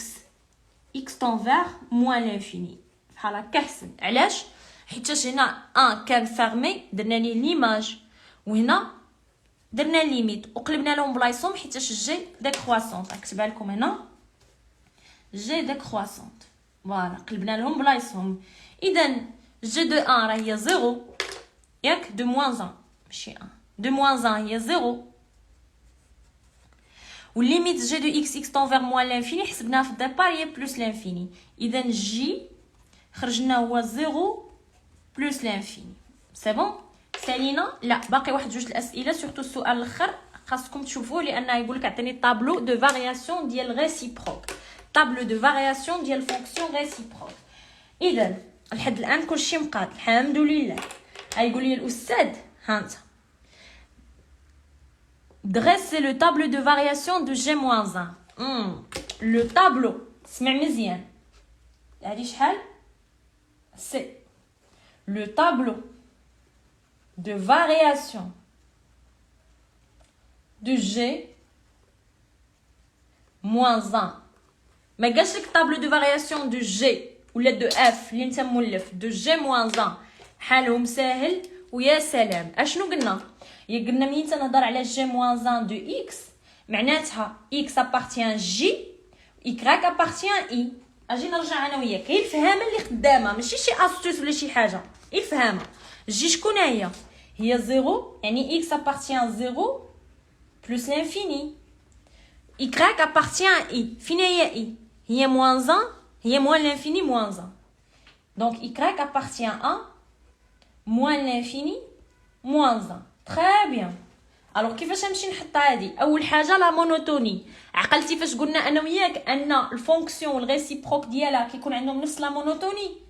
Speaker 1: اكس طون فير موان لانفيني بحال هكا حسن علاش حيتاش هنا 1 كان فيرمي درنا ليه ليماج وهنا درنا ليميت وقلبنا لهم بلايصهم حيتاش جي ديكرواسونت نكتبها لكم هنا جي ديكرواسونت فوالا قلبنا لهم بلايصهم اذا جي دو 1 راه هي 0 ياك دو موان 1 ماشي 1 دو موان 1 هي 0 والليميت جي دو اكس طون فير موان لانفيني حسبناها في الديبار هي بلس لانفيني اذا جي خرجنا هو 0 بلس لانفيني سي بون سالينا لا باقي واحد جوج الاسئله سورتو السؤال الاخر خاصكم تشوفوه لان يقول لك عطيني طابلو دو فارياسيون ديال ريسيبروك طابلو دو فارياسيون ديال فونكسيون ريسيبروك اذا لحد الان كلشي مقاد الحمد لله غايقول لي الاستاذ ها انت dresser le tableau de variation de g-1 le tableau اسمع مزيان هادي شحال سي le tableau de variation de g moins 1 ما قالش لك طابلو دو فارياسيون دو جي ولا دو اف اللي انت مولف دو جي موان 1 حالهم ساهل ويا سلام اشنو قلنا قلنا ملي تنهضر على جي موان 1 دو اكس معناتها اكس ابارتيان جي يكراك ابارتيان اي اجي نرجع انا وياك هي الفهامه اللي قدامها ماشي شي استوس ولا شي حاجه هي الفهامه جي شكون هي 0 يعني اكس ابارتيان 0 بلس لانفيني يكراك ابارتيان اي فين هي اي هي موان 1 هي موان لانفيني موان 1 دونك يكراك ابارتيان 1 موان لانفيني موان 1 تري بيان الوغ كيفاش نمشي نحط هادي اول حاجه لا مونوتوني عقلتي فاش قلنا انا وياك ان الفونكسيون والريسيبروك ديالها كيكون عندهم نفس لا مونوتوني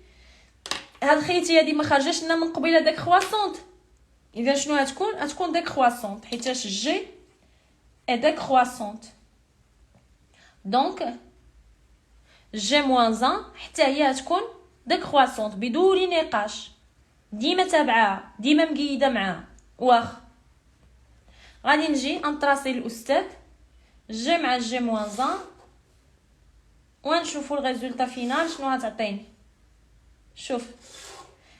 Speaker 1: هاد خيتي هادي ما خرجتش لنا من قبيله ديكرواسونت اذا شنو غتكون ديكرواسونت حيتاش جي اي ديكرواسونت دونك جي موان 1 حتى هي غتكون ديكرواسونت بدون نقاش ديما تابعاها ديما مقيده معاها واخ غادي نجي نطراسي الاستاذ جي مع جي موان 1 ونشوفوا الريزولطا فينال شنو غتعطيني شوف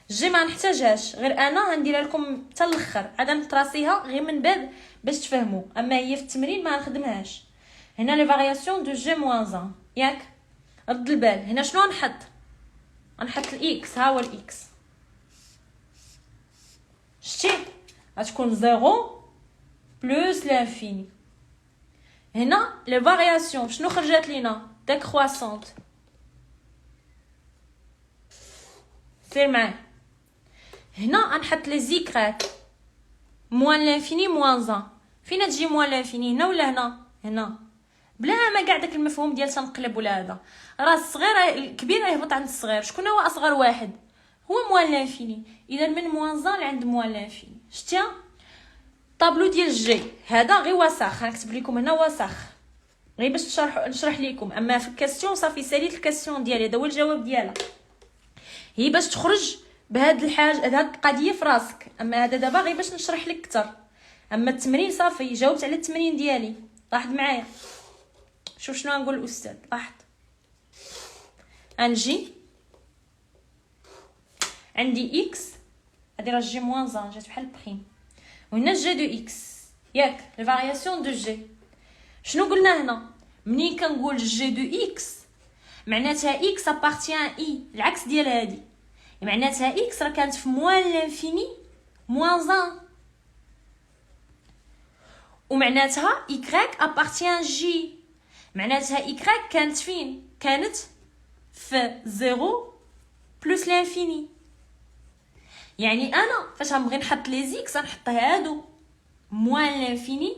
Speaker 1: جي ما نحتاجهاش غير انا غنديرها لكم حتى الاخر عاد نطراسيها غير من باب باش تفهموا اما هي في التمرين ما نخدمهاش هنا لي فارياسيون دو جي موان 1 ياك رد البال هنا شنو غنحط الاكس ها هو الاكس شتي غتكون 0 بلس لانفيني هنا لي فارياسيون شنو خرجت لينا ديكرواسونت سير معايا. هنا غنحط لي زيكرات موان لانفيني موان زان. فين تجي موان لانفيني؟ هنا ولا هنا؟ هنا. بلا ما كاع داك المفهوم ديال تنقلب ولا هذا. راه الصغير الكبير يهبط عند الصغير. شكون هو اصغر واحد؟ هو موان لانفيني. اذا من موان زان لعند موان لانفيني. شتيها طابلو ديال جي هذا غير وسخ. غنكتب لكم هنا وسخ غير باش نشرح لكم. اما في الكاستيون صافي ساليت الكاستيون ديالي، هذا هو الجواب ديالها. هي باش تخرج بهاد الحاجه هاد القضيه في راسك. اما هذا دابا غير باش نشرح لك اكثر. اما التمرين صافي جاوبت على التمرين ديالي. لاحظ معايا، شوف شنو غنقول الاستاذ. لاحظ، غنجي عندي اكس، هادي راه جي موان زان جات بحال بريم، وهنا جي دو اكس ياك الفارياسيون دو جي. شنو قلنا هنا؟ منين كنقول جي دو اكس معناتها اكس ابارتيان اي، العكس ديال هادي. معناتها اكس راه كانت في موان لانفيني موان زان، ومعناتها يكراك ابارتيان جي. معناتها يكراك كانت فين؟ كانت في زيرو بلس لانفيني. يعني انا فاش غنبغي نحط لي زيكس غنحط هادو موان لانفيني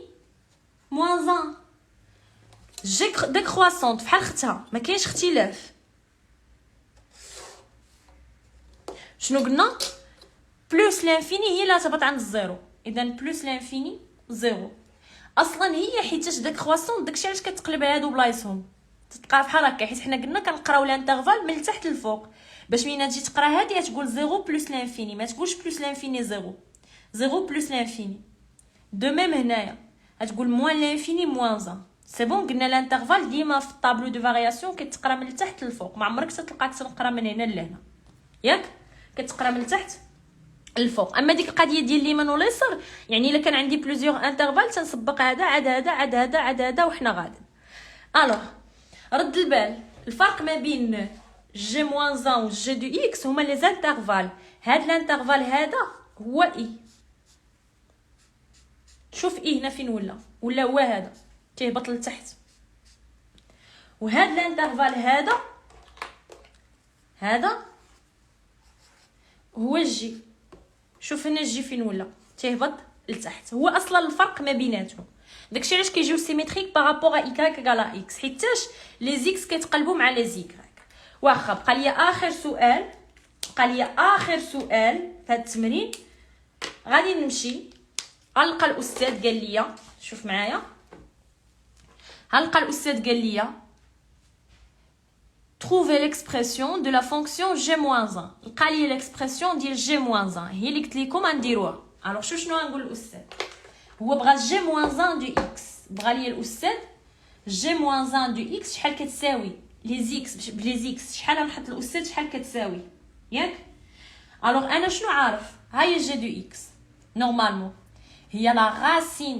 Speaker 1: موان زان. جي ديكرواسونط بحال اختها، ما كاينش اختلاف. شنو قلنا؟ بلس لانفيني هي اللي تهبط عند الزيرو. اذا بلس لانفيني زيرو اصلا هي حيتاش ديكرواسونط. داكشي علاش كتقلب هادو بلايصهم تلقى بحال هكا، حيت حنا قلنا كنقراو الانترفال من التحت للفوق. باش ملي تجي تقرا هادي تقول زيرو بلس لانفيني، ما تقولش بلس لانفيني زيرو. زيرو بلس لانفيني. دو ميم هنايا غتقول موان لانفيني موان زان. سي بون. قلنا الانترفال ديما في الطابلو دو فارياسيون كتقرا من التحت للفوق، ما عمرك تلقاك تنقرا من هنا لهنا ياك، كتقرا من التحت الفوق. اما ديك القضيه ديال اليمين واليسار يعني الا كان عندي بلوزيور انترفال تنسبق هذا عاد هذا عاد هذا عاد هذا وحنا غادي. الوغ رد البال، الفرق ما بين جي موان زان و جي دو اكس هما لي زانترفال. هاد الانترفال هذا هو اي. شوف اي هنا فين ولا هو هذا تيهبط لتحت. وهاد الانترفال هذا هو الجي. شوف هنا الجي فين تيهبط لتحت. هو اصلا الفرق ما بيناتهم. داكشي علاش كيجيو سيميتريك بارابور ا y ايكالا اكس، حيتاش لي زيكس كيتقلبوا مع لي زيكراك. واخا بقى لي اخر سؤال في هذا التمرين. غادي نمشي غنلقى الاستاذ قال لي، شوف معايا، غنلقى الاستاذ قال لي trouver l'expression de la fonction g-1. لقى لي l'expression ديال g-1 هي اللي قلت لكم غنديروها. الوغ شنو غنقول الاستاذ؟ هو بغى g-1 دو اكس. بغى لي الاستاذ g-1 دو اكس شحال كتساوي لي زيكس بلي زيكس. شحال غنحط الاستاذ شحال كتساوي ياك. الوغ انا شنو عارف؟ ها هي جي دو اكس نورمالمون هي لا راسين